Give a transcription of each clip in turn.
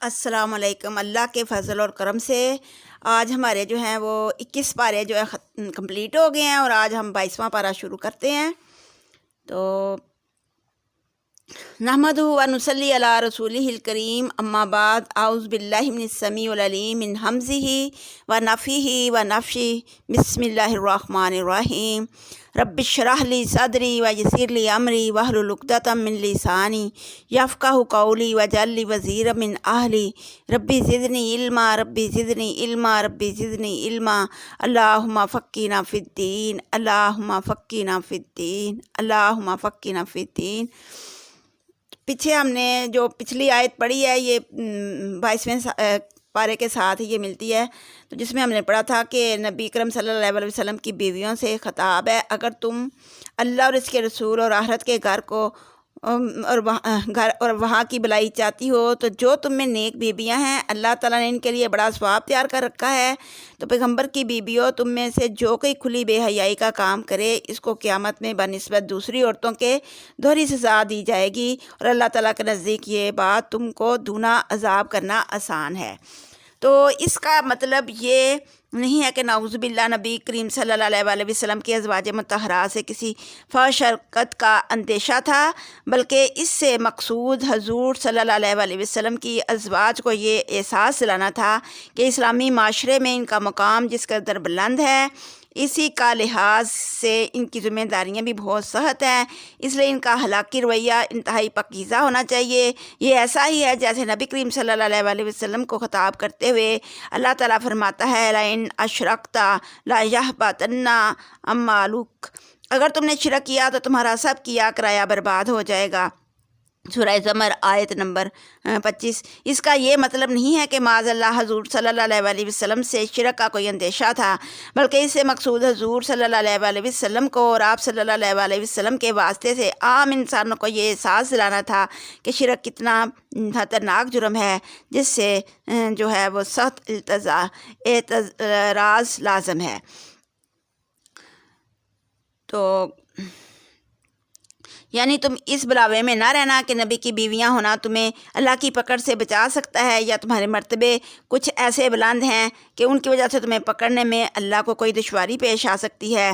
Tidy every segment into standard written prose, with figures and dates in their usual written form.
السلام علیکم۔ اللہ کے فضل اور کرم سے آج ہمارے جو ہیں وہ 21 پارے جو ہے کمپلیٹ ہو گئے ہیں اور آج ہم 22واں پارہ شروع کرتے ہیں۔ تو نحمدہ و نصلی علی رسولہ الکریم، اما بعد، اعوذ باللہ من السمیع العلیم من ہمزہ و نفخہ و نفثہ، بسم اللہ الرحمن الرحیم۔ رب اشرح لی صدری ویسر لی امری واحلل عقدۃ من لسانی یفقہوا قولی واجعل لی وزیرا من اہلی ربی زدنی علما ربی زدنی علما ربی زدنی علما اللہم فقہنا فی الدین اللہم فقہنا فی الدین اللہم فقہنا فی الدین۔ پیچھے ہم نے جو پچھلی آیت پڑھی ہے یہ 22ویں پارے کے ساتھ یہ ملتی ہے، تو جس میں ہم نے پڑھا تھا کہ نبی کرم صلی اللہ علیہ وسلم کی بیویوں سے خطاب ہے، اگر تم اللہ اور اس کے رسول اور آخرت کے گھر کو اور وہاں کی بھلائی چاہتی ہو تو جو تم میں نیک بیویاں ہیں اللہ تعالیٰ نے ان کے لیے بڑا ثواب تیار کر رکھا ہے۔ تو پیغمبر کی بیویوں تم میں سے جو کوئی کھلی بے حیائی کا کام کرے اس کو قیامت میں بنسبت دوسری عورتوں کے دوہری سزا دی جائے گی، اور اللہ تعالیٰ کے نزدیک یہ بات تم کو دونا عذاب کرنا آسان ہے۔ تو اس کا مطلب یہ نہیں ہے کہ نعوذ باللہ نبی کریم صلی اللہ علیہ وسلم کی ازواج مطہرات سے کسی فحش حرکت کا اندیشہ تھا، بلکہ اس سے مقصود حضور صلی اللہ علیہ وسلم کی ازواج کو یہ احساس دلانا تھا کہ اسلامی معاشرے میں ان کا مقام جس قدر بلند ہے، اسی کا لحاظ سے ان کی ذمہ داریاں بھی بہت سخت ہیں، اس لیے ان کا اخلاقی رویہ انتہائی پاکیزہ ہونا چاہیے۔ یہ ایسا ہی ہے جیسے نبی کریم صلی اللہ علیہ وسلم کو خطاب کرتے ہوئے اللہ تعالیٰ فرماتا ہے لَإِنْ أَشْرَكْتَ لَيَحْبَطَنَّ عَمَلُكَ، اگر تم نے شرک کیا تو تمہارا سب کیا کرایہ برباد ہو جائے گا۔ سورہ زمر آیت نمبر 25۔ اس کا یہ مطلب نہیں ہے کہ معاذ اللہ حضور صلی اللہ علیہ وسلم سے شرک کا کوئی اندیشہ تھا، بلکہ اس سے مقصود حضور صلی اللہ علیہ وسلم کو اور آپ صلی اللہ علیہ وسلم کے واسطے سے عام انسانوں کو یہ احساس دلانا تھا کہ شرک کتنا خطرناک جرم ہے، جس سے جو ہے وہ سخت اعتراض لازم ہے۔ تو یعنی تم اس بلاوے میں نہ رہنا کہ نبی کی بیویاں ہونا تمہیں اللہ کی پکڑ سے بچا سکتا ہے، یا تمہارے مرتبے کچھ ایسے بلند ہیں کہ ان کی وجہ سے تمہیں پکڑنے میں اللہ کو کوئی دشواری پیش آ سکتی ہے۔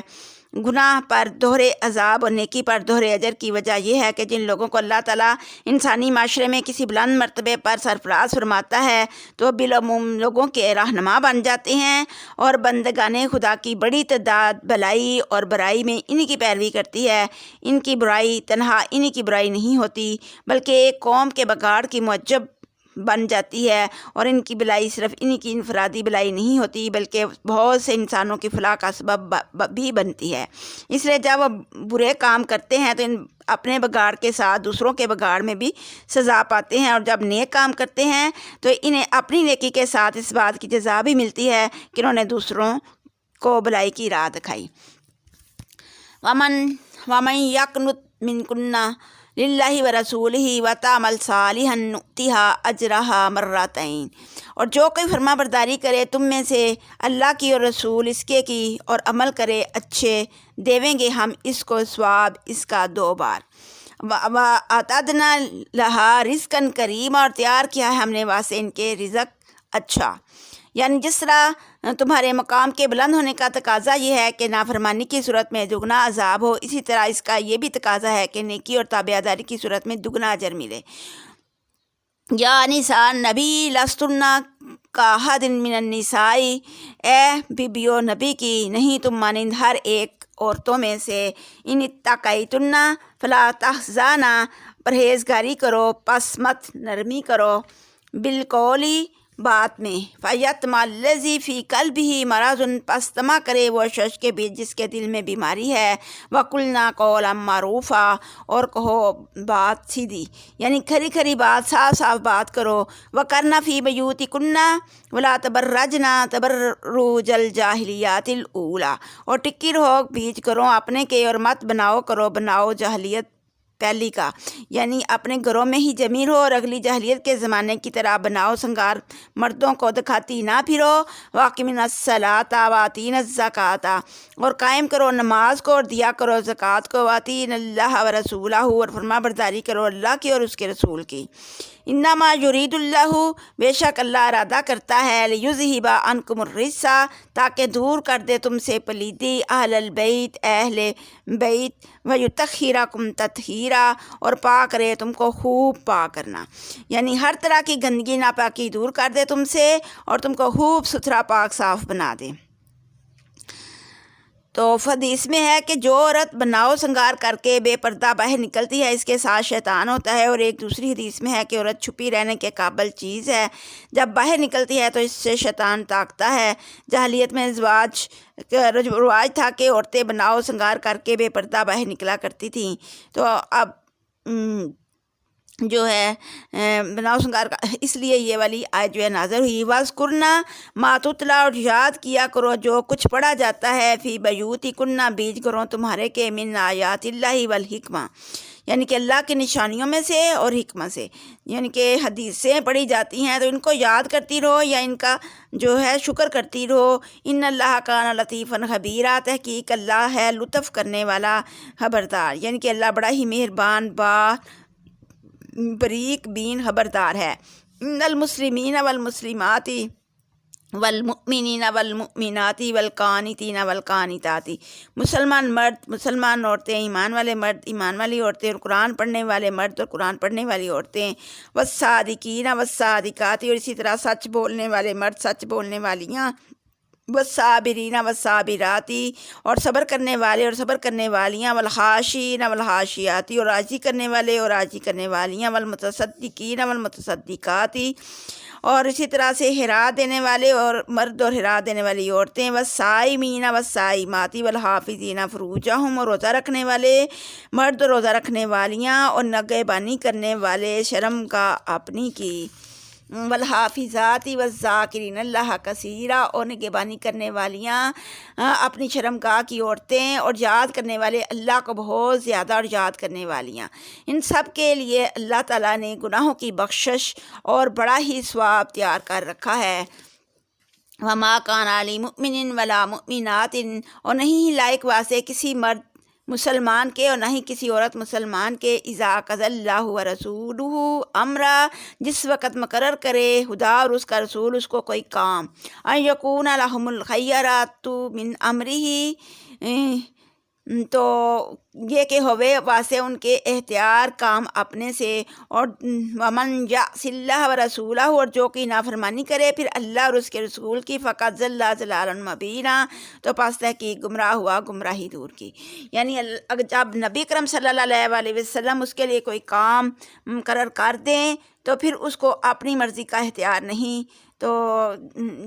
گناہ پر دوہرے عذاب اور نیکی پر دوہرے اجر کی وجہ یہ ہے کہ جن لوگوں کو اللہ تعالیٰ انسانی معاشرے میں کسی بلند مرتبے پر سرفراز فرماتا ہے تو وہ بالعموم لوگوں کے رہنما بن جاتے ہیں، اور بندگان خدا کی بڑی تعداد بھلائی اور برائی میں انہی کی پیروی کرتی ہے۔ ان کی برائی تنہا انہی کی برائی نہیں ہوتی بلکہ ایک قوم کے بگاڑ کی موجب بن جاتی ہے، اور ان کی بلائی صرف انہی کی انفرادی بلائی نہیں ہوتی بلکہ بہت سے انسانوں کی فلاح کا سبب بھی بنتی ہے۔ اس لیے جب وہ برے کام کرتے ہیں تو ان اپنے بگاڑ کے ساتھ دوسروں کے بگاڑ میں بھی سزا پاتے ہیں، اور جب نیک کام کرتے ہیں تو انہیں اپنی نیکی کے ساتھ اس بات کی جزا بھی ملتی ہے کہ انہوں نے دوسروں کو بلائی کی راہ دکھائی۔ وَمَن يَقْنُتْ مِنْكُنَّ لِلَّهِ وَرَسُولِهِ وَتَعْمَلْ صَالِحًا نُؤْتِهَا أَجْرَهَا مرتين، اور جو کوئی فرما برداری کرے تم میں سے اللہ کی اور رسول اس کے کی اور عمل کرے اچھے، دیویں گے ہم اس کو ثواب اس کا 2 بار۔ وَأَعْتَدْنَا لَهَا رِزْقًا كَرِيمًا، اور تیار کیا ہے ہم نے واسطے ان کے رزق اچھا۔ یعنی جس طرح تمہارے مقام کے بلند ہونے کا تقاضا یہ ہے کہ نافرمانی کی صورت میں دگنا عذاب ہو، اسی طرح اس کا یہ بھی تقاضا ہے کہ نیکی اور تابعداری کی صورت میں دگنا اجر ملے۔ یا نساء نبی لستن کاحد من النساء، اے بیبیو نبی کی نہیں تم مانند ہر ایک عورتوں میں سے، ان اتقیتن فلا تحزن، پرہیزگاری کرو پس مت نرمی کرو، بالقولی بات میں، فیطمع الذی فی قلبہ مرض، پس طمع کرے وہ شخص کے بیچ جس کے دل میں بیماری ہے، وقلنا قولا معروفا، اور کہو بات سیدھی، یعنی کھری کھری بات، صاف صاف بات کرو، وقرنا فی بیوتکن ولا تبرجن تبرج الجاہلیات الاولی، اور ٹکی رہو بیچ کرو اپنے کے اور مت بناؤ جاہلیت پہلی کا، یعنی اپنے گھروں میں ہی جمی رہو اور اگلی جاہلیت کے زمانے کی طرح بناؤ سنگار مردوں کو دکھاتی نہ پھرو، واقمین الصلاۃ وآتین الزکوٰۃ، اور قائم کرو نماز کو اور دیا کرو زکوٰۃ کو، وآتین اللہ ورسولہ، اور فرما برداری کرو اللہ کی اور اس کے رسول کی۔ انما یرید اللہ، بے شک اللہ ارادہ کرتا ہے، لیذہب عنکم الرجس، تاکہ دور کر دے تم سے پلیدی، اہل البیت، اہل بیت، ویطہرکم تطہیرا، اور پاک کرے تم کو خوب پاک کرنا، یعنی ہر طرح کی گندگی ناپاکی دور کر دے تم سے اور تم کو خوب ستھرا پاک صاف بنا دے۔ تو حدیث میں ہے کہ جو عورت بناؤ سنگار کر کے بے پردہ باہر نکلتی ہے اس کے ساتھ شیطان ہوتا ہے، اور ایک دوسری حدیث میں ہے کہ عورت چھپی رہنے کے قابل چیز ہے، جب باہر نکلتی ہے تو اس سے شیطان تاکتا ہے۔ جاہلیت میں رواج تھا کہ عورتیں بناؤ سنگار کر کے بے پردہ باہر نکلا کرتی تھیں، تو اب جو ہے بناؤ سنگار کا، اس لیے یہ والی آیت جو ہے نازل ہوئی۔ وَاذْكُرْنَ مَا تُتْلَىٰ، اور یاد کیا کرو جو کچھ پڑھا جاتا ہے، فی بیوتکن، بیچ گھروں تمہارے کے، من آیات اللہ والحکمہ، یعنی کہ اللہ کی نشانیوں میں سے اور حکمت سے، یعنی کہ حدیثیں پڑھی جاتی ہیں تو ان کو یاد کرتی رہو یا ان کا جو ہے شکر کرتی رہو۔ ان اللہ کان لطیفاً خبیرا، تحقیق اللہ ہے لطف کرنے والا خبردار، یعنی کہ اللہ بڑا ہی مہربان، بریک بین خبردار ہے۔ ان المسلمین والمسلمات والمؤمنین والمؤمنات والقانتین والقانتات، مسلمان مرد، مسلمان عورتیں، ایمان والے مرد، ایمان والی عورتیں، اور قرآن پڑھنے والے مرد اور قرآن پڑھنے والی عورتیں، والصادقین والصادقات، اور اسی طرح سچ بولنے والے مرد، سچ بولنے والیاں، والصابرین والصابرات، اور صبر کرنے والے اور صبر کرنے والیاں، والخاشعین والخاشعات، اور راضی کرنے والے اور راضی کرنے والیاں، والمتصدقین والمتصدقات، اور اسی طرح سے ہرا دینے والے اور مرد اور ہرا دینے والی عورتیں، والصائمین والصائمات، والحافظین فروجہم، اور روزہ رکھنے والے مرد اور روزہ رکھنے والیاں، اور نگہبانی کرنے والے شرم کا اپنی کی، والحافظات والذاکرین اللہ کثیرا، اور نگہبانی کرنے والیاں اپنی شرمگاہ کی عورتیں، اور یاد کرنے والے اللہ کو بہت زیادہ اور یاد کرنے والیاں، ان سب کے لیے اللہ تعالیٰ نے گناہوں کی بخشش اور بڑا ہی ثواب تیار کر رکھا ہے۔ وما کان لمؤمن ولا مؤمنات، اور نہیں ہی لائق واسطے کسی مرد مسلمان کے اور نہ ہی کسی عورت مسلمان کے، اذا قضى اللہ ورسولہ امرا، جس وقت مقرر کرے خدا اور اس کا رسول اس کو کوئی کام، ان یکون لہم الخیرۃ من امرہ، تو یہ کہ ہوئے واسطے ان کے اختیار کام اپنے سے، اور ومن یعص اللہ ورسولہ، اور جو کہ نافرمانی کرے پھر اللہ اور اس کے رسول کی، فقد ضل ضلالا مبینا، تو پس تحقیق گمراہ ہوا گمراہی دور کی، یعنی جب نبی کرم صلی اللہ علیہ وسلم اس کے لیے کوئی کام مقرر کر دیں تو پھر اس کو اپنی مرضی کا اختیار نہیں، تو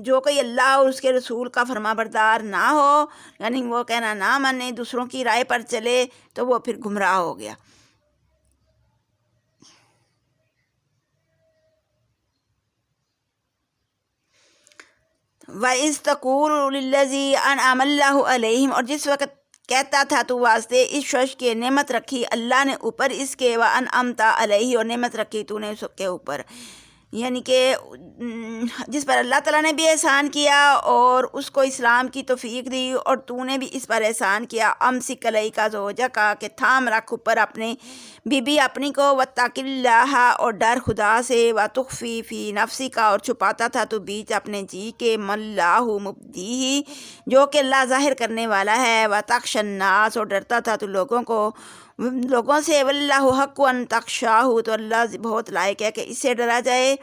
جو کوئی اللہ اور اس کے رسول کا فرما بردار نہ ہو، یعنی وہ کہنا نہ مانے، دوسروں کی رائے پر چلے، تو وہ پھر گمراہ ہو گیا۔ وَإِذْ تَقُولُ لِلَّذِي أَنْعَمَ اللَّهُ عَلَيْهِمْ، اور جس وقت کہتا تھا تو واسطے اس شخص کے نعمت رکھی اللہ نے اوپر اس کے، وَأَنْعَمْتَ عَلَيْهِ، اور نعمت رکھی تو نے اس کے اوپر، یعنی کہ جس پر اللہ تعالیٰ نے بھی احسان کیا اور اس کو اسلام کی توفیق دی، اور تو نے بھی اس پر احسان کیا، امسک علیک زوجک، کہ تھام رکھ اوپر اپنے بی بی اپنی کو، واتق اللہ، اور ڈر خدا سے، وتخفی فی نفسک، اور چھپاتا تھا تو بیچ اپنے جی کے، ما اللہ مبدیہ، جو کہ اللہ ظاہر کرنے والا ہے، وتخشی الناس، اور ڈرتا تھا تو لوگوں سے، واللہ حق ان تخشاہ، تو اللہ بہت لائق ہے کہ اس سے ڈرا جائے۔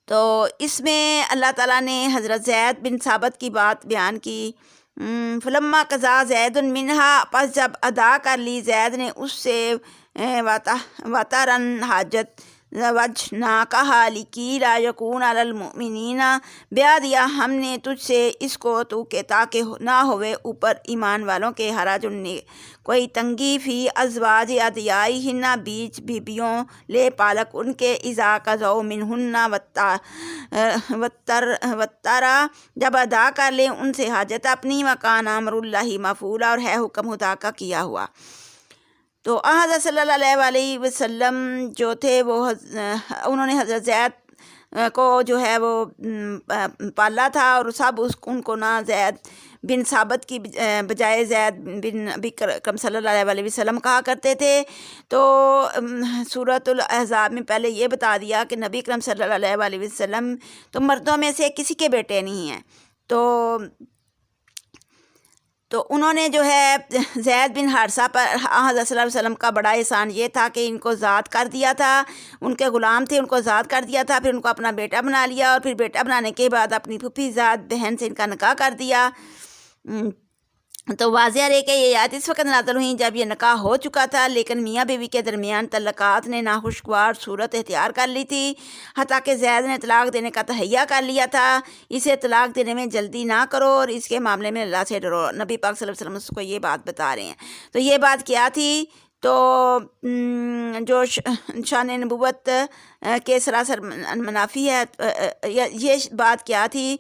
تو اس میں اللہ تعالیٰ نے حضرت زید بن ثابت کی بات بیان کی، فلما قضا زید منہا، پس جب ادا کر لی زید نے اس سے، وطرن حاجت، وجناکہا لکی لا یکون علی المؤمنین، بیاہ دیا ہم نے تجھ سے اس کو تو کہ تاکہ نہ ہوئے اوپر ایمان والوں کے، حرج کوئی تنگی، فی ازواج ادعیائہن، بیچ بیبیوں لے پالک ان کے، اذا قضوا منہن وطرا، جب ادا کر لیں ان سے حاجت اپنی، وکان امر اللہ مفعولا، اور ہے حکم خدا کا کیا ہوا۔ تو حضرت صلی اللہ علیہ وسلم جو تھے وہ انہوں نے حضرت زید کو جو ہے وہ پالا تھا، اور سب ان کو نہ زید بن ثابت کی بجائے زید بن ابی اکرم صلی اللہ علیہ وسلم کہا کرتے تھے۔ تو سورۃ الاحزاب میں پہلے یہ بتا دیا کہ نبی اکرم صلی اللہ علیہ وسلم تو مردوں میں سے کسی کے بیٹے نہیں ہیں۔ تو انہوں نے جو ہے زید بن حارثہ پر حضرت صلی اللہ علیہ وسلم کا بڑا احسان یہ تھا کہ ان کو ذات کر دیا تھا، ان کے غلام تھے، ان کو ذات کر دیا تھا، پھر ان کو اپنا بیٹا بنا لیا، اور پھر بیٹا بنانے کے بعد اپنی پھوپھی ذات بہن سے ان کا نکاح کر دیا۔ تو واضح رہے کہ یہ آیت اس وقت نازل ہوئی جب یہ نکاح ہو چکا تھا، لیکن میاں بیوی کے درمیان تعلقات نے ناخوشگوار صورت اختیار کر لی تھی، حتیٰ کہ زید نے طلاق دینے کا تہیہ کر لیا تھا۔ اسے طلاق دینے میں جلدی نہ کرو اور اس کے معاملے میں اللہ سے ڈرو۔ نبی پاک صلی اللہ علیہ وسلم اس کو یہ بات بتا رہے ہیں۔ تو یہ بات کیا تھی؟ تو جو شان نبوت کے سراسر منافی ہے، یہ بات کیا تھی؟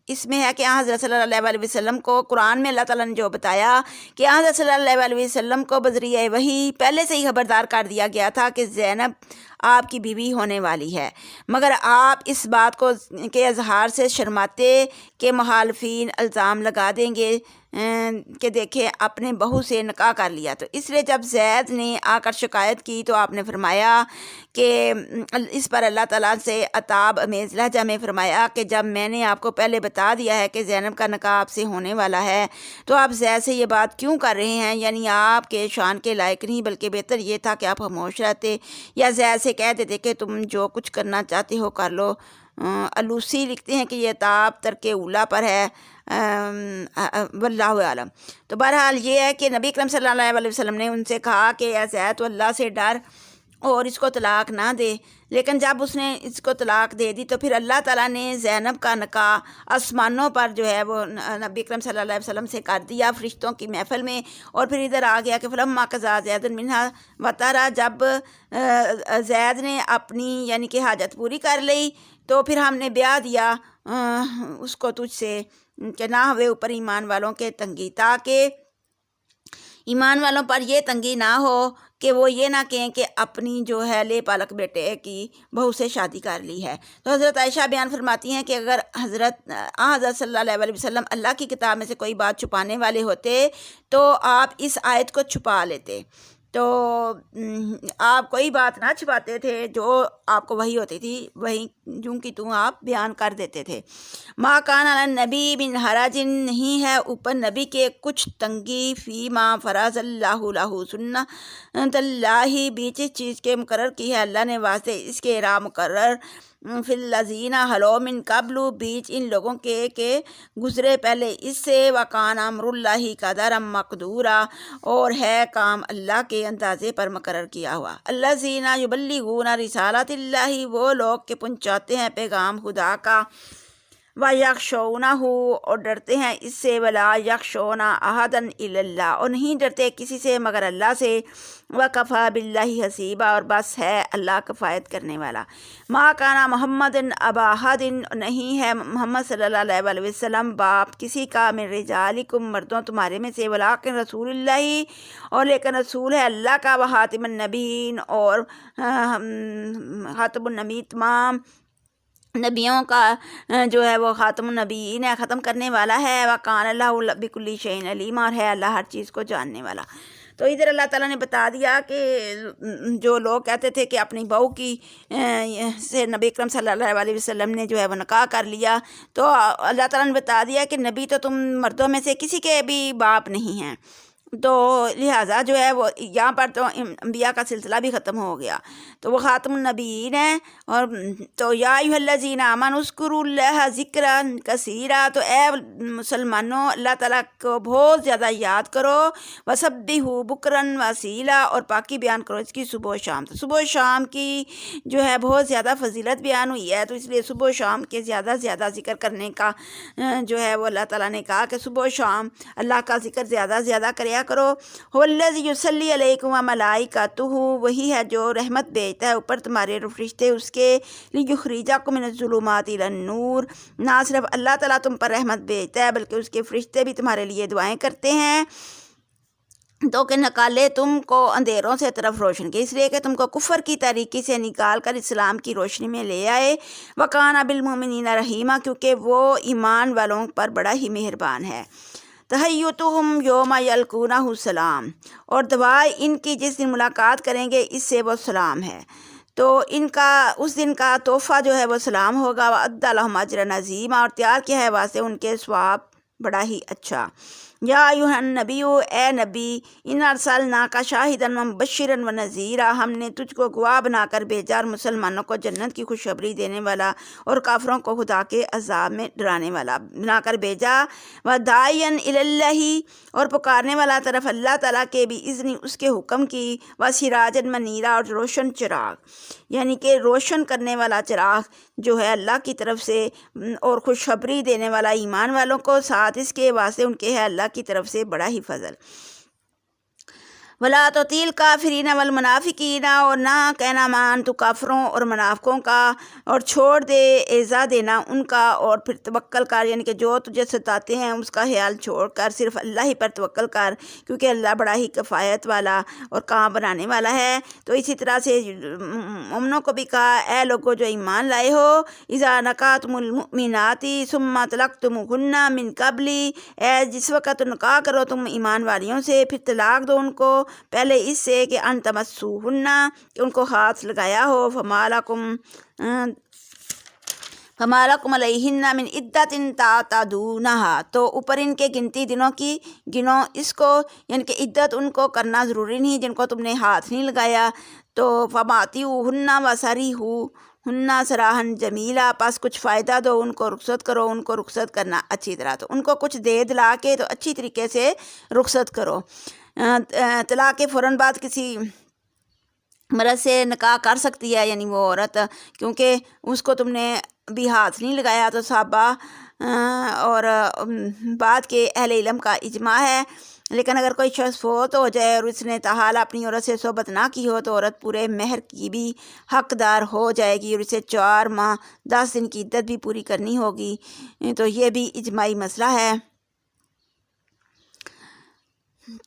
اس میں ہے کہ حضرت صلی اللہ علیہ وسلم کو قرآن میں اللہ تعالیٰ نے جو بتایا کہ حضرت صلی اللہ علیہ وسلم کو بذریعہ وحی پہلے سے ہی خبردار کر دیا گیا تھا کہ زینب آپ کی بیوی ہونے والی ہے، مگر آپ اس بات کو کے اظہار سے شرماتے کہ مخالفین الزام لگا دیں گے کہ دیکھیں اپنے بہو سے نکاح کر لیا۔ تو اس لیے جب زید نے آ کر شکایت کی تو آپ نے فرمایا کہ اس پر اللہ تعالیٰ سے عتاب امیز لہجہ میں فرمایا کہ جب میں نے آپ کو پہلے بتا دیا ہے کہ زینب کا نکاح آپ سے ہونے والا ہے تو آپ زید سے یہ بات کیوں کر رہے ہیں؟ یعنی آپ کے شان کے لائق نہیں، بلکہ بہتر یہ تھا کہ آپ خاموش رہتے یا زید سے کہہ دیتے کہ تم جو کچھ کرنا چاہتے ہو کر لو۔ الوسی لکھتے ہیں کہ یہ عتاب ترک اولا پر ہے، واللہ عالم۔ تو بہرحال یہ ہے کہ نبی اکرم صلی اللہ علیہ وسلم نے ان سے کہا کہ اے زید تو اللہ سے ڈر اور اس کو طلاق نہ دے، لیکن جب اس نے اس کو طلاق دے دی تو پھر اللہ تعالیٰ نے زینب کا نکاح آسمانوں پر جو ہے وہ نبی اکرم صلی اللہ علیہ وسلم سے کر دیا فرشتوں کی محفل میں، اور پھر ادھر آ گیا کہ فلما قضیٰ زید منہا وطرا، جب زید نے اپنی یعنی کہ حاجت پوری کر لی تو پھر ہم نے بیاہ دیا اس کو تجھ سے کہ نہ ہوئے اوپر ایمان والوں کے تنگی، تاکہ ایمان والوں پر یہ تنگی نہ ہو کہ وہ یہ نہ کہیں کہ اپنی جو ہے لے پالک بیٹے کی بہو سے شادی کر لی ہے۔ تو حضرت عائشہ بیان فرماتی ہیں کہ اگر حضرت صلی اللہ علیہ وسلم اللہ کی کتاب میں سے کوئی بات چھپانے والے ہوتے تو آپ اس آیت کو چھپا لیتے، تو آپ کوئی بات نہ چھپاتے تھے، جو آپ کو وحی ہوتی تھی وہی جوں کی توں آپ بیان کر دیتے تھے۔ ما کان علی نبی بن حرج، نہیں ہے اوپر نبی کے کچھ تنگی، فی ما فرض اللہ لہ، سنت اللہ، بیچ اس چیز کے مقرر کی ہے اللہ نے واسطے اس کے راہ مقرر، فی الذین خلو من قبل، بیچ ان لوگوں کے کہ گزرے پہلے اس سے، وکان امر اللہ قدرا مقدورا، اور ہے کام اللہ کے اندازے پر مقرر کیا ہوا۔ الذین یبلغون رسالات اللہ، وہ لوگ کہ پہنچاتے ہیں پیغام خدا کا، وَيَخْشَوْنَهُ، اور ڈرتے ہیں اس سے، وَلَا يَخْشَوْنَ أَحَدًا إِلَّا اللَّهُ، اور نہیں ڈرتے کسی سے مگر اللہ سے، وَكَفَى بِاللَّهِ حَسِيبًا، اور بس ہے اللہ کفایت کرنے والا۔ مَا كَانَ مُحَمَّدٌ أَبَا أَحَدٍ، نہیں ہے محمد صلی اللہ علیہ وسلم باپ کسی کا، من رجالکم، مردوں تمہارے میں سے، ولیکن رسول اللہ، اور لیکن رسول ہے اللہ کا، وخاتم النبیین، اور خاتم النبی، تمام نبیوں کا جو ہے وہ خاتم النبیین ہے، ختم کرنے والا ہے، وکان اللہ بکل شیء علیم، اور ہے اللہ ہر چیز کو جاننے والا۔ تو ادھر اللہ تعالیٰ نے بتا دیا کہ جو لوگ کہتے تھے کہ اپنی بہو کی سے نبی اکرم صلی اللہ علیہ وسلم نے جو ہے وہ نکاح کر لیا، تو اللہ تعالیٰ نے بتا دیا کہ نبی تو تم مردوں میں سے کسی کے بھی باپ نہیں ہیں، تو لہٰذا جو ہے وہ یہاں پر تو انبیاء کا سلسلہ بھی ختم ہو گیا، تو وہ خاتم النبیین ہیں۔ اور تو یا ایھا الذین آمنوا اذکروا اللہ ذکرا کثیرا، تو اے مسلمانوں اللہ تعالیٰ کو بہت زیادہ یاد کرو، وسبحوا بکرا واصیلا، اور پاکی بیان کرو اس کی صبح و شام۔ تو صبح و شام کی جو ہے بہت زیادہ فضیلت بیان ہوئی ہے، تو اس لیے صبح و شام کے زیادہ زیادہ ذکر کرنے کا جو ہے وہ اللہ تعالیٰ نے کہا کہ صبح و شام اللہ کا ذکر زیادہ زیادہ کریا کرو۔ هو الذی یصلی علیکم وملائکتہ، وہی ہے جو رحمت بھیجتا ہے اوپر تمہارے فرشتے اس کے، لیخرجکم من الظلمات الی النور، نہ صرف اللہ تعالیٰ تم پر رحمت بھیجتا ہے بلکہ اس کے فرشتے بھی تمہارے لیے دعائیں کرتے ہیں تو کہ نکالے تم کو اندھیروں سے طرف روشن کی، اس لیے کہ تم کو کفر کی تاریکی سے نکال کر اسلام کی روشنی میں لے آئے۔ وَكَانَ بِالْمُؤْمِنِينَ رَحِيمًا، کیونکہ وہ ایمان والوں پر بڑا ہی مہربان ہے۔ تحیّتُہم یوم یلقونہ سلام، اور دعائے ان کی جس دن ملاقات کریں گے اس سے وہ سلام ہے، تو ان کا اس دن کا تحفہ جو ہے وہ سلام ہوگا۔ وَأَعَدَّ لَهُمْ أَجْرًا عَظِيمًا، اور تیار کیا ہے واسطے ان کے ثواب بڑا ہی اچھا۔ یا ایھا النبی، اے نبی، ان ارسلناک شاہدا ومبشرا ونذیرا، ہم نے تجھ کو گواہ بنا کر بھیجا اور مسلمانوں کو جنت کی خوشخبری دینے والا اور کافروں کو خدا کے عذاب میں ڈرانے والا بنا کر بھیجا۔ وداعیا الی اللہ، اور پکارنے والا طرف اللہ تعالیٰ کے بھی اذن، اس کے حکم کی، وسراجا منیرا، اور روشن چراغ، یعنی کہ روشن کرنے والا چراغ جو ہے اللہ کی طرف سے، اور خوشخبری دینے والا ایمان والوں کو، ساتھ اس کے واسطے ان کے ہے اللہ کی طرف سے بڑا ہی فضل۔ وَلَا تُطِعِ الْكَافِرِينَ وَالْمُنَافِقِينَ، اور نہ کہنا مان تو کافروں اور منافقوں کا، اور چھوڑ دے ایذا دینا ان کا، اور پھر توکل کر، یعنی کہ جو تجھے ستاتے ہیں اس کا خیال چھوڑ کر صرف اللہ ہی پر توکل کر، کیونکہ اللہ بڑا ہی کفایت والا اور کام بنانے والا ہے۔ تو اسی طرح سے مومنوں کو بھی کہا، اے لوگوں جو ایمان لائے ہو، اذا نکحتم المؤمنات ثم طلقتموهن من قبل، اے جس وقت نکاح کرو تم ایمان والیوں سے پھر طلاق دو ان کو پہلے اس سے کہ ان تمسوهن، کہ ان کو ہاتھ لگایا ہو، فما لکم علیہن من عدۃ تعتدونہا، تو اوپر ان کے گنتی دنوں کی گنو اس کو، یعنی کہ عدت ان کو کرنا ضروری نہیں جن کو تم نے ہاتھ نہیں لگایا۔ تو فماتعوہن وسرحوہن سراحا جمیلا، پس کچھ فائدہ دو ان کو، رخصت کرو ان کو، رخصت کرنا اچھی طرح، تو ان کو کچھ دے دلا کے تو اچھی طریقے سے رخصت کرو۔ طلاق کے فوراً بعد کسی مرد سے نکاح کر سکتی ہے یعنی وہ عورت، کیونکہ اس کو تم نے بھی ہاتھ نہیں لگایا، تو صحابہ اور بعد کے اہل علم کا اجماع ہے۔ لیکن اگر کوئی شخص فوت ہو جائے اور اس نے تاحال اپنی عورت سے صحبت نہ کی ہو تو عورت پورے مہر کی بھی حقدار ہو جائے گی، اور اسے 4 ماہ 10 دن کی عدت بھی پوری کرنی ہوگی۔ تو یہ بھی اجماعی مسئلہ ہے۔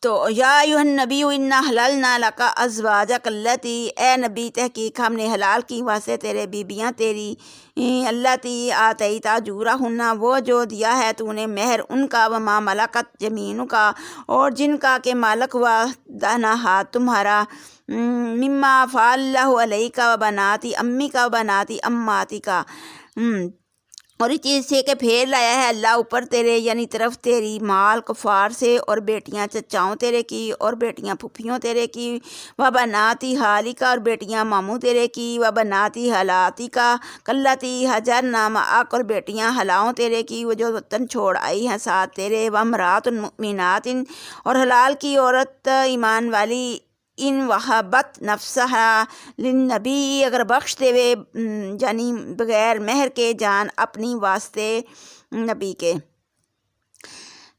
تو یا ایھا النبی انا حللنا لک ازواجک اللاتی، اے نبی تحقیق ہم نے حلال کی واسطے تیرے بیبیاں تیری، اللاتی آتیت اجورہن، وہ جو دیا ہے تو نے مہر ان کا، وما ملکت یمینک، اور جن کا کہ مالک ہوا داہنا ہاتھ تمہارا، مما افاء اللہ علیک وبنات امیک وبنات اماتک، اور اس چیز سے کہ پھیر لایا ہے اللہ اوپر تیرے، یعنی طرف تیری مال کفار سے، اور بیٹیاں چچاؤں تیرے کی اور بیٹیاں پھپھیوں تیرے کی، وبناتی خالک، اور بیٹیاں ماموں تیرے کی، وبناتی خالاتک اللاتی ہاجرن معک، اور بیٹیاں خلاؤں تیرے کی وہ جو وطن چھوڑ آئی ہیں ساتھ تیرے، وامرأۃ مؤمنات، اور حلال کی عورت ایمان والی، ان وہبت نفسہا للنبی، اگر بخش دے وے یعنی بغیر مہر کے جان اپنی واسطے نبی کے۔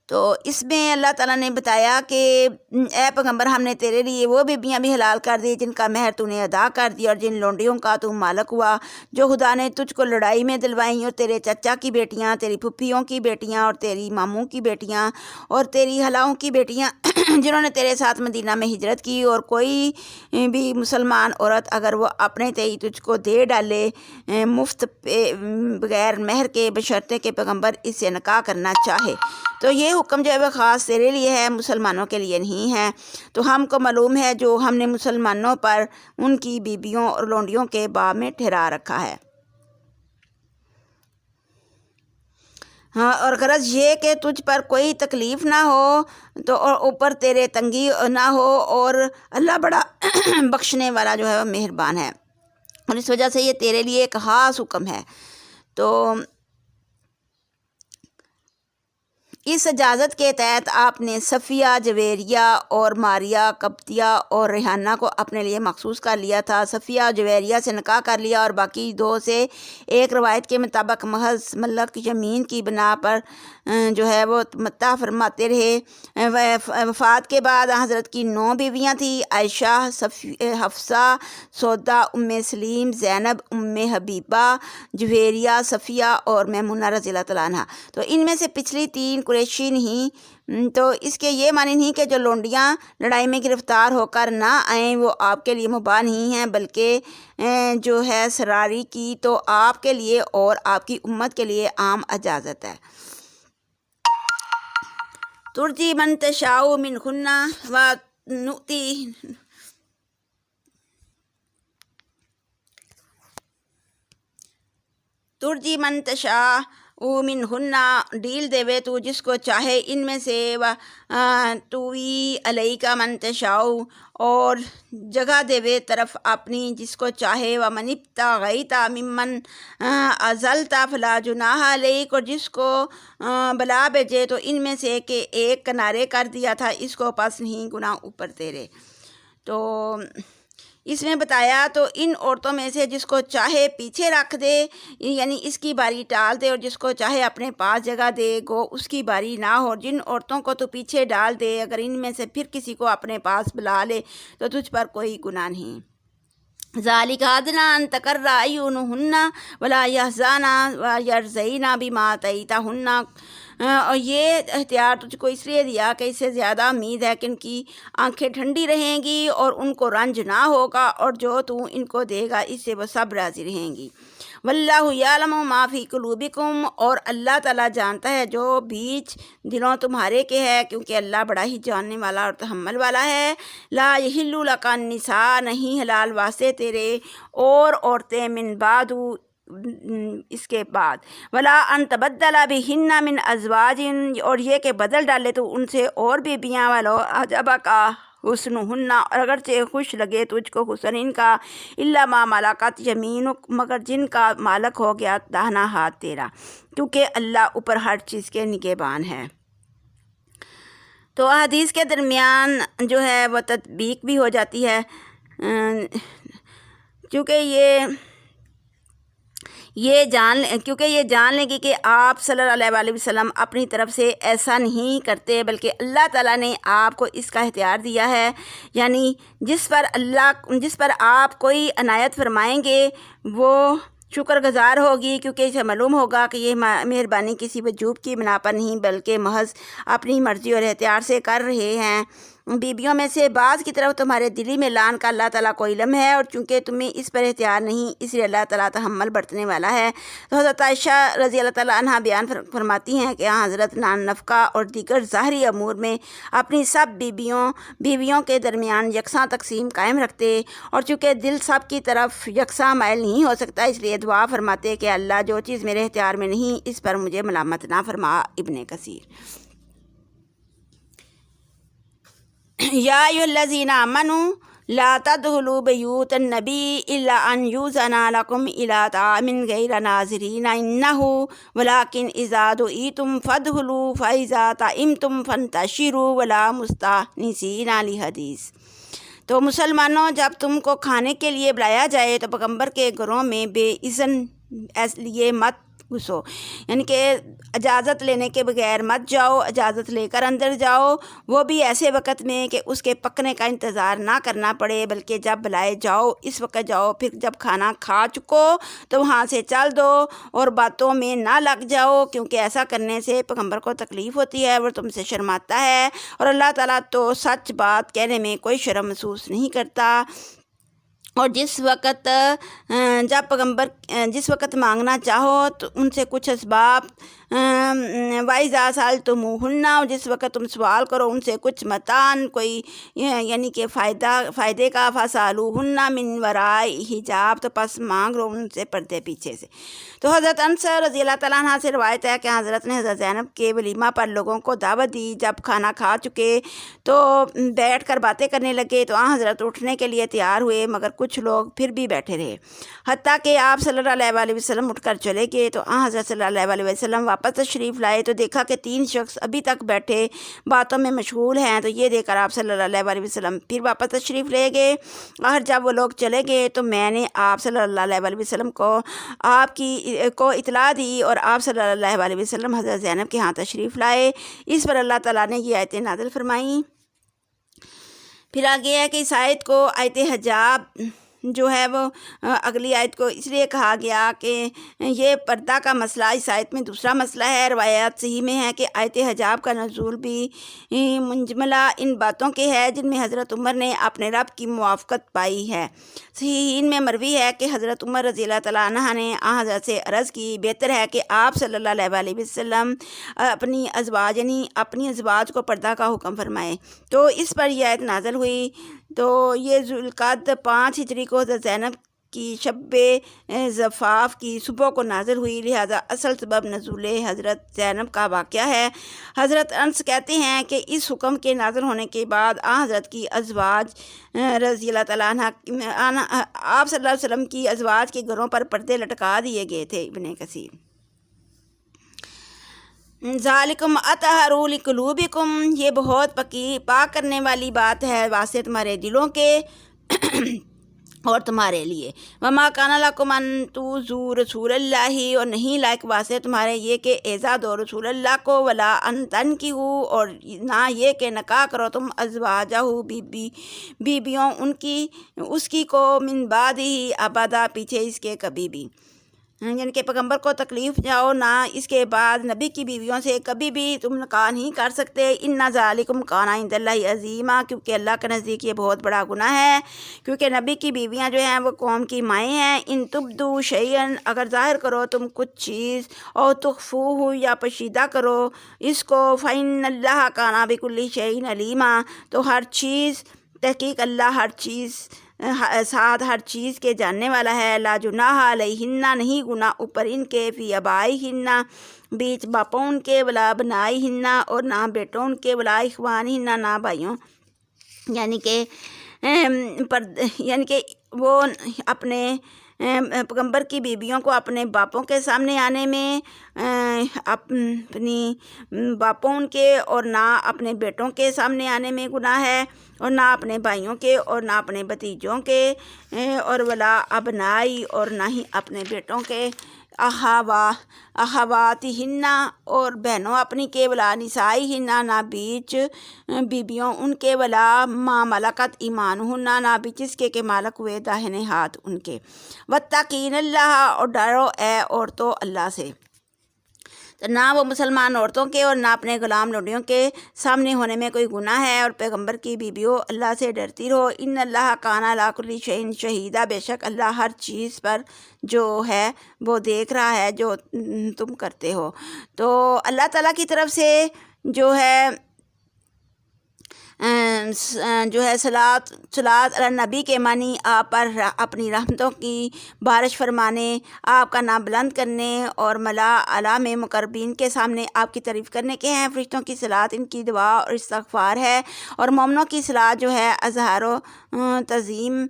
تو اس میں اللہ تعالیٰ نے بتایا کہ اے پیغمبر ہم نے تیرے لیے وہ بیبیاں بھی حلال کر دی جن کا مہر تو نے ادا کر دیا، اور جن لونڈیوں کا تو مالک ہوا جو خدا نے تجھ کو لڑائی میں دلوائیں، اور تیرے چچا کی بیٹیاں، تیری پھپھیوں کی بیٹیاں، اور تیری ماموں کی بیٹیاں، اور تیری خلاؤں کی بیٹیاں جنہوں نے تیرے ساتھ مدینہ میں ہجرت کی، اور کوئی بھی مسلمان عورت اگر وہ اپنے تئیں تجھ کو دے ڈالے مفت بغیر مہر کے، بشرطے کہ پیغمبر اس سے نکاح کرنا چاہے، تو یہ حکم جو ہے وہ خاص تیرے لیے ہے، مسلمانوں کے لیے نہیں ہے۔ تو ہم کو معلوم ہے جو ہم نے مسلمانوں پر ان کی بیبیوں اور لونڈیوں کے باب میں ٹھہرا رکھا ہے۔ ہاں، اور غرض یہ کہ تجھ پر کوئی تکلیف نہ ہو تو، اور اوپر تیرے تنگی نہ ہو، اور اللہ بڑا بخشنے والا جو ہے وہ مہربان ہے، اور اس وجہ سے یہ تیرے لیے ایک خاص حکم ہے۔ تو اس اجازت کے تحت آپ نے صفیہ، جویریہ اور ماریہ قبطیہ اور ریحانہ کو اپنے لیے مخصوص کر لیا تھا۔ صفیہ جویریہ سے نکاح کر لیا، اور باقی 2 سے ایک روایت کے مطابق محض ملک یمین کی بنا پر جو ہے وہ متع فرماتے رہے۔ وفات کے بعد حضرت کی 9 بیویاں تھیں، عائشہ، حفصہ، سودا، سلیم، زینب، حبیبہ، جویریہ، صفیہ اور میمونہ رضی اللہ تعالیٰ عنہ۔ تو ان میں سے پچھلی 3 قریشی نہیں، تو اس کے یہ معنی نہیں کہ جو لونڈیاں لڑائی میں گرفتار ہو کر نہ آئیں وہ آپ کے لیے مباح نہیں ہیں، بلکہ جو ہے سراری کی تو آپ کے لیے اور آپ کی امت کے لیے عام اجازت ہے۔ ترجی من تشاء منہن ترجی من تشاء منہن، ڈیل دیوے تو جس کو چاہے ان میں سے، توی علیکا من تشاء، اور جگہ دیوے طرف اپنی جس کو چاہے، ومن ابتغیت ممن عزلت فلا جناح علیک، اور جس کو بلا بھیجے تو ان میں سے کہ ایک کنارے کر دیا تھا اس کو، پس نہیں گناہ اوپر تیرے۔ تو اس میں بتایا تو ان عورتوں میں سے جس کو چاہے پیچھے رکھ دے، یعنی اس کی باری ٹال دے، اور جس کو چاہے اپنے پاس جگہ دے گو اس کی باری نہ ہو۔ جن عورتوں کو تو پیچھے ڈال دے، اگر ان میں سے پھر کسی کو اپنے پاس بلا لے تو تجھ پر کوئی گناہ نہیں۔ ذالک ادنیٰ ان تقر اعینہن ولا یحزن ویرضین بما آتیتہن، اور یہ اختیار تجھ کو اس لیے دیا کہ اس سے زیادہ امید ہے کہ ان کی آنکھیں ٹھنڈی رہیں گی اور ان کو رنج نہ ہوگا، اور جو تو ان کو دے گا اس سے وہ سب راضی رہیں گی۔ واللہ یعلم ما فی قلوبکم، اور اللہ تعالیٰ جانتا ہے جو بیچ دلوں تمہارے کے ہے، کیونکہ اللہ بڑا ہی جاننے والا اور تحمل والا ہے۔ لا یحل لک النساء، نہیں حلال واسطے تیرے اور عورتیں، من بعد، اس کے بعد، ولا ان تبدل بہن من ازواج، اور یہ کہ بدل ڈالے تو ان سے اور بیبیاں، ولو اعجبک حسنہن، اور اگرچہ خوش لگے تجھ کو حسن ان کا، الا ما ملکت یمینک، مگر جن کا مالک ہو گیا داہنا ہاتھ تیرا، کیونکہ اللہ اوپر ہر چیز کے نگہبان ہے۔ تو حدیث کے درمیان جو ہے وہ تطبیق بھی ہو جاتی ہے، کیونکہ یہ جان لیں گے کہ آپ صلی اللہ علیہ وسلم اپنی طرف سے ایسا نہیں کرتے، بلکہ اللہ تعالیٰ نے آپ کو اس کا اختیار دیا ہے، یعنی جس پر آپ کوئی عنایت فرمائیں گے وہ شکر گزار ہوگی، کیونکہ اسے معلوم ہوگا کہ یہ مہربانی کسی وجوب کی بنا پر نہیں بلکہ محض اپنی مرضی اور اختیار سے کر رہے ہیں۔ بیبیوں میں سے بعض کی طرف تمہارے دلی میں لان کا اللہ تعالیٰ کو علم ہے، اور چونکہ تمہیں اس پر اختیار نہیں اس لیے اللہ تعالیٰ تحمل برتنے والا ہے۔ تو حضرت عائشہ رضی اللہ تعالیٰ عنہ بیان فرماتی ہیں کہ حضرت نان نفقہ اور دیگر ظاہری امور میں اپنی سب بیویوں کے درمیان یکساں تقسیم قائم رکھتے، اور چونکہ دل سب کی طرف یکساں مائل نہیں ہو سکتا اس لیے دعا فرماتے کہ اللہ جو چیز میرے اختیار میں نہیں اس پر مجھے ملامت نہ فرما۔ ابن کثیر۔ یا ایھا الذین آمنوا لا تدخلوا بیوت النبی الا ان یؤذن لکم الی طعام غیر ناظرین انہ ولکن اذا دعیتم فادخلوا فاذا طعمتم فانتشروا ولا مستأنسین لحدیث۔ تو مسلمانوں، جب تم کو کھانے کے لیے بلایا جائے تو پیغمبر کے گھروں میں بے اذن اس لیے مت گھسو، یعنی کہ اجازت لینے کے بغیر مت جاؤ، اجازت لے کر اندر جاؤ، وہ بھی ایسے وقت میں کہ اس کے پکنے کا انتظار نہ کرنا پڑے، بلکہ جب بلائے جاؤ اس وقت جاؤ، پھر جب کھانا کھا چکو تو وہاں سے چل دو اور باتوں میں نہ لگ جاؤ، کیونکہ ایسا کرنے سے پیغمبر کو تکلیف ہوتی ہے، وہ تم سے شرماتا ہے، اور اللہ تعالیٰ تو سچ بات کہنے میں کوئی شرم محسوس نہیں کرتا۔ اور جس وقت مانگنا چاہو تو ان سے کچھ اسباب، وَإِذَا سَأَلْتُمُوهُنَّ، اور جس وقت تم سوال کرو ان سے کچھ متان، کوئی یعنی کہ فائدے کا، فَاسْأَلُوهُنَّ مِنْ وَرَاءِ حجاب، تو پس مانگ لو ان سے پردے پیچھے سے۔ تو حضرت انس رضی اللہ تعالیٰ عنہ سے روایت ہے کہ حضرت نے حضرت زینب کے ولیمہ پر لوگوں کو دعوت دی، جب کھانا کھا چکے تو بیٹھ کر باتیں کرنے لگے تو حضرت اٹھنے کے لیے تیار ہوئے، مگر کچھ لوگ پھر بھی بیٹھے رہے، حتیٰ کہ آپ صلی اللہ علیہ وسلم اٹھ کر چلے گئے۔ تو حضرت صلی اللہ علیہ وسلم واپس تشریف لائے تو دیکھا کہ 3 شخص ابھی تک بیٹھے باتوں میں مشغول ہیں، تو یہ دیکھ کر آپ صلی اللہ علیہ وسلم پھر واپس تشریف لے گئے، اور جب وہ لوگ چلے گئے تو میں نے آپ صلی اللہ علیہ وسلم کو اطلاع دی، اور آپ صلی اللہ علیہ وسلم حضرت زینب کے ہاں تشریف لائے۔ اس پر اللہ تعالیٰ نے یہ آیتیں نازل فرمائیں۔ پھر آگے ہے کہ اس آیت کو آیت حجاب جو ہے وہ اگلی آیت کو اس لیے کہا گیا کہ یہ پردہ کا مسئلہ اس آیت میں دوسرا مسئلہ ہے۔ روایات صحیح میں ہے کہ آیت حجاب کا نزول بھی منجملہ ان باتوں کے ہے جن میں حضرت عمر نے اپنے رب کی موافقت پائی ہے۔ صحیحین میں مروی ہے کہ حضرت عمر رضی اللہ تعالیٰ عنہ نے حضرت سے عرض کی بہتر ہے کہ آپ صلی اللہ علیہ وسلم اپنی ازواج کو پردہ کا حکم فرمائے۔ تو اس پر یہ آیت نازل ہوئی۔ تو یہ ذوالقعدہ 5 ہجری کو حضرت زینب کی شب زفاف کی صبح کو نازل ہوئی، لہذا اصل سبب نزول حضرت زینب کا واقعہ ہے۔ حضرت انس کہتے ہیں کہ اس حکم کے نازل ہونے کے بعد حضرت کی ازواج رضی اللہ تعالیٰ عنہ آپ صلی اللہ علیہ وسلم کی ازواج کے گھروں پر پردے لٹکا دیے گئے تھے۔ ابن کثیر ذالکم اطہر لقلوبکم، یہ بہت پاک کرنے والی بات ہے واسطے تمہارے دلوں کے اور تمہارے لیے۔ وما کان لکم ان تؤذوا رسول اللہ، اور نہیں لائق واسطے تمہارے یہ کہ ایذا دو رسول اللہ کو، ولا ان تنکحوا، اور نہ یہ کہ نکاح کرو تم ازواجہ بیبیوں اس کی کو من بعد ہی ابدا، پیچھے اس کے کبھی بھی، یعنی کہ پیغمبر کو تکلیف جاؤ نہ اس کے بعد نبی کی بیویوں سے کبھی بھی تم نکاح نہیں کر سکتے۔ ان ذالکم کان عند اللہ عظیما، کیونکہ اللہ کے نزدیک یہ بہت بڑا گناہ ہے، کیونکہ نبی کی بیویاں جو ہیں وہ قوم کی مائیں ہیں۔ ان تبدو شیئا، اگر ظاہر کرو تم کچھ چیز، اور تخفوہ، یا پوشیدہ کرو اس کو، فإن اللہ کان بکل شیء علیما، تو ہر چیز، تحقیق اللہ ہر چیز ساتھ ہر چیز کے جاننے والا ہے۔ لا جناح علیہن، نہیں گناہ اوپر ان کے، فی آبائہن، بیچ باپوں ان کے، ولا ابنائہن، اور نہ بیٹوں ان کے، ولا اخوانہن، نہ بھائیوں، یعنی کہ وہ اپنے پیغمبر کی بیویوں کو اپنے باپوں کے سامنے آنے میں، اپنی باپوں ان کے اور نہ اپنے بیٹوں کے سامنے آنے میں گناہ ہے، اور نہ اپنے بھائیوں کے اور نہ اپنے بھتیجوں کے، اور ولا ابنائی، اور نہ ہی اپنے بیٹوں کے، اخواتہن، اور بہنوں اپنی کے، ولا نسائہن، نہ بیچ بیبیوں ان کے، ولا ما ملکت ایمانہن، نہ بیچ اس کے کہ مالک ہوئے داہنے ہاتھ ان کے۔ واتقین اللہ، اور ڈرو اے عورتوں اللہ سے، نہ وہ مسلمان عورتوں کے اور نہ اپنے غلام لوڈیوں کے سامنے ہونے میں کوئی گناہ ہے، اور پیغمبر کی بیویوں اللہ سے ڈرتی رہو۔ ان اللہ کان علی کل شیء شہیدا، بے شک اللہ ہر چیز پر جو ہے وہ دیکھ رہا ہے جو تم کرتے ہو۔ تو اللہ تعالیٰ کی طرف سے جو ہے صلاۃ علی نبی کے معنی آپ پر اپنی رحمتوں کی بارش فرمانے، آپ کا نام بلند کرنے، اور ملا اعلیٰ میں مقربین کے سامنے آپ کی تعریف کرنے کے ہیں۔ فرشتوں کی صلاۃ ان کی دعا اور استغفار ہے، اور مومنوں کی صلاۃ جو ہے اظہار و تعظیم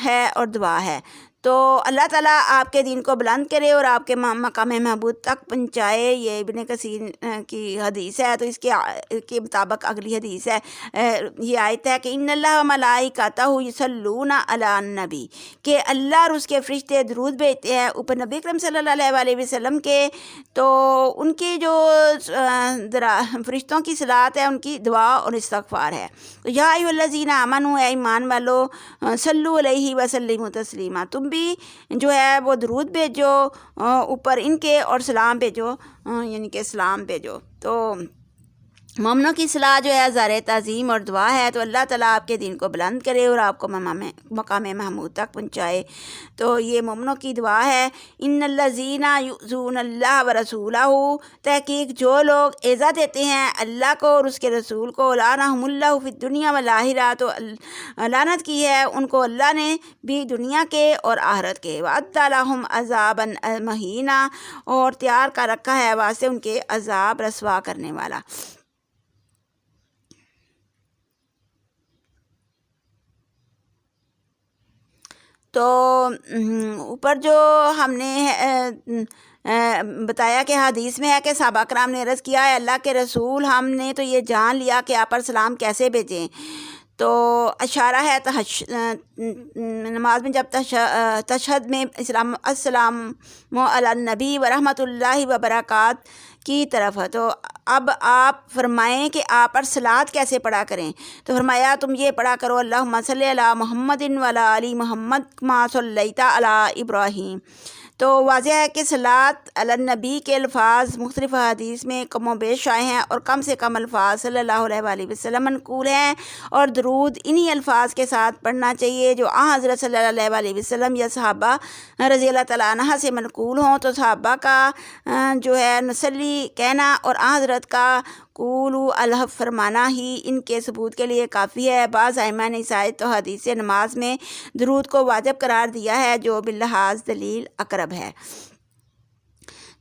ہے اور دعا ہے۔ تو اللہ تعالیٰ آپ کے دین کو بلند کرے اور آپ کے مقام محمود تک پہنچائے۔ یہ ابن کثیر کی حدیث ہے، تو اس کے مطابق اگلی حدیث ہے، یہ آیت ہے کہ ان اللہ و ملائکتہ یصلون علی النبی، کہ اللہ اور اس کے فرشتے درود بھیجتے ہیں اوپر نبی اکرم صلی اللہ علیہ وسلم کے۔ تو ان کی جو فرشتوں کی صلاۃ ہے ان کی دعا اور استغفار ہے۔ تو یا ایھا الذین آمنوا، اے ایمان والو، صلوا علیہ وسلموا تسلیما، تم بھی جو ہے وہ درود بھیجو اوپر ان کے، اور سلام بھیجو، یعنی کہ سلام بھیجو۔ تو مومنوں کی صلاح جو ہے اظہار تعظیم اور دعا ہے۔ تو اللہ تعالیٰ آپ کے دین کو بلند کرے اور آپ کو مقام محمود تک پہنچائے۔ تو یہ مومنوں کی دعا ہے۔ ان الذین یؤذون اللہ ورسولہ، تحقیق جو لوگ ایذا دیتے ہیں اللہ کو اور اس کے رسول کو، لعنہم اللہ فی الدنیا والآخرہ، تو لعنت کی ہے ان کو اللہ نے بھی دنیا کے اور آخرت کے، وأعد لہم عذابا مہینا، اور تیار کر رکھا ہے واسطے ان کے عذاب رسوا کرنے والا۔ تو اوپر جو ہم نے بتایا کہ حدیث میں ہے کہ صحابہ کرام نے عرض کیا ہے اللہ کے رسول، ہم نے تو یہ جان لیا کہ آپ پر سلام کیسے بھیجیں۔ تو اشارہ ہے نماز میں جب تشہد میں السلام علی النبی ورحمۃ اللہ وبرکاتہ کی طرف۔ تو اب آپ فرمائیں کہ آپ پر صلات کیسے پڑھا کریں؟ تو فرمایا تم یہ پڑھا کرو اللہم صلی علی محمد وعلی آل محمد کما صلیت علی ابراہیم۔ تو واضح ہے کہ صلاۃ علی النبی کے الفاظ مختلف حدیث میں کم و بیش آئے ہیں اور کم سے کم الفاظ صلی اللہ علیہ وآلہ وسلم منقول ہیں، اور درود انہی الفاظ کے ساتھ پڑھنا چاہیے جو حضرت صلی اللہ علیہ وآلہ وسلم یا صحابہ رضی اللہ تعالیٰ عنہ سے منقول ہوں۔ تو صحابہ کا جو ہے نصلی کہنا اور حضرت کا قولوا الحب فرمانا ہی ان کے ثبوت کے لیے کافی ہے۔ بعض ائمہ نے اس آیت و حدیث سے نماز میں درود کو واجب قرار دیا ہے، جو باللحاظ دلیل اقرب ہے۔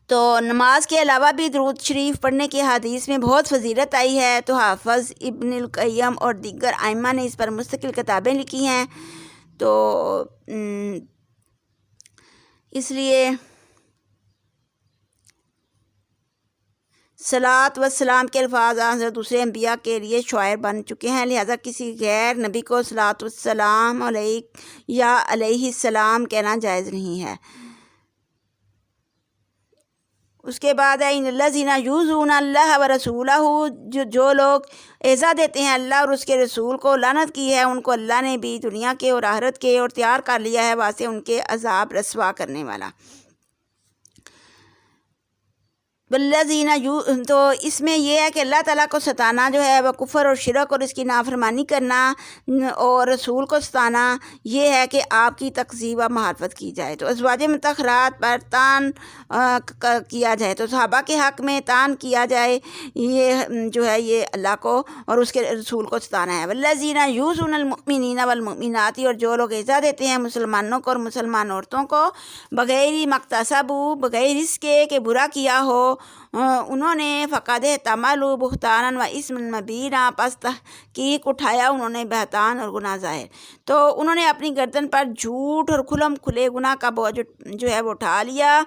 تو نماز کے علاوہ بھی درود شریف پڑھنے کی حدیث میں بہت فضیلت آئی ہے۔ تو حافظ ابن القیم اور دیگر ائمہ نے اس پر مستقل کتابیں لکھی ہیں۔ تو اس لیے صلاۃ و سلام کے الفاظ حضرت دوسرے انبیاء کے لیے شعائر بن چکے ہیں، لہٰذا کسی غیر نبی کو صلاۃ و السلام علیک یا علیہ السلام کہنا جائز نہیں ہے۔ اس کے بعد ہے ان الذین یؤذون اللہ ورسولہ، جو لوگ ایذا دیتے ہیں اللہ اور اس کے رسول کو، لعنت کی ہے ان کو اللہ نے بھی دنیا کے اور آخرت کے، اور تیار کر لیا ہے واسطے ان کے عذاب رسوا کرنے والا۔ والذین تو اس میں یہ ہے کہ اللہ تعالیٰ کو ستانا جو ہے وہ کفر اور شرک اور اس کی نافرمانی کرنا، اور رسول کو ستانا یہ ہے کہ آپ کی تکذیب و مخالفت کی جائے۔ تو ازواج مطہرات پر طعن کیا جائے، تو صحابہ کے حق میں طعن کیا جائے، یہ جو ہے یہ اللہ کو اور اس کے رسول کو ستانا ہے۔ والذین یؤذون المؤمنین والمؤمنات، اور جو لوگ ایذا دیتے ہیں مسلمانوں کو اور مسلمان عورتوں کو، بغیر مکتسبوا، بغیر اس کے کہ برا کیا ہو انہوں نے، فقد احتملوا بہتانا و اسما مبینا، پس تحقیق اٹھایا انہوں نے بہتان اور گناہ ظاہر۔ تو انہوں نے اپنی گردن پر جھوٹ اور کھلم کھلے گناہ کا بوجھ جو ہے وہ اٹھا لیا،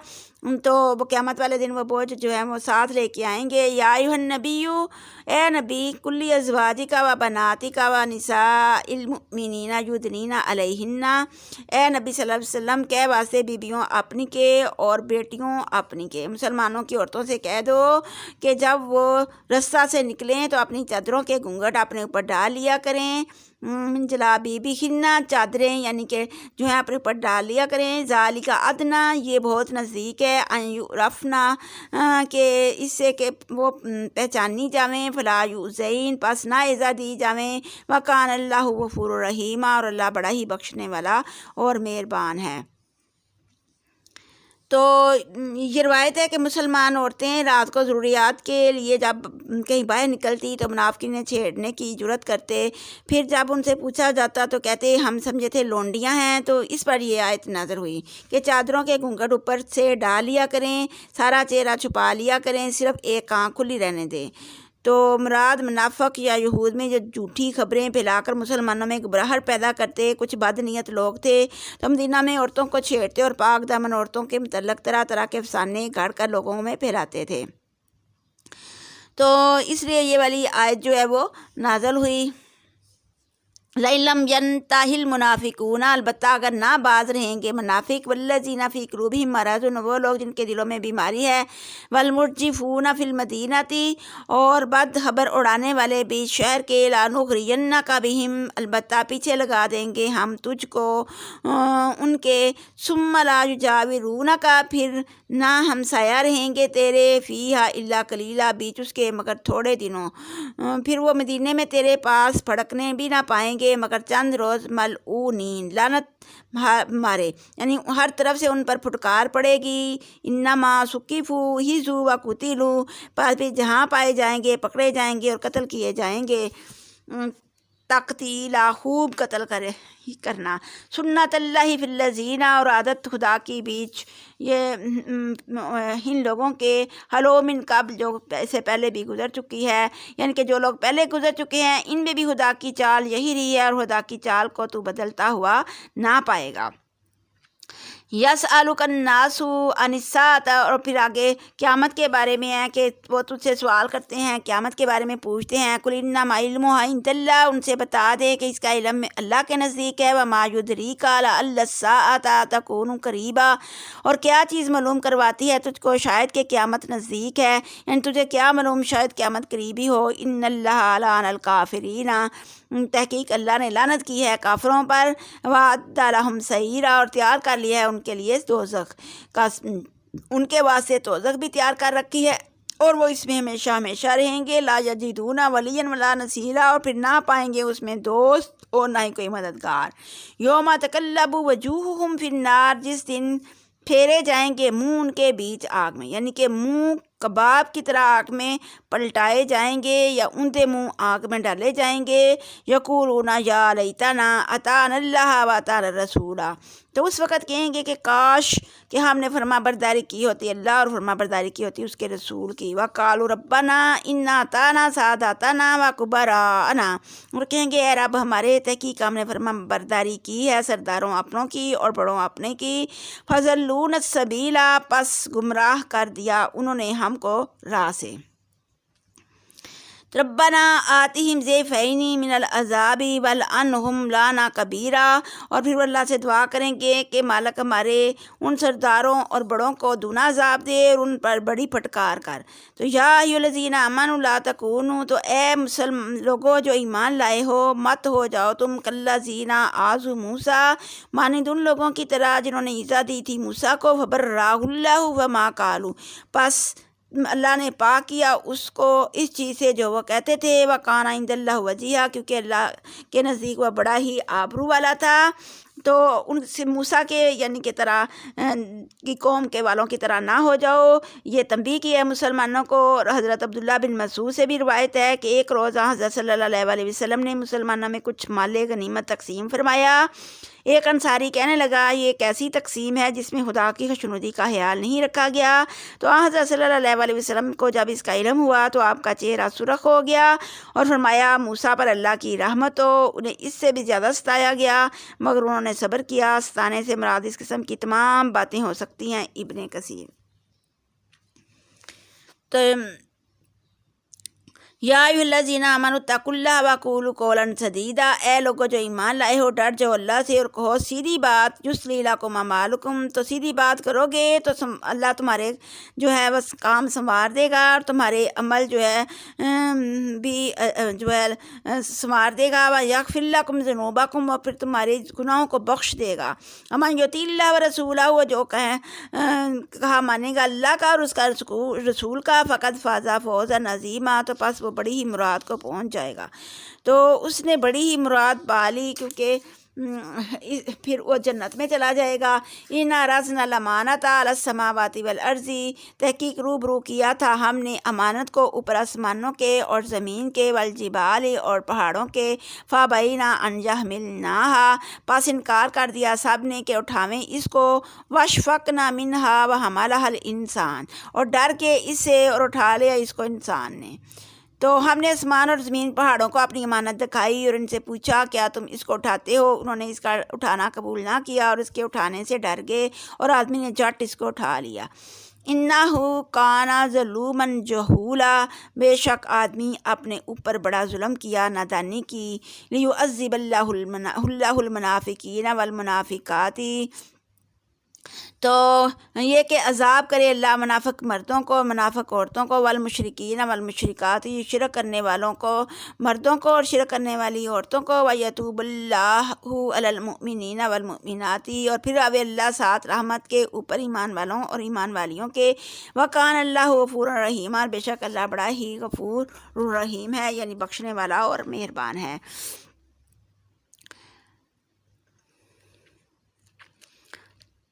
تو وہ قیامت والے دن وہ بوجھ جو ہے وہ ساتھ لے کے آئیں گے۔ یا ایھا النبی، اے نبی، کل ازواجک و بناتک و نساء المؤمنین یدنین علیہن، اے نبی صلی اللہ علیہ وسلم کہہ واسطے بیبیوں اپنی کے اور بیٹیوں اپنی کے، مسلمانوں کی عورتوں سے کہہ دو کہ جب وہ رستہ سے نکلیں تو اپنی چادروں کے گھونگھٹ اپنے اوپر ڈال لیا کریں، من جلابیبہن، چادریں یعنی کہ جو ہے اپنے اوپر ڈال لیا کریں، ذالک ادنیٰ، یہ بہت نزدیک ہے، ان یعرفن، کہ اس سے کہ وہ پہچانی جاویں، فلا یؤذین، پس نہ ایذا دی جاویں، وکان اللہ غفور الرحیم، اور اللہ بڑا ہی بخشنے والا اور مہربان ہے۔ تو یہ روایت ہے کہ مسلمان عورتیں رات کو ضروریات کے لیے جب کہیں باہر نکلتی تو منافقین چھیڑنے کی جرات کرتے، پھر جب ان سے پوچھا جاتا تو کہتے ہم سمجھے تھے لونڈیاں ہیں۔ تو اس پر یہ آیت نازل ہوئی کہ چادروں کے گھونگھٹ اوپر سے ڈال لیا کریں، سارا چہرہ چھپا لیا کریں، صرف ایک آنکھ کھلی رہنے دیں۔ تو مراد منافق یا یہود میں جو جھوٹی خبریں پھیلا کر مسلمانوں میں گھبراہٹ پیدا کرتے کچھ بد نیت لوگ تھے، تو مدینہ میں عورتوں کو چھیڑتے اور پاک دامن عورتوں کے متعلق طرح طرح کے افسانے گھڑ کر لوگوں میں پھیلاتے تھے۔ تو اس لیے یہ والی آیت جو ہے وہ نازل ہوئی۔ لَئِن لَّمْ يَنْتَهِ الْمُنَافِقُونَ، البتہ اگر نہ باز رہیں گے منافق، وَالَّذِينَ فِي قُلُوبِهِم مَّرَضٌ، وہ لوگ جن کے دلوں میں بیماری ہے، وَالْمُرْجِفُونَ فِي الْمَدِينَةِ، اور بد خبر اڑانے والے بھی شہر کے، لَنُغْرِيَنَّكَ بِهِمْ، البتہ پیچھے لگا دیں گے ہم تجھ کو ان کے، ثُمَّ لَا يُجَاوِرُونَكَ، پھر نہ ہمسایہ رہیں گے تیرے، فِيهَا إِلَّا قَلِيلًا، بیچ اس کے مگر تھوڑے دنوں، پھر وہ مدینے میں تیرے پاس پھڑکنے بھی نہ پائیں گے مگر چند روز، ملعونین، لعنت مارے، یعنی ہر طرف سے ان پر پھٹکار پڑے گی۔ انما سقفوا ہزوا وقتلوا، پھر جہاں پائے جائیں گے پکڑے جائیں گے اور قتل کیے جائیں گے۔ تقتیلا، خوب قتل کرنا، سنت اللہ فی الذین، اور عادت خدا کی بیچ یہ ان لوگوں کے، حلو من قبل، جو سے پہلے بھی گزر چکی ہے، یعنی کہ جو لوگ پہلے گزر چکے ہیں ان میں بھی خدا کی چال یہی رہی ہے، اور خدا کی چال کو تو بدلتا ہوا نہ پائے گا۔ یسألک الناس عن الساعۃ، اور پھر آگے قیامت کے بارے میں ہے کہ وہ تجھ سے سوال کرتے ہیں، قیامت کے بارے میں پوچھتے ہیں۔ قل انما علمها عند اللہ، ان سے بتا دے کہ اس کا علم اللہ کے نزدیک ہے۔ وما یدریک لعل الساعۃ تکون قریبا، اور کیا چیز معلوم کرواتی ہے تجھ کو شاید کہ قیامت نزدیک ہے، یعنی تجھے کیا معلوم شاید قیامت قریبی ہو۔ ان اللہ لعن الکافرین، تحقیق اللہ نے لعنت کی ہے کافروں پر۔ وَأَعَدَّ لَهُمْ سَعِيرًا، اور تیار کر لیا ہے ان کے لیے دوزخ کا، ان کے واسطے دوزخ بھی تیار کر رکھی ہے اور وہ اس میں ہمیشہ ہمیشہ رہیں گے۔ لا یجدون ولیا ولا نصیرا، اور پھر نہ پائیں گے اس میں دوست اور نہ ہی کوئی مددگار۔ یوم تقلب وجوہہم فی النار، جس دن پھیرے جائیں گے منہ ان کے بیچ آگ میں، یعنی کہ منہ کباب کی طرح آگ میں پلٹائے جائیں گے یا اندھے منہ آگ میں ڈالے جائیں گے۔ یقولون یا لیتنا اطعنا اللہ واطعنا الرسول، تو اس وقت کہیں گے کہ کاش کہ ہم نے فرما برداری کی ہوتی اللہ اور فرما برداری کی ہوتی اس کے رسول کی۔ وقالوا ربنا انا اطعنا ساداتنا وکبراءنا، اور کہیں گے اے رب ہمارے، تحقیق ہم نے فرما برداری کی ہے سرداروں اپنوں کی اور بڑوں اپنے کی۔ فضلون السبیل، پس گمراہ کر دیا انہوں نے ہم کو راہ سے۔ ربنا آتہم ضعفین من العذاب والعنہم لعنا کبیرا، اور پھر وہ اللہ سے دعا کریں گے کہ مالک ہمارے ان سرداروں اور بڑوں کو دونا عذاب دے اور ان پر بڑی پھٹکار کر۔ تو یا ایھا الذین آمنوا لا تکونوا، تو اے مسلم لوگوں جو ایمان لائے ہو مت ہو جاؤ تم کالذین آذوا موسیٰ، مانند ان لوگوں کی طرح جنہوں نے ایذا دی تھی موسیٰ کو۔ فبرأہ اللہ وما قالوا، پس اللہ نے پاک کیا اس کو اس چیز سے جو وہ کہتے تھے۔ وکان عند اللہ وجیہا، کیونکہ اللہ کے نزدیک وہ بڑا ہی آبرو والا تھا۔ تو ان سے موسیٰ کے یعنی کہ طرح کی قوم کے والوں کی طرح نہ ہو جاؤ، یہ تنبیہ کی ہے مسلمانوں کو۔ اور حضرت عبداللہ بن مسعود سے بھی روایت ہے کہ ایک روزہ حضرت صلی اللہ علیہ وسلم نے مسلمانوں میں کچھ مال غنیمت تقسیم فرمایا۔ ایک انصاری کہنے لگا یہ ایک ایسی تقسیم ہے جس میں خدا کی خشنودی کا خیال نہیں رکھا گیا۔ تو حضرت صلی اللہ علیہ وسلم کو جب اس کا علم ہوا تو آپ کا چہرہ سرخ ہو گیا اور فرمایا موسیٰ پر اللہ کی رحمت ہو، انہیں اس سے بھی زیادہ ستایا گیا مگر انہوں نے صبر کیا۔ ستانے سے مراد اس قسم کی تمام باتیں ہو سکتی ہیں۔ ابن کثیر۔ تو یا ایھا الذین آمنوا اتقوا اللہ وقولوا قولا سدیدا، اے لوگو جو ایمان لائے ہو ڈر جاؤ اللہ سے اور کہو سیدھی بات۔ یصلح لکم اعمالکم، تو سیدھی بات کرو گے تو اللہ تمہارے جو ہے بس کام سنوار دے گا اور تمہارے عمل جو ہے بھی جو ہے سنوار دے گا۔ ویغفر لکم ذنوبکم، اور پھر تمہارے گناہوں کو بخش دے گا۔ ومن یطع اللہ ورسولہ، وہ جو کہا مانے گا اللہ کا اور اس کا رسول کا، فقد فاز فوزا عظیما، تو پس وہ بڑی ہی مراد کو پہنچ جائے گا۔ تو اس نے بڑی ہی مراد پا لی کیونکہ پھر وہ جنت میں چلا جائے گا۔ اِنَّا عَرَضْنَا الْأَمَانَةَ عَلَى السَّمَاوَاتِ وَالْأَرْضِ، تحقیق روبرو کیا تھا ہم نے امانت کو اوپر آسمانوں کے اور زمین کے، والجبال اور پہاڑوں کے، فَأَبَيْنَ أَنْ يَحْمِلْنَاهَا، پس انکار کر دیا سب نے کہ اٹھاویں اس کو، وَأَشْفَقْنَا مِنْهَا وَحَمَلَهَا الْإِنسَانُ، اور ڈر کے اس سے اور اٹھا لیا اس کو انسان نے۔ تو ہم نے آسمان اور زمین پہاڑوں کو اپنی امانت دکھائی اور ان سے پوچھا کیا تم اس کو اٹھاتے ہو؟ انہوں نے اس کا اٹھانا قبول نہ کیا اور اس کے اٹھانے سے ڈر گئے اور آدمی نے جھٹ اس کو اٹھا لیا۔ انہ کان ظلوما جہولا، بے شک آدمی اپنے اوپر بڑا ظلم کیا، نادانی کی۔ لیعذب اللہ المنافقین والمنافقات، تو یہ کہ عذاب کرے اللہ منافق مردوں کو منافق عورتوں کو، والمشرکین والمشرکات، شرک کرنے والوں کو مردوں کو اور شرک کرنے والی عورتوں کو، ویتوب اللہ علی المؤمنین والمؤمنات، اور پھر اب اللہ ساتھ رحمت کے اوپر ایمان والوں اور ایمان والیوں کے۔ وکان اللہ غفور رحیم، بے شک اللہ بڑا ہی غفور رحیم ہے، یعنی بخشنے والا اور مہربان ہے۔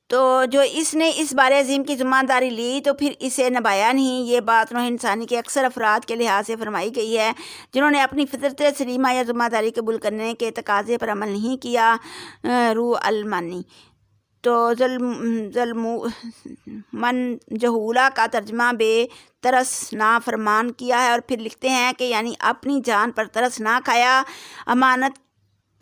تو جو اس نے اس بار عظیم کی ذمہ داری لی تو پھر اسے نبھایا نہیں۔ یہ بات نوح انسانی کے اکثر افراد کے لحاظ سے فرمائی گئی ہے جنہوں نے اپنی فطرت سلیمہ یا ذمہ داری قبول کرنے کے تقاضے پر عمل نہیں کیا۔ روح المانی۔ تو ظلمن جہولا کا ترجمہ بے ترس نافرمان کیا ہے، اور پھر لکھتے ہیں کہ یعنی اپنی جان پر ترس نہ کھایا، امانت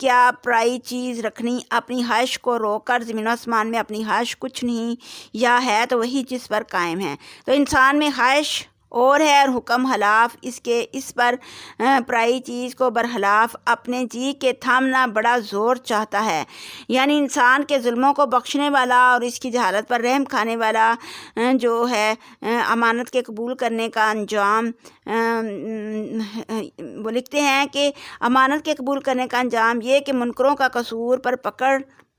کیا پرائی چیز رکھنی، اپنی خواہش کو روک کر زمین و آسمان میں اپنی خواہش کچھ نہیں، یا ہے تو وہی جس پر قائم ہے۔ تو انسان میں خواہش اور ہے اور حکم خلاف اس پر پرائی چیز کو برخلاف اپنے جی کے تھامنا بڑا زور چاہتا ہے۔ یعنی انسان کے ظلموں کو بخشنے والا اور اس کی جہالت پر رحم کھانے والا جو ہے امانت کے قبول کرنے کا انجام، وہ لکھتے ہیں کہ امانت کے قبول کرنے کا انجام یہ کہ منکروں کا قصور پر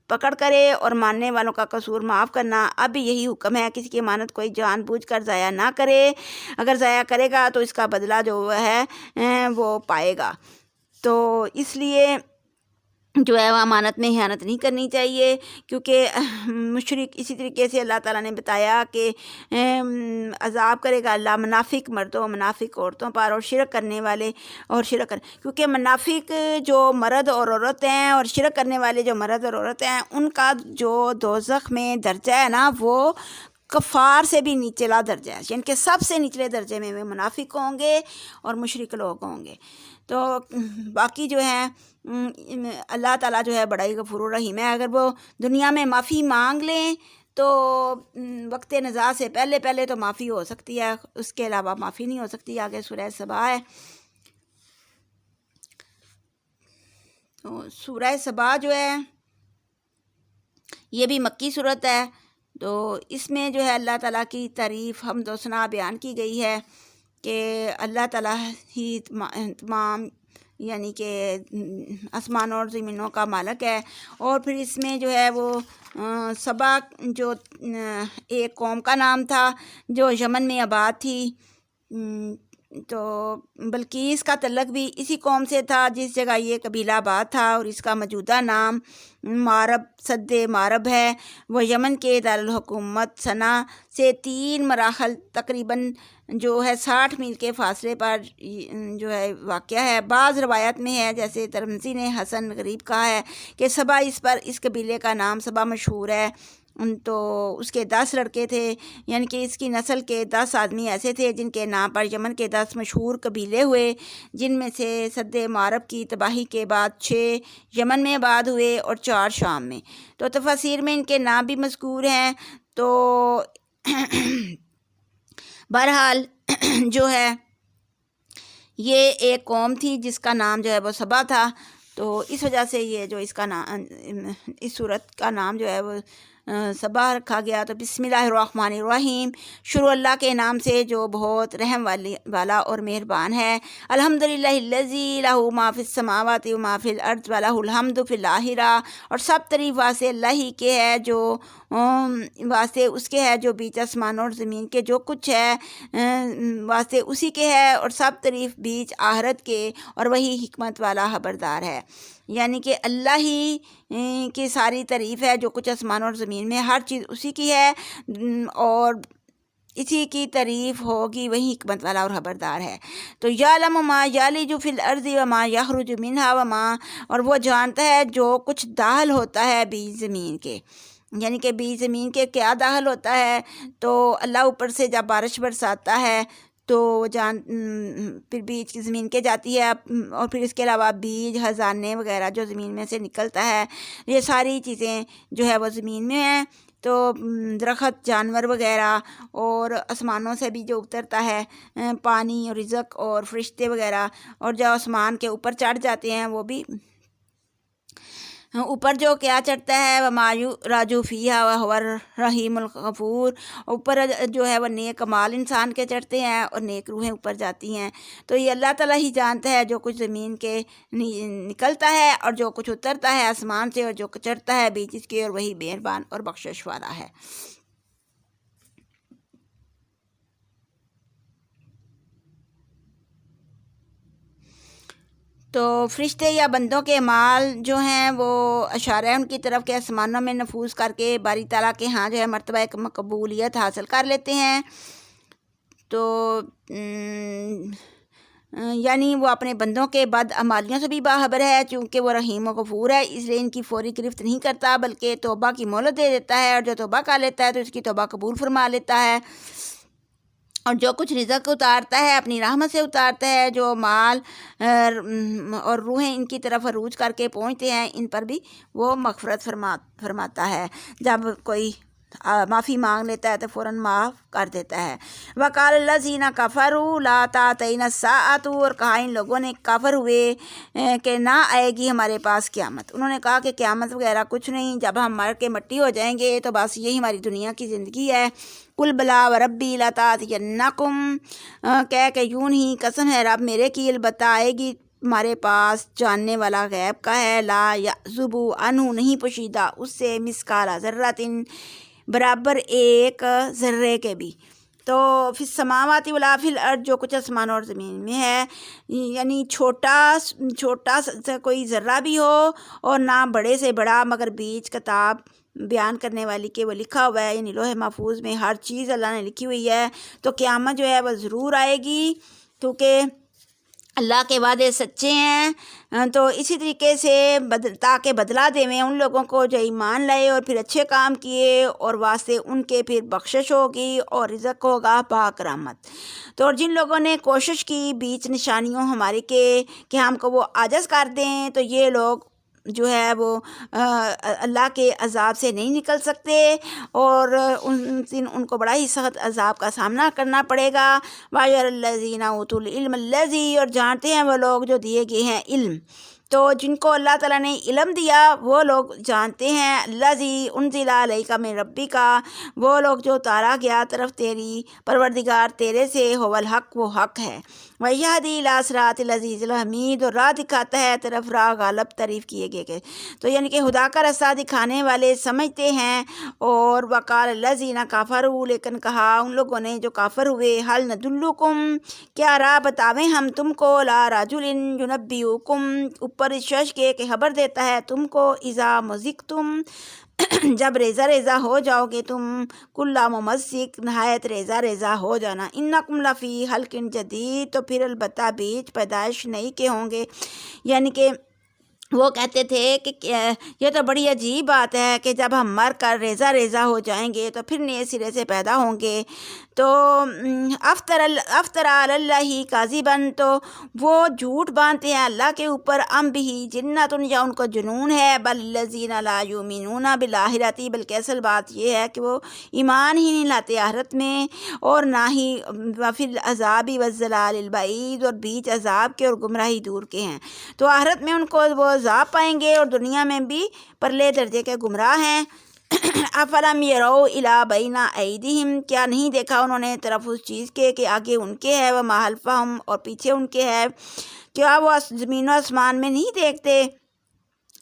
پکڑ کرے اور ماننے والوں کا قصور معاف کرنا۔ اب بھی یہی حکم ہے، کسی کی امانت کوئی جان بوجھ کر ضائع نہ کرے، اگر ضائع کرے گا تو اس کا بدلہ جو ہے وہ پائے گا۔ تو اس لیے جو ہے وہ امانت میں خیانت نہیں کرنی چاہیے، کیونکہ مشرک اسی طریقے سے اللہ تعالیٰ نے بتایا کہ عذاب کرے گا اللہ منافق مردوں منافق عورتوں پر اور شرک کرنے والے اور کیونکہ منافق جو مرد اور عورت ہیں اور شرک کرنے والے جو مرد اور عورت ہیں ان کا جو دوزخ میں درجہ ہے نا وہ کفار سے بھی نچلا درجہ ہے، یعنی کہ سب سے نچلے درجے میں وہ منافق ہوں گے اور مشرک لوگ ہوں گے۔ تو باقی جو ہے اللہ تعالیٰ جو ہے بڑا ہی غفور الرحیم ہے، اگر وہ دنیا میں معافی مانگ لیں تو وقت نزاع سے پہلے تو معافی ہو سکتی ہے، اس کے علاوہ معافی نہیں ہو سکتی۔ آگے سورہ سبا ہے، تو سورہ سبا جو ہے یہ بھی مکی صورت ہے، تو اس میں جو ہے اللہ تعالیٰ کی تعریف حمد و ثنا بیان کی گئی ہے کہ اللہ تعالیٰ ہی تمام یعنی کہ آسمانوں اور زمینوں کا مالک ہے۔ اور پھر اس میں جو ہے وہ سبا جو ایک قوم کا نام تھا جو یمن میں آباد تھی، تو بلقیس کا تعلق بھی اسی قوم سے تھا جس جگہ یہ قبیلہ آباد تھا، اور اس کا موجودہ نام مارب سد مارب ہے۔ وہ یمن کے دارالحکومت صنع سے 3 مراحل تقریباً جو ہے 60 میل کے فاصلے پر جو ہے واقع ہے۔ بعض روایت میں ہے، جیسے ترمذی نے حسن غریب کہا ہے کہ سبا اس قبیلے کا نام سبا مشہور ہے، تو اس کے 10 لڑکے تھے، یعنی کہ اس کی نسل کے 10 آدمی ایسے تھے جن کے نام پر یمن کے 10 مشہور قبیلے ہوئے، جن میں سے سد معرب کی تباہی کے بعد 6 یمن میں آباد ہوئے اور 4 شام میں۔ تو تفاسیر میں ان کے نام بھی مذکور ہیں۔ تو بہرحال جو ہے یہ ایک قوم تھی جس کا نام جو ہے وہ سبا تھا، تو اس وجہ سے یہ جو اس کا نام اس صورت کا نام جو ہے وہ سبا رکھا گیا۔ تو بسم اللہ الرحمن الرحیم، شروع اللہ کے نام سے جو بہت رحم والا اور مہربان ہے۔ الحمدللہ الذی لہ ما فی السماوات و ما فی الارض و لہ الحمد فی الآخرہ، اور سب تعریف واسطے اللہ ہی کے ہے، جو واسطے اس کے ہے جو بیچ آسمان اور زمین کے جو کچھ ہے واسطے اسی کے ہے، اور سب تعریف بیچ آخرت کے، اور وہی حکمت والا خبردار ہے۔ یعنی کہ اللہ ہی کی ساری تعریف ہے، جو کچھ آسمان اور زمین میں ہر چیز اسی کی ہے، اور اسی کی تعریف ہوگی، وہی حکمت والا اور خبردار ہے۔ تو یعلم ما یلج فی الارض وما یخرج منہا وما، اور وہ جانتا ہے جو کچھ داخل ہوتا ہے بیچ زمین کے، یعنی کہ بیچ زمین کے کیا داخل ہوتا ہے، تو اللہ اوپر سے جب بارش برساتا ہے تو پھر بیج کی زمین کے جاتی ہے، اور پھر اس کے علاوہ بیج خزانے وغیرہ جو زمین میں سے نکلتا ہے، یہ ساری چیزیں جو ہے وہ زمین میں ہیں۔ تو درخت جانور وغیرہ اور آسمانوں سے بھی جو اترتا ہے پانی اور رزق اور فرشتے وغیرہ، اور جو آسمان کے اوپر چڑھ جاتے ہیں وہ بھی اوپر جو کیا چڑھتا ہے، وما راجو فیہا وہو الرحیم الغفور، اوپر جو ہے وہ نیک مال انسان کے چڑھتے ہیں اور نیک روحیں اوپر جاتی ہیں۔ تو یہ اللہ تعالیٰ ہی جانتا ہے جو کچھ زمین کے نکلتا ہے اور جو کچھ اترتا ہے آسمان سے اور جو چڑھتا ہے بیچ اس کے، اور وہی مہربان اور بخشش والا ہے۔ تو فرشتے یا بندوں کے اعمال جو ہیں وہ اشارہ ہے ان کی طرف کہ آسمانوں میں نفوذ کر کے باری تعالیٰ کے ہاں جو ہے مرتبہ ایک مقبولیت حاصل کر لیتے ہیں۔ تو یعنی وہ اپنے بندوں کے بد عمالیوں سے بھی باخبر ہے، چونکہ وہ رحیم و غفور ہے، اس لیے ان کی فوری گرفت نہیں کرتا بلکہ توبہ کی مہلت دے دیتا ہے، اور جو توبہ کر لیتا ہے تو اس کی توبہ قبول فرما لیتا ہے۔ اور جو کچھ رزق اتارتا ہے اپنی رحمت سے اتارتا ہے، جو مال اور روحیں ان کی طرف عروج کر کے پہنچتے ہیں ان پر بھی وہ مغفرت فرماتا ہے۔ جب کوئی معافی مانگ لیتا ہے تو فوراً معاف کر دیتا ہے۔ وقال الذین کفروا لا تأتینا الساعۃ، اور کہا ان لوگوں نے کافر ہوئے کہ نہ آئے گی ہمارے پاس قیامت۔ انہوں نے کہا کہ قیامت وغیرہ کچھ نہیں، جب ہم مر کے مٹی ہو جائیں گے تو بس یہی ہماری دنیا کی زندگی ہے۔ قل بلا وربی لتأتینکم، کہہ کہ یوں ہی قسم ہے رب میرے کی، البتہ آئے گی ہمارے پاس، جاننے والا غیب کا ہے، لا یعزب عنہ، نہیں پوشیدہ اس سے، مثقال ذرۃ، برابر ایک ذرے کے بھی۔ تو فی السماوات ولا فی الارض، جو کچھ آسمان اور زمین میں ہے، یعنی چھوٹا سا کوئی ذرہ بھی ہو اور نہ بڑے سے بڑا، مگر بیچ کتاب بیان کرنے والی کے وہ لکھا ہوا ہے، یعنی لوح محفوظ میں ہر چیز اللہ نے لکھی ہوئی ہے۔ تو قیامت جو ہے وہ ضرور آئے گی، کیونکہ اللہ کے وعدے سچے ہیں۔ تو اسی طریقے سے تاکہ بدلہ دیویں ان لوگوں کو جو ایمان لائے اور پھر اچھے کام کیے، اور واسطے ان کے پھر بخشش ہوگی اور رزق ہوگا پاک رحمت۔ تو اور جن لوگوں نے کوشش کی بیچ نشانیوں ہماری کے کہ ہم کو وہ عاجز کر دیں، تو یہ لوگ جو ہے وہ اللہ کے عذاب سے نہیں نکل سکتے، اور ان کو بڑا ہی سخت عذاب کا سامنا کرنا پڑے گا۔ وَيَرَى الَّذِينَ أُوتُوا الْعِلْمَ الَّذِي، اور جانتے ہیں وہ لوگ جو دیے گئے ہیں علم، تو جن کو اللہ تعالیٰ نے علم دیا وہ لوگ جانتے ہیں، الَّذِي أُنزِلَ عَلَيْكَ مِن رَبِّكَ، وہ لوگ جو اتارا گیا طرف تیری پروردگار تیرے سے، هو الحق، وہ حق ہے، وَيَهْدِي إِلَىٰ صِرَاطِ الْعَزِيزِ الْحَمِيدِ، اور راہ دکھاتا ہے طرف راہ غالب تعریف کیے گئے تو یعنی کہ خدا کا راستہ دکھانے والے سمجھتے ہیں۔ اور وقال الذین کفروا، لیکن کہا ان لوگوں نے جو کافر ہوئے، هل ندلکم، کیا راہ بتاویں ہم تم کو، لا رجل ینبئکم، اوپر اس شخص کے کہ خبر دیتا ہے تم کو، اذا مزقتم، جب ریزہ ریزہ ہو جاؤ گے تم، کل ممزق، نہایت ریزہ ریزہ ہو جانا، انکم لفی خلق جدید، تو پھر البتہ بیچ پیدائش نئی کے ہوں گے۔ یعنی کہ وہ کہتے تھے کہ یہ تو بڑی عجیب بات ہے کہ جب ہم مر کر ریزہ ریزہ ہو جائیں گے تو پھر نئے سرے سے پیدا ہوں گے۔ تو افطر علی اللہ کاذبا، تو وہ جھوٹ باندھتے ہیں اللہ کے اوپر، ام بھی جنت، یا ان کو جنون ہے، بل الذین لا یؤمنون بالآخرۃ، بلکہ اصل بات یہ ہے کہ وہ ایمان ہی نہیں لاتے آخرت میں، اور نہ ہی وفی العذاب والضلال البعید، اور بیچ عذاب کے اور گمراہی دور کے ہیں۔ تو آخرت میں ان کو وہ عذاب پائیں گے، اور دنیا میں بھی پرلے درجے کے گمراہ ہیں۔ افلم یروا الی بین ایدیہم، کیا نہیں دیکھا انہوں نے طرف اس چیز کے کہ آگے ان کے ہے، وما خلفہم، اور پیچھے ان کے ہے، کیا وہ زمین و آسمان میں نہیں دیکھتے،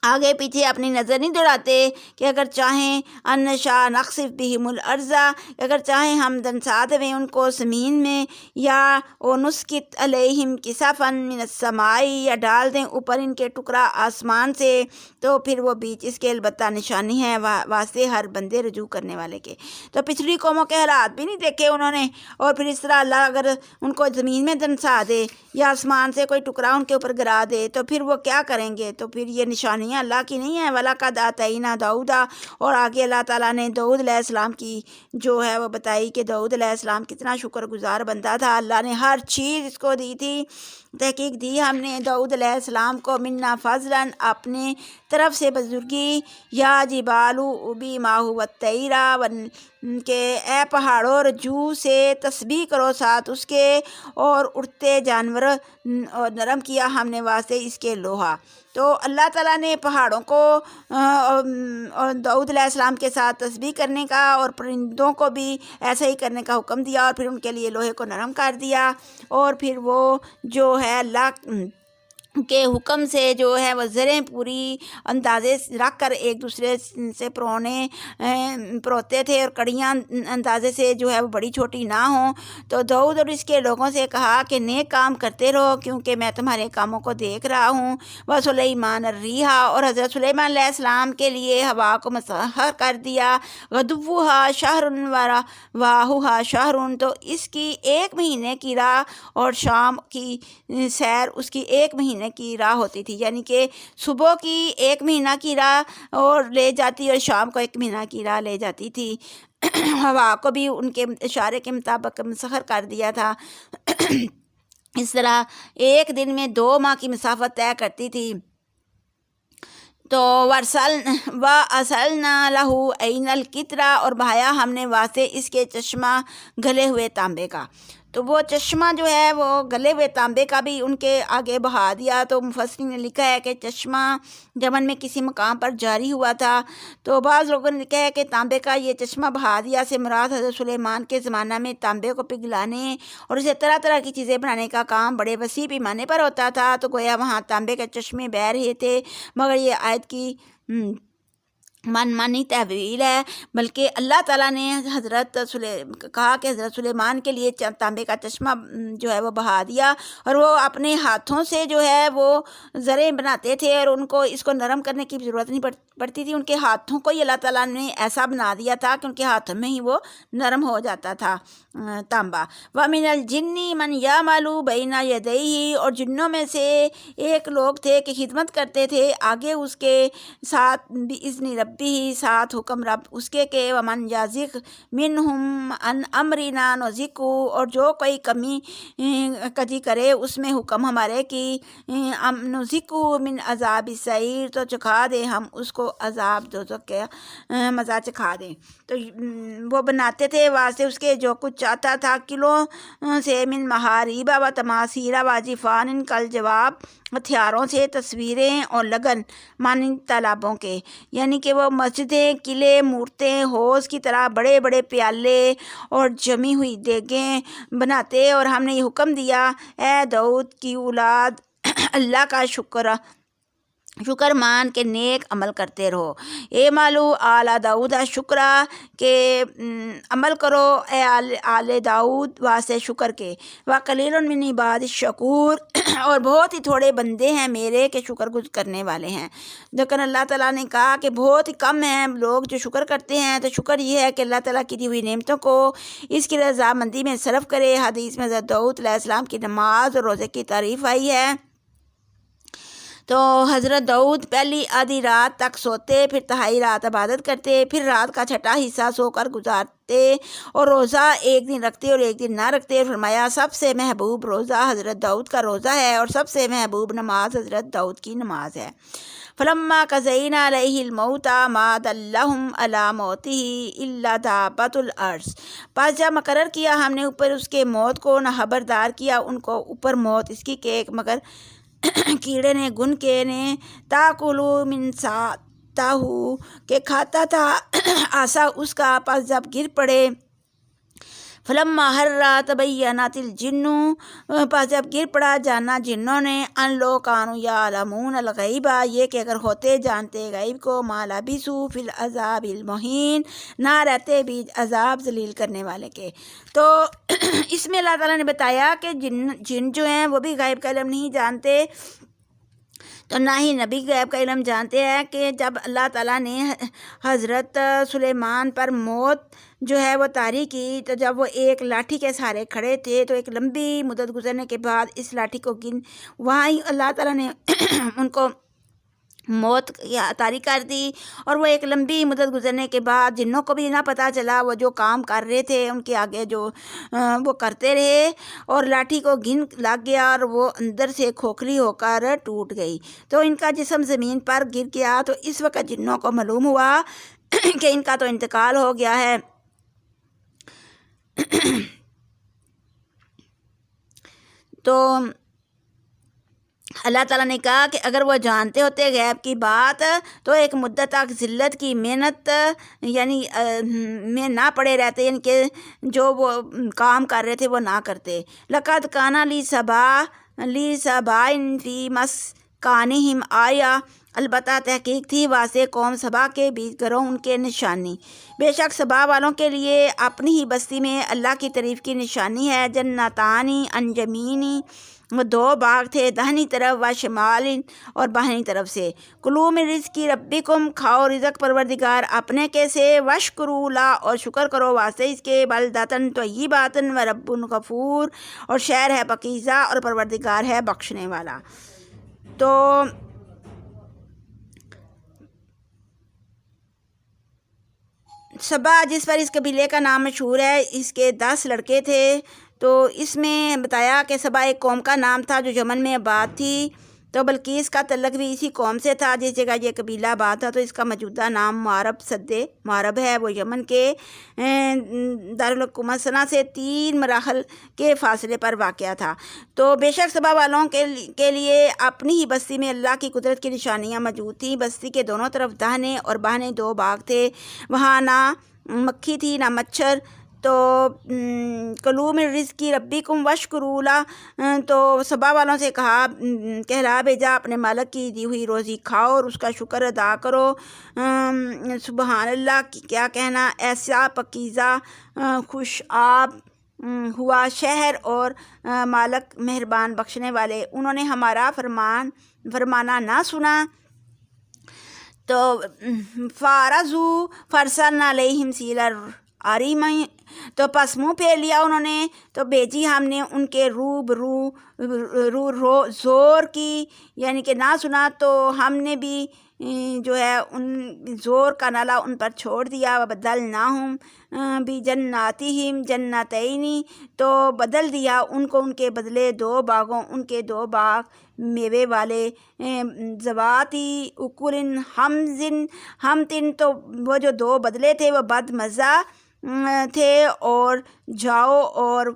آگے پیچھے اپنی نظر نہیں دوڑاتے کہ اگر چاہیں ان نشاء نخسف بہم الارض، اگر چاہیں ہم دنسا دیں ان کو زمین میں، یا نسقط علیہم کسفا من السماء، یا ڈال دیں اوپر ان کے ٹکڑا آسمان سے، تو پھر وہ بیچ اس کے البتہ نشانی ہے واسطے ہر بندے رجوع کرنے والے کے۔ تو پچھلی قوموں کے حالات بھی نہیں دیکھے انہوں نے، اور پھر اس طرح اللہ اگر ان کو زمین میں دنسا دے یا آسمان سے کوئی ٹکڑا ان کے اوپر گرا دے تو پھر وہ کیا کریں گے؟ تو پھر یہ نشانیاں اللہ کی نہیں ہے۔ وَلَقَدْ آتَيْنَا دَاوُودَ، اور آگے اللہ تعالیٰ نے داؤد علیہ السلام کی جو ہے وہ بتائی کہ داؤد علیہ السلام کتنا شکر گزار بندہ تھا، اللہ نے ہر چیز اس کو دی تھی، تحقیق دی ہم نے داؤد علیہ السلام کو، منا فضلاً، اپنے طرف سے بزرگی، یا جبالو ابی ماہو والطیرہ، کہ اے پہاڑوں رجوع سے تسبیح کرو ساتھ اس کے، اور اڑتے جانور اور نرم کیا ہم نے واسطے اس کے لوہا۔ تو اللہ تعالیٰ نے پہاڑوں کو اور داؤد علیہ السلام کے ساتھ تسبیح کرنے کا، اور پرندوں کو بھی ایسا ہی کرنے کا حکم دیا، اور پھر ان کے لیے لوہے کو نرم کر دیا، اور پھر وہ جو ہے اللہ کے حکم سے جو ہے وہ زریں پوری اندازے رکھ کر ایک دوسرے سے پروتے تھے، اور کڑیاں اندازے سے جو ہے وہ بڑی چھوٹی نہ ہوں۔ تو داؤد اور اس کے لوگوں سے کہا کہ نیک کام کرتے رہو، کیونکہ میں تمہارے کاموں کو دیکھ رہا ہوں۔ وسلیمان الریح، اور حضرت سلیمان علیہ السلام کے لیے ہوا کو مسخر کر دیا، غدوہا شہر ورواحوہا شہر، تو اس کی ایک مہینے کی راہ اور شام کی سیر اس کی ایک مہینے مہینے کی راہ ہوتی تھی، یعنی کہ صبح کی 1 مہینہ کی راہ اور لے جاتی اور شام کو 1 مہینہ کی راہ لے جاتی تھی۔ ہوا کو بھی ان کے اشارے کے مطابق مسخر کر دیا تھا۔ اس طرح ایک دن میں 2 ماہ کی مسافت طے کرتی تھی۔ تو وَأَرْسَلْنَا لَهُ عَيْنَ الْقِطْرَةِ، اور بہایا ہم نے واسطے اس کے چشمہ گلے ہوئے تانبے کا۔ تو وہ چشمہ جو ہے وہ گلے ہوئے تانبے کا بھی ان کے آگے بہا دیا۔ تو مفسرین نے لکھا ہے کہ چشمہ یمن میں کسی مقام پر جاری ہوا تھا۔ تو بعض لوگوں نے لکھا ہے کہ تانبے کا یہ چشمہ بہا دیا سے مراد حضرت سلیمان کے زمانہ میں تانبے کو پگھلانے اور اسے طرح طرح کی چیزیں بنانے کا کام بڑے وسیع پیمانے پر ہوتا تھا۔ تو گویا وہاں تانبے کے چشمے بہہ رہے تھے، مگر یہ آیت کی مانی تحویل ہے، بلکہ اللہ تعالیٰ نے کہا کہ حضرت سلیمان کے لیے تانبے کا چشمہ جو ہے وہ بہا دیا، اور وہ اپنے ہاتھوں سے جو ہے وہ زریں بناتے تھے، اور ان کو اس کو نرم کرنے کی ضرورت نہیں پڑتی تھی۔ ان کے ہاتھوں کو ہی اللہ تعالیٰ نے ایسا بنا دیا تھا کہ ان کے ہاتھوں میں ہی وہ نرم ہو جاتا تھا تانبا۔ وَمِنَ الْجِنِّ مَنْ يَعْمَلُ بَيْنَ يَدَيْهِ، اور جنوں میں سے ایک لوگ تھے کہ خدمت کرتے تھے آگے اس کے ساتھ بِإِذْنِ رَبِّهِ، ساتھ حکم رب اس کے کہ وَمَنْ يَزِغْ مِنْهُمْ عَنْ أَمْرِنَا نُذِقْهُ، اور جو کوئی کمی کجی کرے اس میں حکم ہمارے کی نُذِقْهُ مِنْ عَذَابِ السَّعِيرِ، تو چکھا دیں ہم اس کو عذاب دوزخ کے مزہ چکھا دیں۔ تو وہ بناتے تھے واسطے اس کے جو کچھ چاہتا تھا، کلوں سے من محاریبہ و تماثیلہ و جفان کل جواب، ہتھیاروں سے تصویریں اور لگن مانند تالابوں کے، یعنی کہ وہ مسجدیں، قلعے، مورتیں، حوض کی طرح بڑے بڑے پیالے اور جمی ہوئی دیگیں بناتے، اور ہم نے یہ حکم دیا اے داؤد کی اولاد اللہ کا شکر مان کے نیک عمل کرتے رہو۔ اے مالو آل داؤد شکرا، کہ عمل کرو اے آل داؤد واسطے شکر کے۔ وَقَلِيلٌ مِّنْ عِبَادِي الشَّكُورُ، اور بہت ہی تھوڑے بندے ہیں میرے کہ شکر کرنے والے ہیں۔ لیکن اللہ تعالیٰ نے کہا کہ بہت ہی کم ہیں لوگ جو شکر کرتے ہیں۔ تو شکر یہ ہے کہ اللہ تعالیٰ کی دی ہوئی نعمتوں کو اس کی رضامندی میں صرف کرے۔ حدیث میں حضرت داؤد علیہ السلام کی نماز اور روزے کی تعریف آئی ہے۔ تو حضرت داؤد پہلی آدھی رات تک سوتے، پھر تہائی رات عبادت کرتے، پھر رات کا چھٹا حصہ سو کر گزارتے، اور روزہ ایک دن رکھتے اور ایک دن نہ رکھتے۔ فرمایا سب سے محبوب روزہ حضرت داؤد کا روزہ ہے، اور سب سے محبوب نماز حضرت داؤد کی نماز ہے۔ فلما قضینا علیہ الموت ما دلہم علی موتہ الا دابۃ الارض، پس جب مقرر کیا ہم نے اوپر اس کے موت کو، نہ خبردار کیا ان کو اوپر موت اس کی کہ مگر کیڑے نے، گن کے نے، تاکلو من ساتہ، کہ کھاتا تھا آسا اس کا، پس جب گر پڑے فلما حرّا تبینت الجن، پس جب گر پڑا جانا جنوں نے، ان لو کانوا یعلمون الغیب، یہ کہ اگر ہوتے جانتے غیب کو، ما لبثوا فی العذاب المہین، نہ رہتے بھی عذاب ذلیل کرنے والے کے۔ تو اس میں اللہ تعالیٰ نے بتایا کہ جن جو ہیں وہ بھی غیب کا علم نہیں جانتے، تو نہ ہی نبی غیب کا علم جانتے ہیں، کہ جب اللہ تعالیٰ نے حضرت سلیمان پر موت جو ہے وہ طاری کی، تو جب وہ ایک لاٹھی کے سہارے کھڑے تھے، تو ایک لمبی مدت گزرنے کے بعد اس لاٹھی کو وہاں ہی اللہ تعالیٰ نے ان کو موت طاری کر دی، اور وہ ایک لمبی مدت گزرنے کے بعد جنوں کو بھی نہ پتہ چلا، وہ جو کام کر رہے تھے ان کے آگے جو وہ کرتے رہے، اور لاٹھی کو گن لگ گیا، اور وہ اندر سے کھوکھلی ہو کر ٹوٹ گئی، تو ان کا جسم زمین پر گر گیا۔ تو اس وقت جنوں کو معلوم ہوا کہ ان کا تو انتقال ہو گیا ہے۔ تو اللہ تعالیٰ نے کہا کہ اگر وہ جانتے ہوتے غیب کی بات، تو ایک مدت تک ذلت کی محنت یعنی میں نہ پڑے رہتے، یعنی کہ جو وہ کام کر رہے تھے وہ نہ کرتے۔ لقد کان لسبأ فی مسکنہم آیہ، البتہ تحقیق تھی واسطے قوم سبا کے بیچ گروہ ان کے نشانی، بے شک سبا والوں کے لیے اپنی ہی بستی میں اللہ کی تعریف کی نشانی ہے۔ جنتانی عن یمین، وہ 2 باغ تھے دہنی طرف، و شمال، اور بائیں طرف سے۔ کلوا من رزق ربکم، کھاؤ رزق پروردگار اپنے کے سے، واشکروا لہ، اور شکر کرو واسطے اس کے، بلدۃ طیبۃ و رب غفور، اور شہر ہے پاکیزہ اور پروردگار ہے بخشنے والا۔ تو سبا جس پر اس قبیلے کا نام مشہور ہے، اس کے 10 لڑکے تھے۔ تو اس میں بتایا کہ سبا ایک قوم کا نام تھا جو یمن میں آباد تھی۔ تو بلقیس کا تعلق بھی اسی قوم سے تھا جس جگہ یہ قبیلہ آباد تھا۔ تو اس کا موجودہ نام معرب سد معرب ہے۔ وہ یمن کے دارالحکومت صنعا سے 3 مراحل کے فاصلے پر واقع تھا۔ تو بے شک سبا والوں کے لیے اپنی ہی بستی میں اللہ کی قدرت کی نشانیاں موجود تھیں۔ بستی کے دونوں طرف داہنے اور بائیں 2 باغ تھے۔ وہاں نہ مکھی تھی نہ مچھر۔ تو کلوا من رزق ربکم واشکروا لہ، تو سبا والوں سے کہلا بھیجا اپنے مالک کی دی ہوئی روزی کھاؤ اور اس کا شکر ادا کرو۔ سبحان اللہ کی کیا کہنا، ایسا پاکیزہ خوش آب ہوا شہر اور مالک مہربان بخشنے والے، انہوں نے ہمارا فرمانا نہ سنا۔ تو فارضوا فرسلنا علیہم سیل العریم، تو پس منہ پھیر لیا انہوں نے، تو بھیجی ہم نے ان کے رو زور کی، یعنی کہ نہ سنا تو ہم نے بھی جو ہے ان زور کا نالا ان پر چھوڑ دیا۔ وبدلناہم بجناتہم جنتین، تو بدل دیا ان کو ان کے بدلے 2 باغوں، ان کے 2 باغ میوے والے، ذواتی اکل ہمتن، تو وہ جو 2 بدلے تھے وہ بد مزہ تھے، اور جاؤ اور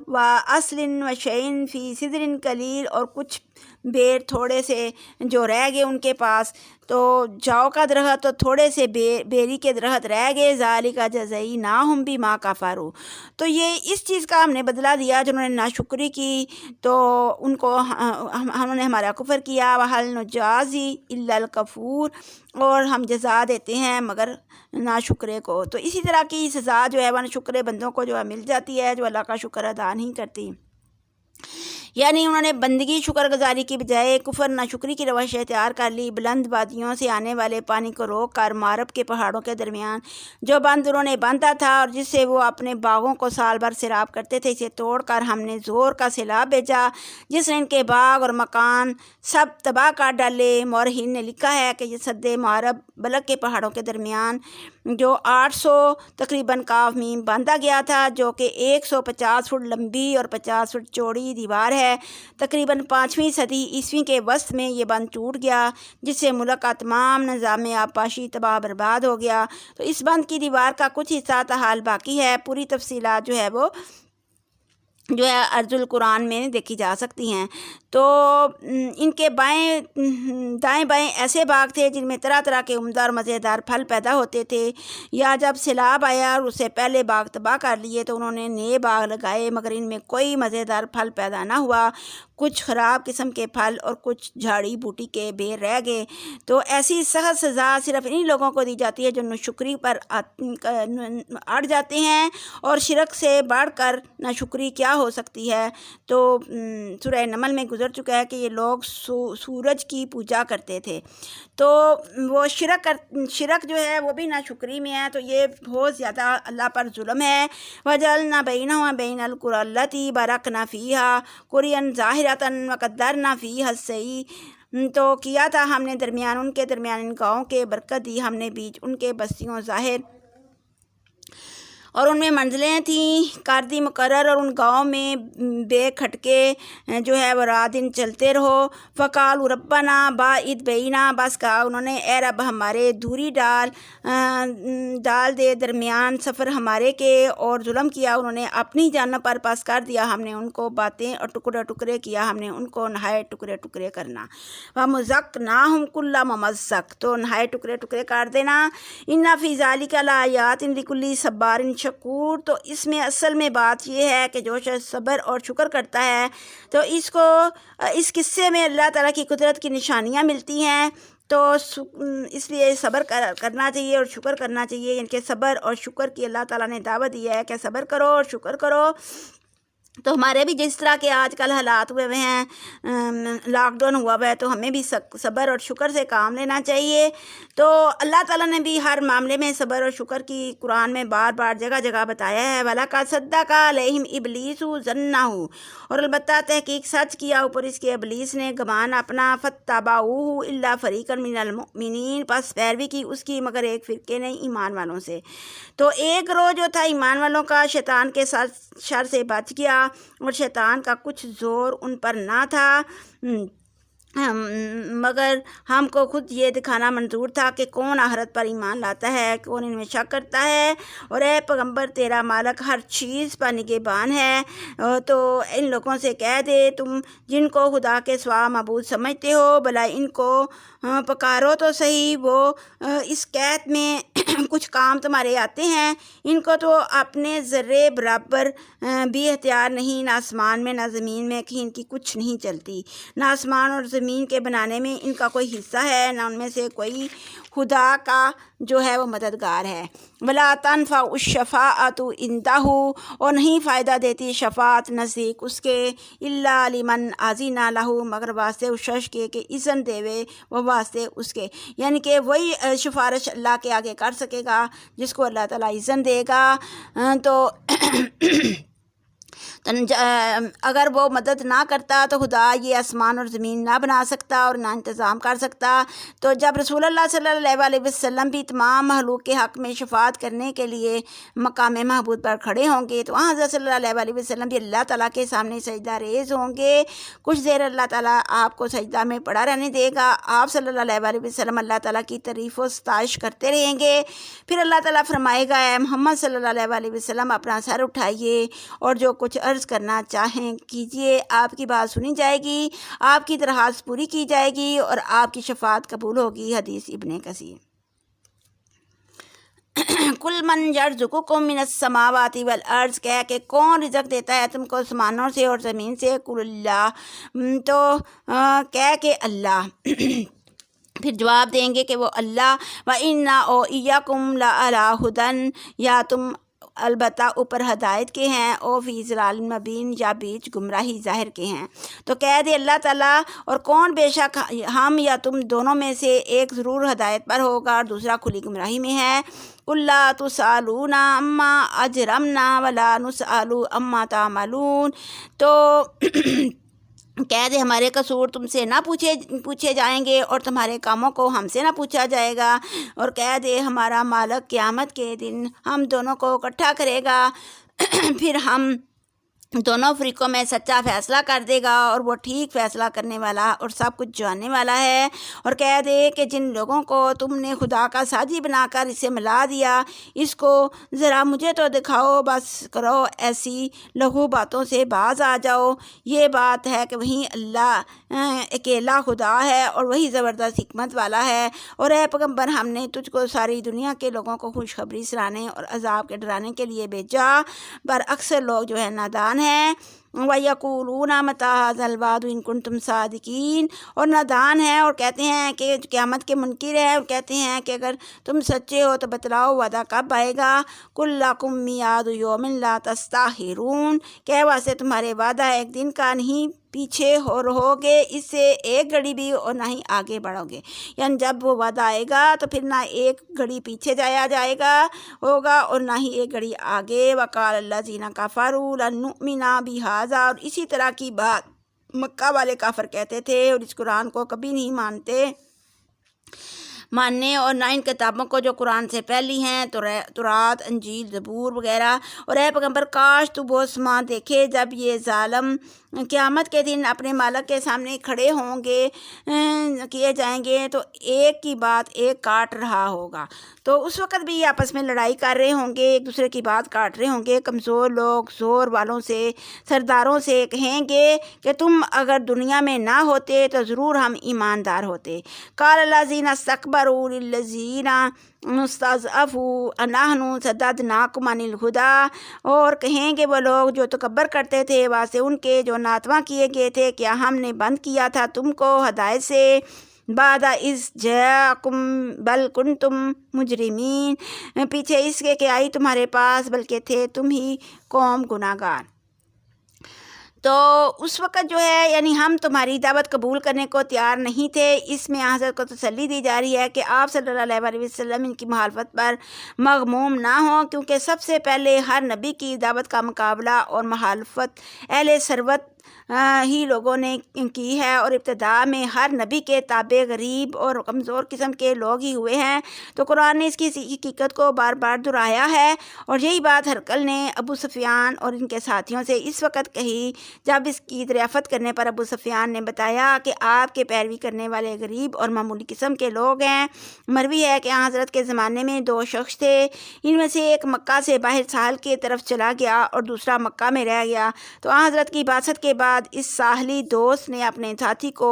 اصل و شعین فی سدر کلیل، اور کچھ بیر تھوڑے سے جو رہ گئے ان کے پاس۔ تو جاؤ کا درخت اور تھوڑے سے بیری کے درخت رہ گئے۔ ذالک جزیناہم بما کفروا، تو یہ اس چیز کا ہم نے بدلہ دیا جنہوں نے ناشکری کی، تو ان کو ہم نے ہمارا کفر کیا۔ وَهَلْ نُجَازِي إِلَّا الْكَفُورَ، اور ہم جزا دیتے ہیں مگر ناشکرے کو۔ تو اسی طرح کی سزا جو ہے وہ ناشکرے بندوں کو جو ہے مل جاتی ہے جو اللہ کا شکر ادا نہیں کرتی، یعنی انہوں نے بندگی شکر گزاری کی بجائے کفر ناشکری کی روش اختیار کر لی۔ بلند وادیوں سے آنے والے پانی کو روک کر معرب کے پہاڑوں کے درمیان جو بند انہوں نے باندھا تھا اور جس سے وہ اپنے باغوں کو سال بھر سیراب کرتے تھے، اسے توڑ کر ہم نے زور کا سیلاب بھیجا جس نے ان کے باغ اور مکان سب تباہ کر ڈالے۔ مورخین نے لکھا ہے کہ یہ سد معرب بلک کے پہاڑوں کے درمیان جو 800 تقریباً کاف میم باندھا گیا تھا، جو کہ 150 فٹ لمبی اور 50 فٹ چوڑی دیوار ہے۔ تقریباً 5ویں صدی عیسوی کے وسط میں یہ بند ٹوٹ گیا جس سے ملک کا تمام نظام آبپاشی تباہ برباد ہو گیا۔ تو اس بند کی دیوار کا کچھ حصہ تاحال باقی ہے۔ پوری تفصیلات جو ہے وہ جو ہے ارض القرآن میں دیکھی جا سکتی ہیں۔ تو ان کے دائیں بائیں ایسے باغ تھے جن میں طرح طرح کے عمدہ اور مزیدار پھل پیدا ہوتے تھے۔ یا جب سیلاب آیا اور اس سے پہلے باغ تباہ کر لیے تو انہوں نے نئے باغ لگائے مگر ان میں کوئی مزیدار پھل پیدا نہ ہوا، کچھ خراب قسم کے پھل اور کچھ جھاڑی بوٹی کے بیر رہ گئے۔ تو ایسی سخت سزا صرف انہی لوگوں کو دی جاتی ہے جو ناشکری پر اڑ جاتے ہیں، اور شرک سے بڑھ کر ناشکری کیا ہو سکتی ہے۔ تو سورہ نمل میں گزر چکا ہے کہ یہ لوگ سورج کی پوجا کرتے تھے، تو وہ شرک جو ہے وہ بھی ناشکری میں ہے، تو یہ بہت زیادہ اللہ پر ظلم ہے۔ وَجَعَلْنَا بَيْنَهُمَا وَبَيْنَ الْقُرَى الَّتِي بَارَكْنَا فِيهَا قُرًى ظَاهِرَةً وَقَدَّرْنَا فِيهَا السَّيْرَ، تو کیا تھا ہم نے ان کے درمیان ان گاؤں کے برکت دی ہم نے بیچ ان کے بستیوں ظاہر اور ان میں منزلیں تھیں کر دی مقرر، اور ان گاؤں میں بے کھٹکے جو ہے وہ رات دن چلتے رہو۔ فقالوا ربنا باعد بینا، بس کہا انہوں نے اے رب ہمارے دوری ڈال دے درمیان سفر ہمارے کے، اور ظلم کیا انہوں نے اپنی جانوں پر، پس کر دیا ہم نے ان کو باتیں اور ٹکڑے ٹکڑے کیا ہم نے ان کو نہائے ٹکڑے ٹکڑے کرنا۔ وَمَزَّقْنَاهُمْ كُلَّ مُمَزَّقٍ، تو نہائے ٹکڑے ٹکڑے کر دینا۔ إِنَّ فِي ذَلِكَ لَآيَاتٍ لِكُلِّ صَبَّارٍ شکور، تو اس میں اصل میں بات یہ ہے کہ جو شخص صبر اور شکر کرتا ہے تو اس قصے میں اللہ تعالیٰ کی قدرت کی نشانیاں ملتی ہیں، تو اس لیے صبر کرنا چاہیے اور شکر کرنا چاہیے، یعنی کہ صبر اور شکر کی اللہ تعالیٰ نے دعوت دی ہے کہ صبر کرو اور شکر کرو۔ تو ہمارے بھی جس طرح کے آج کل حالات ہوئے ہوئے ہیں، لاک ڈاؤن ہوا ہوا ہے، تو ہمیں بھی صبر اور شکر سے کام لینا چاہیے۔ تو اللہ تعالیٰ نے بھی ہر معاملے میں صبر اور شکر کی قرآن میں بار بار جگہ جگہ بتایا ہے۔ وَلَقَدْ صَدَّقَ عَلَيْهِمْ إِبْلِيسُ ظَنَّهُ، اور البتہ تحقیق سچ کیا اوپر اس کے ابلیس نے گمان اپنا، فَاتَّبَعُوهُ إِلَّا فَرِيقًا مِنَ الْمُؤْمِنِينَ، پس پیروی کی اس کی مگر ایک فرقے نے ایمان والوں سے۔ تو ایک گروہ جو تھا ایمان والوں کا شیطان کے ساتھ شر سے بچ گیا، اور شیطان کا کچھ زور ان پر نہ تھا، مگر ہم کو خود یہ دکھانا منظور تھا کہ کون آخرت پر ایمان لاتا ہے، کون ان میں شک کرتا ہے۔ اور اے پیغمبر، تیرا مالک ہر چیز پر نگہبان ہے، تو ان لوگوں سے کہہ دے، تم جن کو خدا کے سوا معبود سمجھتے ہو، بھلا ان کو پکارو تو صحیح، وہ اس قحط میں کچھ کام تمہارے آتے ہیں۔ ان کو تو اپنے ذرے برابر بھی اختیار نہیں، نہ آسمان میں نہ زمین میں کہیں ان کی کچھ نہیں چلتی، نہ آسمان اور زمین کے بنانے میں ان کا کوئی حصہ ہے، نہ ان میں سے کوئی خدا کا جو ہے وہ مددگار ہے۔ وَلَا تَنْفَعُ الشَّفَاعَةُ عِنْدَهُ، اور نہیں فائدہ دیتی شفاعت نزدیک اس کے، إِلَّا لِمَنْ أَذِنَ لَهُ، مگر واسطے اس شخص کے کہ اذن دیوے وہ واسطے اس کے، یعنی کہ وہی سفارش اللہ کے آگے کر سکے گا جس کو اللہ تعالیٰ اذن دے گا۔ تو اگر وہ مدد نہ کرتا تو خدا یہ آسمان اور زمین نہ بنا سکتا اور نہ انتظام کر سکتا۔ تو جب رسول اللہ صلی اللہ علیہ وسلم بھی تمام مخلوق کے حق میں شفاعت کرنے کے لیے مقام محمود پر کھڑے ہوں گے، تو وہاں حضرت صلی اللہ علیہ وسلم بھی اللہ تعالیٰ کے سامنے سجدہ ریز ہوں گے۔ کچھ دیر اللہ تعالیٰ آپ کو سجدہ میں پڑا رہنے دے گا، آپ صلی اللہ علیہ وسلم اللہ تعالیٰ کی تعریف و ستائش کرتے رہیں گے۔ پھر اللہ تعالیٰ فرمائے گا، اے محمد صلی اللہ علیہ وسلم، اپنا سر اٹھائیے اور جو کچھ عرض کرنا چاہیں کیجئے، آپ کی بات سنی جائے گی، آپ کی درخواست پوری کی جائے گی اور آپ کی شفاعت قبول ہوگی۔ حدیث ابن کثیر۔ کل من یرزقکم من السماوات والارض، کہہ کہ کون رزق دیتا ہے تم کو آسمانوں سے اور زمین سے، قل اللہ، تو کہہ کہ اللہ۔ پھر جواب دیں گے کہ وہ اللہ، وَإِنَّا أَوْ إِيَّاكُمْ لَعَلَىٰ هُدًى، یا تم البتہ اوپر ہدایت کے ہیں، او فی ضلال مبین، یا بیچ گمراہی ظاہر کے ہیں۔ تو کہہ دے اللہ تعالیٰ، اور کون بے شک ہم یا تم دونوں میں سے ایک ضرور ہدایت پر ہوگا اور دوسرا کھلی گمراہی میں ہے۔ قُل لَا تُسْأَلُونَ عَمَّا أَجْرَمْنَا وَلَا نُسْأَلُ عَمَّا تَعْمَلُونَ، تو کہہ دے ہمارے قصور تم سے نہ پوچھے جائیں گے اور تمہارے کاموں کو ہم سے نہ پوچھا جائے گا۔ اور کہہ دے ہمارا مالک قیامت کے دن ہم دونوں کو اکٹھا کرے گا، پھر ہم دونوں فریقوں میں سچا فیصلہ کر دے گا، اور وہ ٹھیک فیصلہ کرنے والا اور سب کچھ جاننے والا ہے۔ اور کہہ دے کہ جن لوگوں کو تم نے خدا کا ساجی بنا کر اسے ملا دیا، اس کو ذرا مجھے تو دکھاؤ، بس کرو ایسی لغو باتوں سے باز آ جاؤ۔ یہ بات ہے کہ وہیں اللہ اکیلا خدا ہے اور وہی زبردست حکمت والا ہے۔ اور اے پیغمبر، ہم نے تجھ کو ساری دنیا کے لوگوں کو خوشخبری سنانے اور عذاب کے ڈرانے کے لیے بھیجا، پر اکثر لوگ جو ہے نادان ہیں۔ وَيَقُولُونَ مَتَىٰ هَٰذَا الْوَعْدُ إِن كُنتُمْ صَادِقِينَ، اور نادان ہیں اور کہتے ہیں کہ قیامت کے منکر ہیں، اور کہتے ہیں کہ اگر تم سچے ہو تو بتلاؤ وعدہ کب آئے گا۔ قُل لَّكُم مِّيعَادُ يَوْمٍ لَّا تَسْتَأْخِرُونَ، کہ واسطے تمہارے وعدہ ایک دن کا نہیں پیچھے رہو گے اس سے ایک گھڑی بھی، اور نہ ہی آگے بڑھو گے، یعنی جب وہ وعدہ آئے گا تو پھر نہ ایک گھڑی پیچھے جایا جائے گا ہوگا اور نہ ہی ایک گھڑی آگے۔ وَقَالَ الَّذِينَ كَفَرُوا لَن نُّؤْمِنَ بِهَٰذَا، اور اسی طرح کی بات مکہ والے کافر کہتے تھے اور اس قرآن کو کبھی نہیں ماننے، اور نہ ان کتابوں کو جو قرآن سے پہلی ہیں، تورات، انجیل، زبور وغیرہ۔ اور اے پیغمبر، کاش تو وہ سما دیکھے جب یہ ظالم قیامت کے دن اپنے مالک کے سامنے کھڑے ہوں گے، کیے جائیں گے، تو ایک کی بات ایک کاٹ رہا ہوگا۔ تو اس وقت بھی یہ آپس میں لڑائی کر رہے ہوں گے، ایک دوسرے کی بات کاٹ رہے ہوں گے۔ کمزور لوگ زور والوں سے، سرداروں سے کہیں گے کہ تم اگر دنیا میں نہ ہوتے تو ضرور ہم ایماندار ہوتے۔ قَالَ الَّذِينَ اسْتَكْبَرُوا لِلَّذِينَ اسْتُضْعِفُوا أَنَحْنُ صَدَدْنَاكُمْ عَنِ الْهُدَىٰ، اور کہیں گے وہ لوگ جو تکبر کرتے تھے واسطے ان کے جو ناتواں کیے گئے تھے، کیا ہم نے بند کیا تھا تم کو ہدایت سے، بعد اذ جاءکم بل کنتم مجرمین، پیچھے اس کے کہ آئی تمہارے پاس بلکہ تھے تم ہی قوم گناہ گار۔ تو اس وقت جو ہے یعنی ہم تمہاری دعوت قبول کرنے کو تیار نہیں تھے۔ اس میں حضرت کو تسلی دی جا رہی ہے کہ آپ صلی اللہ علیہ وسلم ان کی مخالفت پر مغموم نہ ہوں، کیونکہ سب سے پہلے ہر نبی کی دعوت کا مقابلہ اور مخالفت اہل ثروت ہی لوگوں نے کی ہے، اور ابتدا میں ہر نبی کے تابع غریب اور کمزور قسم کے لوگ ہی ہوئے ہیں۔ تو قرآن نے اس کی حقیقت کو بار بار دہرایا ہے، اور یہی بات ہرقل نے ابو سفیان اور ان کے ساتھیوں سے اس وقت کہی جب اس کی دریافت کرنے پر ابو سفیان نے بتایا کہ آپ کے پیروی کرنے والے غریب اور معمولی قسم کے لوگ ہیں۔ مروی ہے کہ حضرت کے زمانے میں 2 شخص تھے، ان میں سے ایک مکہ سے باہر ساحل کی طرف چلا گیا اور دوسرا مکہ میں رہ گیا۔ تو حضرت کی بعثت کے بعد اس ساحلی دوست نے اپنے ساتھی کو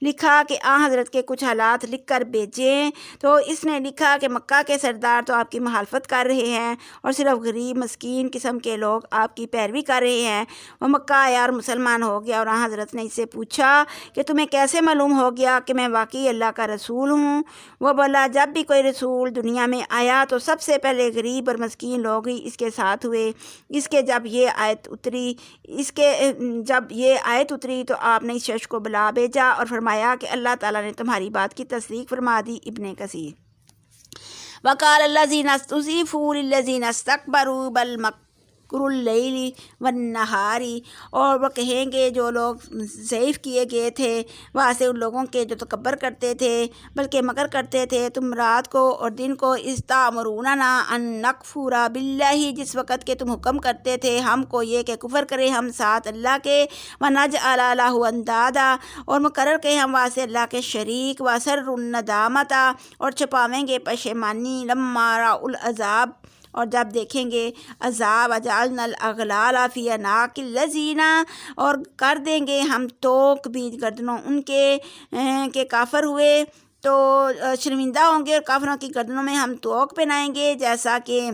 لکھا کہ حضرت کے کچھ حالات لکھ کر بھیجیں۔ تو اس نے لکھا کہ مکہ کے سردار تو آپ کی مخالفت کر رہے ہیں، اور صرف غریب مسکین قسم کے لوگ آپ کی پیروی کر رہے ہیں۔ وہ مکہ آیا اور مسلمان ہو گیا، اور حضرت نے اس سے پوچھا کہ تمہیں کیسے معلوم ہو گیا کہ میں واقعی اللہ کا رسول ہوں؟ وہ بولا جب بھی کوئی رسول دنیا میں آیا تو سب سے پہلے غریب اور مسکین لوگ ہی اس کے ساتھ ہوئے۔ جب یہ آیت اتری تو آپ نے اس شخص کو بلا بھیجا اور فرمایا کہ اللہ تعالیٰ نے تمہاری بات کی تصدیق فرما دی۔ ابن کثیر۔ وقال الذین استضعفوا للذین استکبروا بل مکر اللیل والنہار، اور وہ کہیں گے جو لوگ ضعیف کیے گئے تھے وہاں سے ان لوگوں کے جو تکبر کرتے تھے، بلکہ مکر کرتے تھے تم رات کو اور دن کو، استامروننا ان نکفر باللہ، جس وقت کے تم حکم کرتے تھے ہم کو یہ کہ کفر کرے ہم ساتھ اللہ کے، ونجعل لہ اندادا، اور مقرر کہ ہم واسطے اللہ کے شریک، واسر الندامت، اور چھپاویں گے پشیمانی، لما راؤ العذاب، اور جب دیکھیں گے عذاب، وجعلنا الاغلال فی اعناق الذین، اور کر دیں گے ہم توق بیچ گردنوں ان کے کافر ہوئے، تو شرمندہ ہوں گے، اور کافروں کی گردنوں میں ہم توق پہنائیں گے، جیسا کہ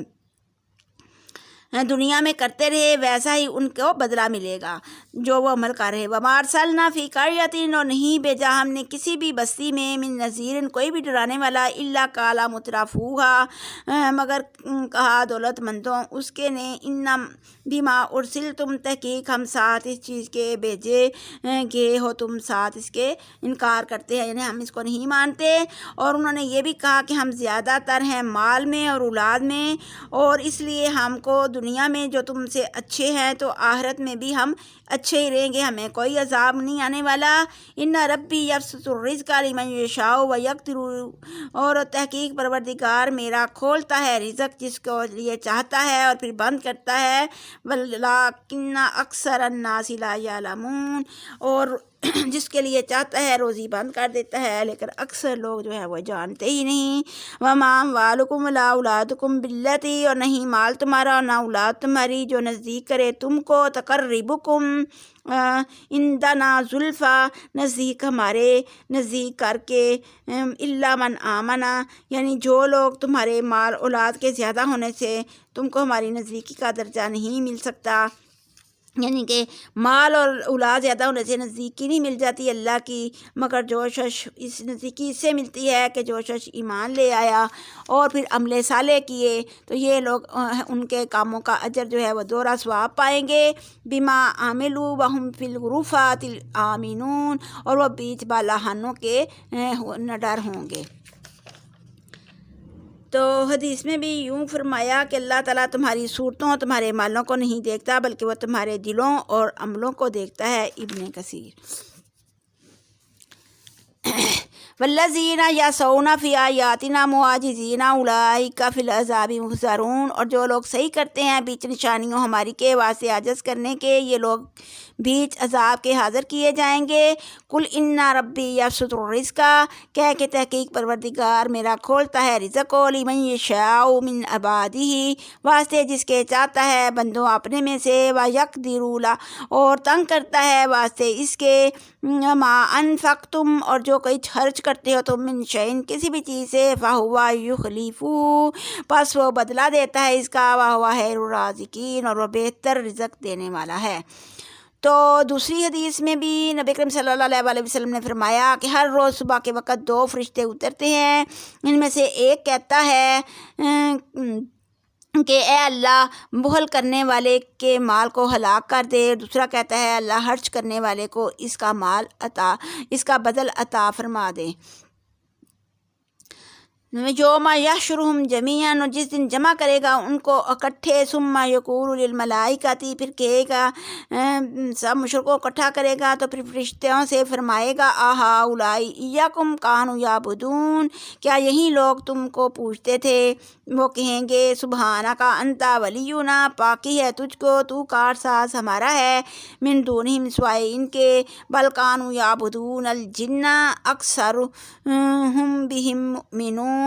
دنیا میں کرتے رہے ویسا ہی ان کو بدلہ ملے گا جو وہ عمل کر رہے۔ وما ارسلنا فی قریۃ، اور نہیں بھیجا ہم نے کسی بھی بستی میں، من نذیر، کوئی بھی ڈرانے والا، الا قال مترفوها، مگر کہا دولت مندوں اس کے نے، ان بما ارسلتم، تحقیق ہم ساتھ اس چیز کے بھیجے گئے ہو تم ساتھ اس کے انکار کرتے ہیں، یعنی ہم اس کو نہیں مانتے۔ اور انہوں نے یہ بھی کہا کہ ہم زیادہ تر ہیں مال میں اور اولاد میں، اور اس لیے ہم کو دنیا میں جو تم سے اچھے ہیں تو آخرت میں بھی ہم اچھے ہی رہیں گے، ہمیں کوئی عذاب نہیں آنے والا۔ ان ربی یبسط الرزق لمن یشاء ویقدر، اور تحقیق پروردگار میرا کھولتا ہے رزق جس کو لیے چاہتا ہے اور پھر بند کرتا ہے، ولکن اکثر الناس لا یعلمون، اور جس کے لیے چاہتا ہے روزی بند کر دیتا ہے، لیکن اکثر لوگ جو ہے وہ جانتے ہی نہیں۔ وما اموالکم ولا اولادکم بالتی، اور نہیں مال تمہارا اور نہ اولاد تمہاری جو نزدیک کرے تم کو، تقربکم عندنا زلفا، نزدیک ہمارے نزدیک کر کے، الا من آمنا، یعنی جو لوگ تمہارے مال اولاد کے زیادہ ہونے سے تم کو ہماری نزدیکی کا درجہ نہیں مل سکتا، یعنی کہ مال اور اولاد زیادہ ہونے سے نزدیکی نہیں مل جاتی اللہ کی، مگر جو شخص اس نزدیکی اس سے ملتی ہے کہ جو شخص ایمان لے آیا اور پھر عمل صالح کیے، تو یہ لوگ ان کے کاموں کا اجر جو ہے وہ دوہرا ثواب پائیں گے، بما عملوا وہم فی الغرفات آمنون، اور وہ بیچ بالاخانوں کے نڈر ہوں گے۔ تو حدیث میں بھی یوں فرمایا کہ اللہ تعالیٰ تمہاری صورتوں، تمہارے مالوں کو نہیں دیکھتا بلکہ وہ تمہارے دلوں اور عملوں کو دیکھتا ہے۔ ابن کثیر۔ والذین یسعون فی آیاتنا معاجزین اولئک فی العذاب محضرون، اور جو لوگ صحیح کرتے ہیں بیچ نشانیوں ہماری کے واسطے عاجز کرنے کے، یہ لوگ بیچ عذاب کے حاضر کیے جائیں گے۔ قل ان ربی یبسط الرزق، کہہ کہ تحقیق پروردگار میرا کھولتا ہے رزق کو، لمن یشاء من عبادہ، واسطے جس کے چاہتا ہے بندوں اپنے میں سے، ویقدر لہ، اور تنگ کرتا ہے واسطے اس کے، ما انفقتم، اور جو کوئی خرچ کرتے ہو تم، من شیء، کسی بھی چیز سے، فہو یخلفہ، پس وہ بدلہ دیتا ہے اس کا، وہو خیر الرازقین، اور وہ بہتر رزق دینے والا ہے۔ تو دوسری حدیث میں بھی نبی کریم صلی اللہ علیہ وسلم نے فرمایا کہ ہر روز صبح کے وقت 2 فرشتے اترتے ہیں، ان میں سے ایک کہتا ہے کہ اے اللہ بخل کرنے والے کے مال کو ہلاک کر دے، دوسرا کہتا ہے اللہ خرچ کرنے والے کو اس کا بدل عطا فرما دے۔ یوم یحشرہم جمیعا، اور جس دن جمع کرے گا ان کو اکٹھے، ثم یقول للملائکۃ، پھر کہے گا سب مشرکوں کو اکٹھا کرے گا تو پھر فرشتوں سے فرمائے گا اہؤلاء ایاکم کانوا یعبدون، کیا یہی لوگ تم کو پوچھتے تھے؟ وہ کہیں گے سبحانک انت ولینا، پاکی ہے تجھ کو، تو کارساز ہمارا ہے، من دونہم، سوائے ان کے، بل کانوا یعبدون الجن اکثرہم بہم مؤمنون،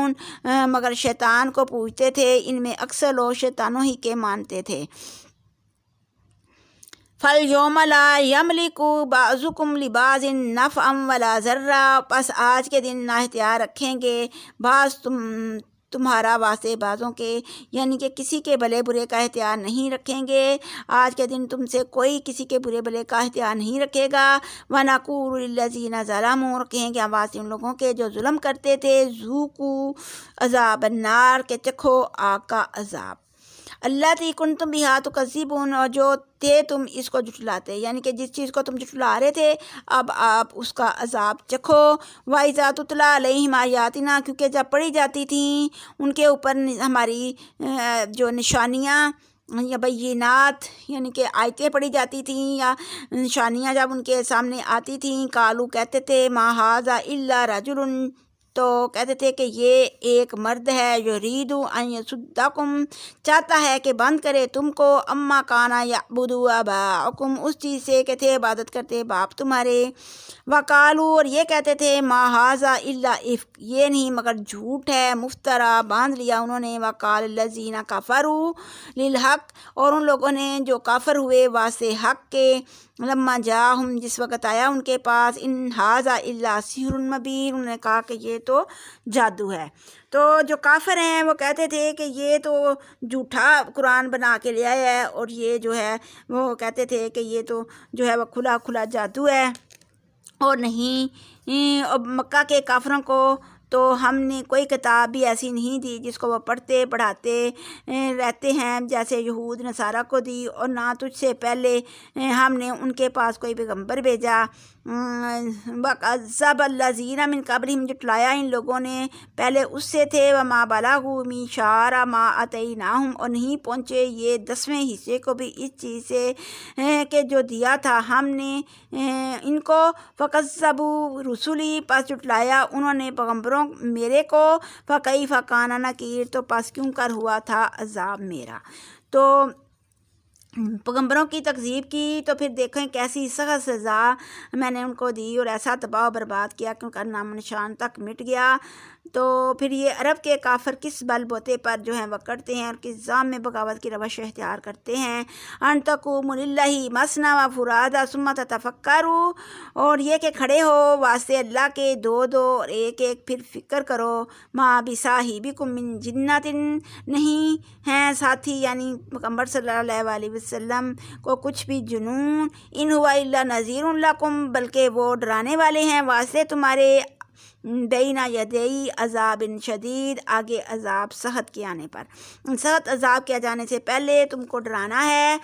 مگر شیطان کو پوچھتے تھے ان میں اکثر لوگ شیطانوں ہی کے مانتے تھے۔ فَالْيَوْمَ لَا يَمْلِكُ بَعْضُكُمْ لِبَعْضٍ نَفْعًا وَلَا ضَرًّا، پس آج کے دن نہ اختیار رکھیں گے بعض تمہارا واسطے بعضوں کے، یعنی کہ کسی کے بھلے برے کا اختیار نہیں رکھیں گے۔ آج کے دن تم سے کوئی کسی کے برے بھلے کا اختیار نہیں رکھے گا۔ وَنَقُولُ لِلَّذِينَ ظَلَمُوا، کہیں گے آواز ان لوگوں کے جو ظلم کرتے تھے، ذُوقُوا عذاب النار، کہ چکھو آگ کا عذاب، اللاتی کنتم بہا تکذبون، اور جو تھے تم اس کو جھٹلاتے، یعنی کہ جس چیز کو تم جھٹلا رہے تھے اب آپ اس کا عذاب چکھو۔ وَإِذَا تُتْلَىٰ عَلَيْهِمْ آیاتنا، کیونکہ جب پڑھی جاتی تھیں ان کے اوپر ہماری جو نشانیاں یا بینات، یعنی کہ آیتیں پڑھی جاتی تھیں یا نشانیاں جب ان کے سامنے آتی تھیں، قالوا، کہتے تھے، ما ھذا الا رجل، تو کہتے تھے کہ یہ ایک مرد ہے، یرید ان یصدکم، چاہتا ہے کہ بند کرے تم کو، اما کان یعبد آباؤکم، اس چیز سے کہ تھے عبادت کرتے باپ تمہارے، وقالوا، اور یہ کہتے تھے، ما ھذا الا افک، یہ نہیں مگر جھوٹ ہے، مفترا، باندھ لیا انہوں نے، وقال الذین کفروا للحق، اور ان لوگوں نے جو کافر ہوئے واسطے حق کے، لما جاءہم، جس وقت آیا ان کے پاس، ان ھذا الا سحر مبین، انہوں نے کہا کہ یہ تو جادو ہے۔ تو جو کافر ہیں وہ کہتے تھے کہ یہ تو جھوٹا قرآن بنا کے لے آیا ہے، اور یہ جو ہے وہ کہتے تھے کہ یہ تو جو ہے وہ کھلا کھلا جادو ہے، اور نہیں مکہ کے کافروں کو تو ہم نے کوئی کتاب بھی ایسی نہیں دی جس کو وہ پڑھتے پڑھاتے رہتے ہیں جیسے یہود نصارہ کو دی، اور نہ تجھ سے پہلے ہم نے ان کے پاس کوئی پیغمبر بھیجا۔ وَكَذَّبَ الَّذِينَ مِن قَبْلِهِمْ، جھٹلایا ان لوگوں نے پہلے اس سے تھے، وَمَا بَلَغُوا مِعْشَارَ مَا آتَيْنَاهُمْ، اور نہیں پہنچے یہ 10ویں حصے کو بھی اس چیز سے کہ جو دیا تھا ہم نے ان کو، فَكَذَّبُوا رُسُلِي، پس جھٹلایا انہوں نے پیغمبروں میرے کو، فَكَيْفَ كَانَ نَكِيرٌ، تو پس کیوں کر ہوا تھا عذاب میرا۔ تو پیغمبروں کی تکذیب کی تو پھر دیکھیں کیسی سخت سزا میں نے ان کو دی، اور ایسا تباہ و برباد کیا کہ ان کا نام نشان تک مٹ گیا۔ تو پھر یہ عرب کے کافر کس بل بوتے پر جو ہیں وہ کرتے ہیں، اور کس ظام میں بغاوت کی روش اختیار کرتے ہیں۔ ان تقوموا للہ مثنی و فرادا ثم تتفکروا، اور یہ کہ کھڑے ہو واسطے اللہ کے دو دو اور ایک ایک، پھر فکر کرو، ما بصاحبکم من جنۃ، نہیں ہیں ساتھی یعنی پیغمبر صلی اللہ علیہ وسلم کو کچھ بھی جنون، ان ہوا الا نذیر لکم، بلکہ وہ ڈرانے والے ہیں واسطے تمہارے، بین یدی عذاب شدید، آگے عذاب سخت کے آنے پر، سخت عذاب کے آ جانے سے پہلے تم کو ڈرانا ہے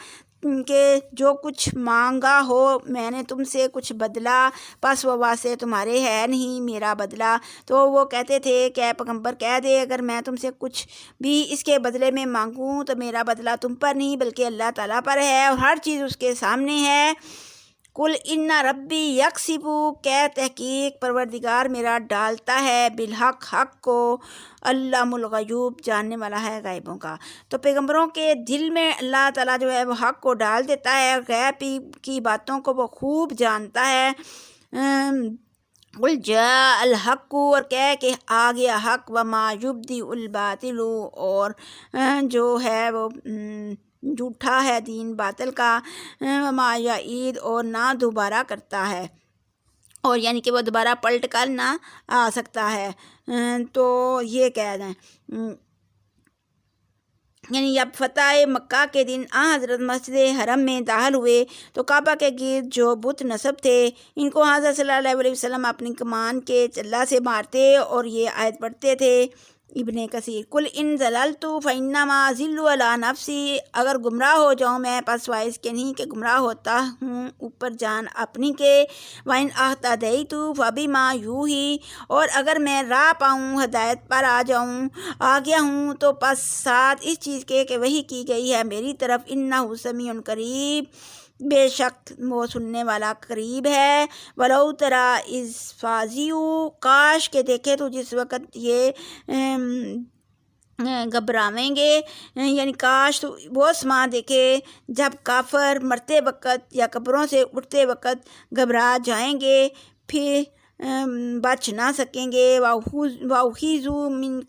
کہ جو کچھ مانگا ہو میں نے تم سے کچھ بدلہ، پس وہ واسطے تمہارے ہے نہیں میرا بدلہ۔ تو وہ کہتے تھے کہ اے پیغمبر کہہ دے اگر میں تم سے کچھ بھی اس کے بدلے میں مانگوں تو میرا بدلہ تم پر نہیں بلکہ اللہ تعالیٰ پر ہے، اور ہر چیز اس کے سامنے ہے۔ کل ان ربی یکسب، کہ تحقیق پروردگار میرا ڈالتا ہے، بالحق، حق کو، علام الغیوب، جاننے والا ہے غیبوں کا۔ تو پیغمبروں کے دل میں اللہ تعالیٰ جو ہے وہ حق کو ڈال دیتا ہے، غیب کی باتوں کو وہ خوب جانتا ہے۔ قل جاء الحق، اور کہہ کہ آ گیا حق، وما یبدئ الباطل، اور جو ہے وہ جھوٹا ہے دین باطل کا، وما یعید، اور نہ دوبارہ کرتا ہے، اور یعنی کہ وہ دوبارہ پلٹ کر نہ آ سکتا ہے۔ تو یہ کہہ دیں یعنی اب فتح مکہ کے دن حضرت مسجد حرم میں داخل ہوئے تو کعبہ کے گرد جو بت نصب تھے ان کو حضرت صلی اللہ علیہ وسلم اپنی کمان کے چلہ سے مارتے اور یہ آیت پڑھتے تھے، ابن کثیر کل ان ضللت فانما اضل علی نفسی، اگر گمراہ ہو جاؤں میں پس وائس اس کے نہیں کہ گمراہ ہوتا ہوں اوپر جان اپنی کے، وان اہتدیت فبما یوحی، اور اگر میں راہ پاؤں ہدایت پر آ گیا ہوں تو پس ساتھ اس چیز کے کہ وحی کی گئی ہے میری طرف، انہ سمیع قریب، بے شک وہ سننے والا قریب ہے۔ ولو تری اذ فزعوا، کاش کہ دیکھے تو جس وقت یہ گھبراویں گے، یعنی کاش تو وہ سما دیکھے جب کافر مرتے وقت یا قبروں سے اٹھتے وقت گھبرا جائیں گے، پھر بچ نہ سکیں گے۔ وَأُخِذُوا مِن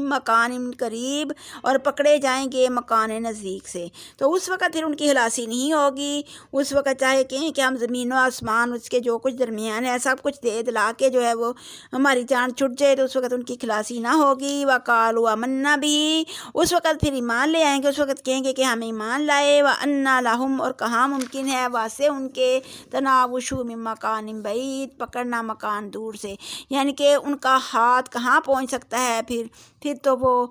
مَّكَانٍ قریب، اور پکڑے جائیں گے مکان نزدیک سے، تو اس وقت پھر ان کی خلاصی نہیں ہوگی۔ اس وقت چاہے کہیں کہ ہم زمین و آسمان اس کے جو کچھ درمیان ہے سب کچھ دے دلا کے جو ہے وہ ہماری جان چھٹ جائے تو اس وقت ان کی خلاصی نہ ہوگی۔ وَقَالُوا آمَنَّا بِهِ، اس وقت پھر ایمان لے آئیں گے، اس وقت کہیں گے کہ ہم ایمان لائے۔ وَأَنَّىٰ لَهُمْ، اور کہاں ممکن ہے واسے ان کے، تناوشوا من مکان بعید، پکڑنا مکان دور سے، یعنی کہ ان کا ہاتھ کہاں پہنچ سکتا ہے، پھر تو وہ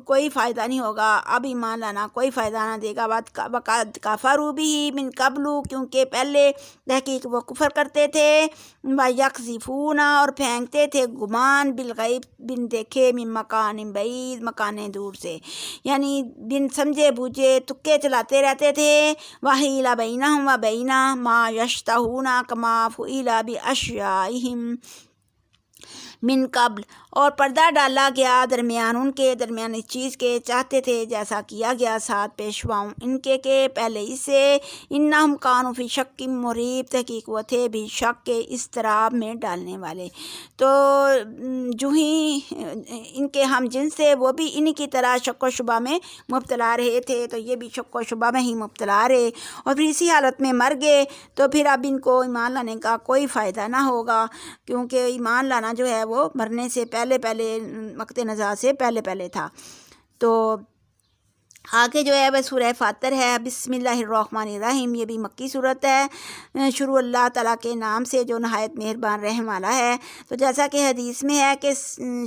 کوئی فائدہ نہیں ہوگا، اب ایمان لانا کوئی فائدہ نہ دے گا۔ وَقَدْ كَفَرُوا بِهِ مِن قَبْلُ، کیونکہ پہلے تحقیق وہ کفر کرتے تھے۔ وَيَقْذِفُونَ، اور پھینکتے تھے گمان، بالغیب، بن دیکھے، من مکان بعید، مکان دور سے، یعنی بن سمجھے بوجھے تکے چلاتے رہتے تھے۔ وَحِیلَ بَینَھُم وَبَینَ مَا یَشْتَہُونَ کَمَا فُعِلَ بِأَشْیَاعِہِم من قبل، اور پردہ ڈالا گیا درمیان ان کے درمیان اس چیز کے چاہتے تھے جیسا کیا گیا ساتھ پیشواؤں ان کے پہلے اس سے۔ انہم کانوا فی شک مریب، تحقیق وہ تھے بھی شک کے اضطراب میں ڈالنے والے۔ تو جو ہی ان کے ہم جنس تھے وہ بھی انہی کی طرح شک و شبہ میں مبتلا رہے تھے، تو یہ بھی شک و شبہ میں ہی مبتلا رہے اور پھر اسی حالت میں مر گئے، تو پھر اب ان کو ایمان لانے کا کوئی فائدہ نہ ہوگا، کیونکہ ایمان لانا جو ہے وہ مرنے سے پہلے وقت نزاع سے پہلے تھا۔ تو آگے جو ہے وہ سورہ فاتر ہے، بسم اللہ الرحمن الرحیم، یہ بھی مکی صورت ہے۔ شروع اللہ تعالیٰ کے نام سے جو نہایت مہربان رحم والا ہے۔ تو جیسا کہ حدیث میں ہے کہ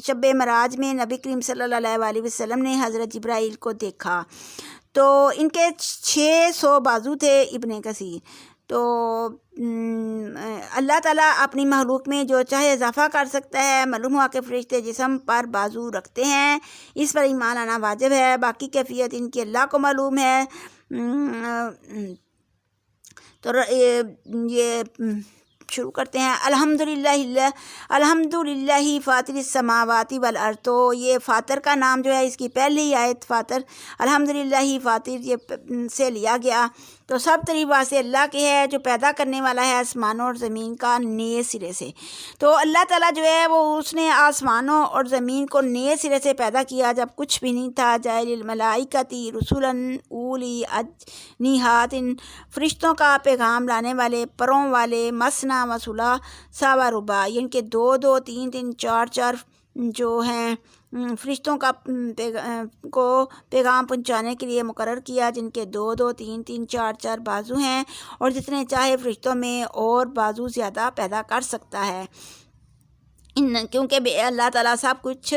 شب معراج میں نبی کریم صلی اللہ علیہ وسلم نے حضرت جبرائیل کو دیکھا، تو ان کے 600 بازو تھے۔ ابن کثیر تو اللہ تعالیٰ اپنی مخلوق میں جو چاہے اضافہ کر سکتا ہے، معلوم ہوا کہ فرشتے جسم پر بازو رکھتے ہیں، اس پر ایمان آنا واجب ہے، باقی کیفیت ان کی اللہ کو معلوم ہے۔ تو یہ شروع کرتے ہیں، الحمدللہ فاطر السماوات والارض، تو یہ فاطر کا نام جو ہے اس کی پہلی آیت فاطر، الحمدللہ فاطر یہ سے لیا گیا، تو سب تعریف واسطے اللہ کے ہے جو پیدا کرنے والا ہے آسمانوں اور زمین کا نئے سرے سے۔ تو اللہ تعالیٰ جو ہے وہ اس نے آسمانوں اور زمین کو نئے سرے سے پیدا کیا جب کچھ بھی نہیں تھا۔ جاعل الملائکۃ رسلا اولی اجنحۃ، فرشتوں کا پیغام لانے والے پروں والے، مثنی و ثلاث و رباع، یعنی کہ 2 2 3 3 4 4 جو ہیں فرشتوں کو پیغام پہنچانے کے لیے مقرر کیا، جن کے 2 2 3 3 4 4 بازو ہیں، اور جتنے چاہے فرشتوں میں اور بازو زیادہ پیدا کر سکتا ہے، کیونکہ اللہ تعالیٰ سب کچھ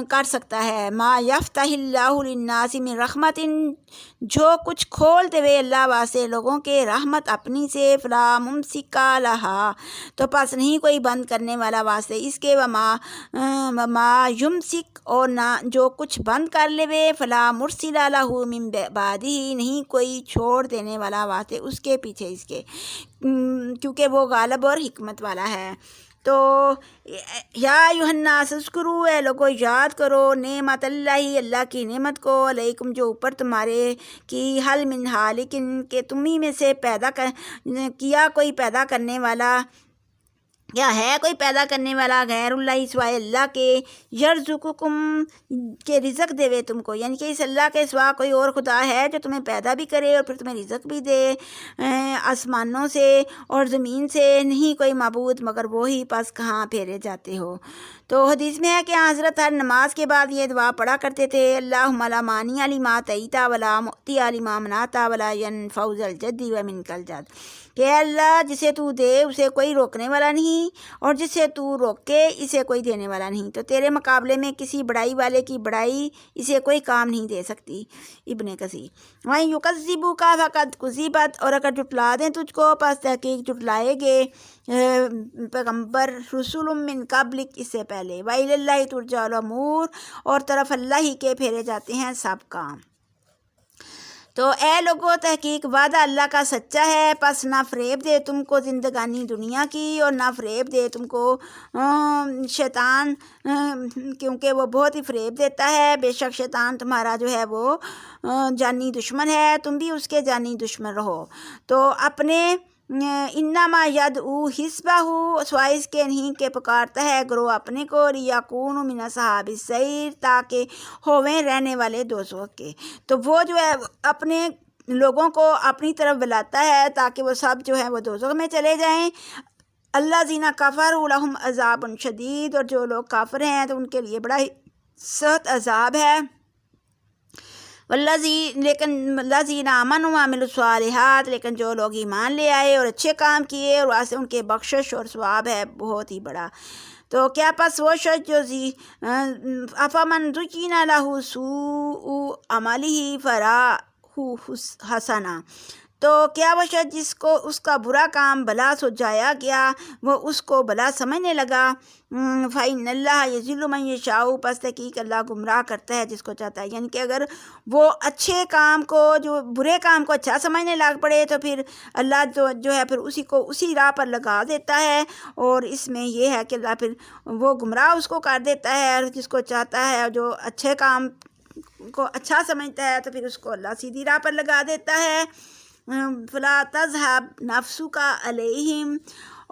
کر سکتا ہے۔ ما یفتح اللہ للناس من رحمت، جو کچھ کھول دے وے اللہ واسطے لوگوں کے رحمت اپنی سے، فلا ممسک لہا، تو پس نہیں کوئی بند کرنے والا واسطے اس کے، وما یمسک، اور نہ جو کچھ بند کر لے وے، فلا مرسل لہ من بعدہ، نہیں کوئی چھوڑ دینے والا واسطے اس کے پیچھے اس کے، کیونکہ وہ غالب اور حکمت والا ہے۔ تو یا ایھا الناس اذکروا، اے لوگو یاد کرو، نعمت اللہ کی نعمت کو، علیکم جو اوپر تمہارے کی، حل من خالق، کہ تمہیں میں سے پیدا کیا کوئی پیدا کرنے والا، کیا ہے کوئی پیدا کرنے والا غیر اللہ سوائے اللہ کے، یرزقکم کے رزق دے وے تم کو، یعنی کہ اس اللہ کے سوا کوئی اور خدا ہے جو تمہیں پیدا بھی کرے اور پھر تمہیں رزق بھی دے، آسمانوں سے اور زمین سے نہیں کوئی معبود مگر وہی، پس کہاں پھیرے جاتے ہو۔ تو حدیث میں ہے کہ حضرت ہر نماز کے بعد یہ دعا پڑھا کرتے تھے، اللہم لا مانع لما اعطیت ولا معطی لما منعت ولا ينفع ذا الجد ومنک الجد، کہ اے اللہ جسے تو دے اسے کوئی روکنے والا نہیں، اور جسے تو روکے اسے کوئی دینے والا نہیں، تو تیرے مقابلے میں کسی بڑائی والے کی بڑائی اسے کوئی کام نہیں دے سکتی۔ ابن کثیر۔ وَإِن يُكَذِّبُوكَ فَقَدْ كُذِّبَتْ، اور اگر جھٹلا دیں تجھ کو پس تحقیق جھٹلائے گے پیغمبر رسول من قبلک، اس سے پہلے۔ وَإِلَى اللَّهِ تُرْجَعُ الْأُمُورُ، اور طرف اللہ ہی کے پھیرے جاتے ہیں سب کام۔ تو اے لوگو، تحقیق وعدہ اللہ کا سچا ہے، پس نہ فریب دے تم کو زندگانی دنیا کی، اور نہ فریب دے تم کو شیطان، کیونکہ وہ بہت ہی فریب دیتا ہے۔ بے شک شیطان تمہارا جو ہے وہ جانی دشمن ہے، تم بھی اس کے جانی دشمن رہو۔ تو اپنے انما یدعو حزبہ، سوائے اس کے نہیں کہ پکارتا ہے گروہ اپنے کو، لیکونوا من اصحاب السعیر، تاکہ ہوویں رہنے والے دوزخ کے۔ تو وہ جو ہے اپنے لوگوں کو اپنی طرف بلاتا ہے تاکہ وہ سب جو ہے وہ دوزخ میں چلے جائیں۔ الذین کفروا لہم عذاب شدید، اور جو لوگ کافر ہیں تو ان کے لیے بڑا ہی سخت عذاب ہے۔ لیکن الذین آمنوا وعملوا الصالحات، لیکن جو لوگ ایمان لے آئے اور اچھے کام کیے، اور واسطے ان کے بخشش اور ثواب ہے بہت ہی بڑا۔ تو کیا پس وہ شخص جو افمن زین لہ سوء عملہ فرآہ حسنا، تو کیا وہ شخص جس کو اس کا برا کام بھلا سجایا گیا وہ اس کو بھلا سمجھنے لگا۔ فإن اللہ یضل من یشاء، پس تحقیق اللہ گمراہ کرتا ہے جس کو چاہتا ہے۔ یعنی کہ اگر وہ اچھے کام کو، جو برے کام کو اچھا سمجھنے لگ پڑے تو پھر اللہ جو ہے پھر اسی کو اسی راہ پر لگا دیتا ہے، اور اس میں یہ ہے کہ اللہ پھر وہ گمراہ اس کو کر دیتا ہے، اور جس کو چاہتا ہے جو اچھے کام کو اچھا سمجھتا ہے تو پھر اس کو اللہ سیدھی راہ پر لگا دیتا ہے۔ فلا تذہب نفسک علیہم،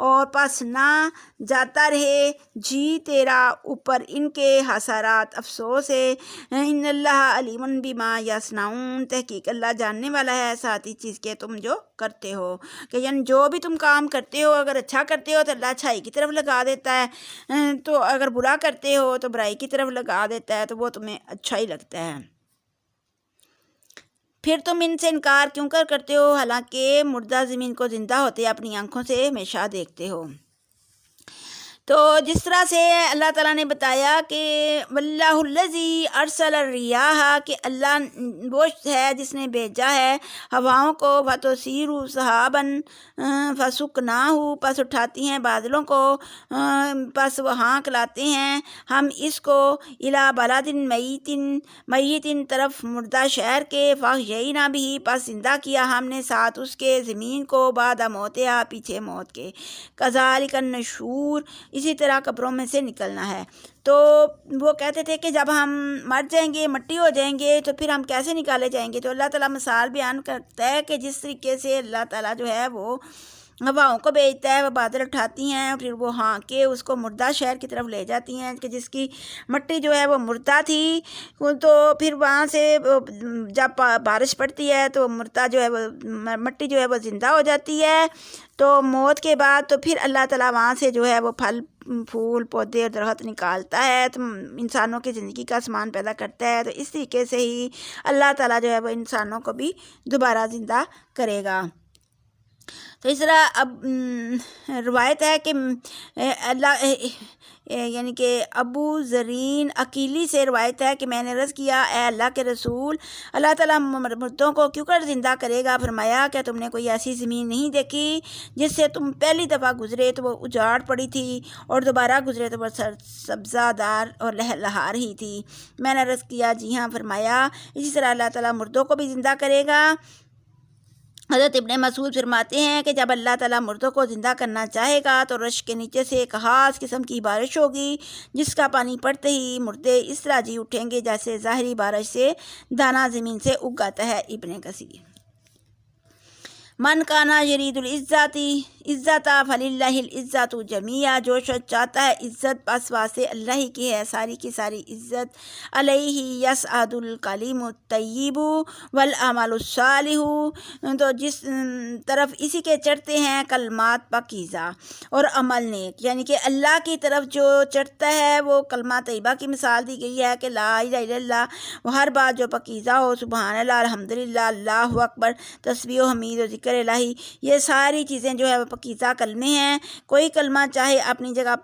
اور پس نہ جاتا رہے جی تیرا اوپر ان کے حسرات افسوس ہے۔ ان اللہ علیم بما یصنعون، تحقیق اللہ جاننے والا ہے ساتھ ہی چیز کے تم جو کرتے ہو، کہ یعنی جو بھی تم کام کرتے ہو اگر اچھا کرتے ہو تو اللہ اچھائی کی طرف لگا دیتا ہے، تو اگر برا کرتے ہو تو برائی کی طرف لگا دیتا ہے، تو وہ تمہیں اچھا ہی لگتا ہے۔ پھر تم ان سے انکار کیوں کرتے ہو، حالانکہ مردہ زمین کو زندہ ہوتے اپنی آنکھوں سے ہمیشہ دیکھتے ہو۔ تو جس طرح سے اللہ تعالیٰ نے بتایا کہ واللہ الذی ارسل الریاح، کہ اللہ وہ ہے جس نے بھیجا ہے ہواؤں کو، فتثیر سحابا فسقناہ، پس اٹھاتی ہیں بادلوں کو، پس وہ ہانک لاتے ہیں ہم اس کو، الی بلد میت طرف مردہ شہر کے، فاحیینا بہ، پس زندہ کیا ہم نے ساتھ اس کے زمین کو، بعد موتہا، پیچھے موت کے، کذالک النشور، اسی طرح قبروں میں سے نکلنا ہے۔ تو وہ کہتے تھے کہ جب ہم مر جائیں گے، مٹی ہو جائیں گے، تو پھر ہم کیسے نکالے جائیں گے؟ تو اللہ تعالیٰ مثال بیان کرتا ہے کہ جس طریقے سے اللہ تعالیٰ جو ہے وہ ہواؤں کو بھیجتا ہے، وہ بادل اٹھاتی ہیں، پھر وہ ہانک کے اس کو مردہ شہر کی طرف لے جاتی ہیں، کہ جس کی مٹی جو ہے وہ مردہ تھی، تو پھر وہاں سے جب بارش پڑتی ہے تو مردہ جو ہے وہ مٹی جو ہے وہ زندہ ہو جاتی ہے۔ تو موت کے بعد تو پھر اللہ تعالیٰ وہاں سے جو ہے وہ پھل پھول پودے اور درخت نکالتا ہے، تو انسانوں کی زندگی کا سامان پیدا کرتا ہے۔ تو اس طریقے سے ہی اللہ تعالیٰ جو ہے وہ انسانوں کو بھی دوبارہ زندہ کرے گا۔ تو اس طرح اب روایت ہے کہ اللہ یعنی کہ ابو زرین عقیلی سے روایت ہے کہ میں نے عرض کیا، اے اللہ کے رسول، اللہ تعالیٰ مردوں کو کیوں کر زندہ کرے گا؟ فرمایا کہ تم نے کوئی ایسی زمین نہیں دیکھی جس سے تم پہلی دفعہ گزرے تو وہ اجاڑ پڑی تھی، اور دوبارہ گزرے تو وہ سبزہ دار اور لہلہار ہی تھی۔ میں نے عرض کیا جی ہاں۔ فرمایا اسی طرح اللہ تعالیٰ مردوں کو بھی زندہ کرے گا۔ حضرت ابن مسعود فرماتے ہیں کہ جب اللہ تعالیٰ مردوں کو زندہ کرنا چاہے گا تو رش کے نیچے سے ایک خاص قسم کی بارش ہوگی، جس کا پانی پڑتے ہی مردے اس طرح جی اٹھیں گے جیسے ظاہری بارش سے دانہ زمین سے اگ آتا ہے۔ ابن کثیر۔ من کانا یرید عزت فللہ العزت جمیعا، جو شخص چاہتا ہے عزت بس واسطے اللہ ہی کی ہے ساری کی ساری عزت. علیہ یصعد الکلم الطیب والعمل الصالح، تو جس طرف اسی کے چڑھتے ہیں کلمات پاکیزہ اور عمل نیک، یعنی کہ اللہ کی طرف جو چڑھتا ہے وہ کلمہ طیبہ کی مثال دی گئی ہے کہ لا الہ الا اللہ، وہ ہر بات جو پاکیزہ ہو، سبحان اللہ، الحمدللہ، اللہ اکبر، تسبیح و حمید و ذکر الہی، یہ ساری چیزیں جو ہے وہ پاکیزہ کلمے ہیں. کوئی کلمہ چاہے اپنی جگہ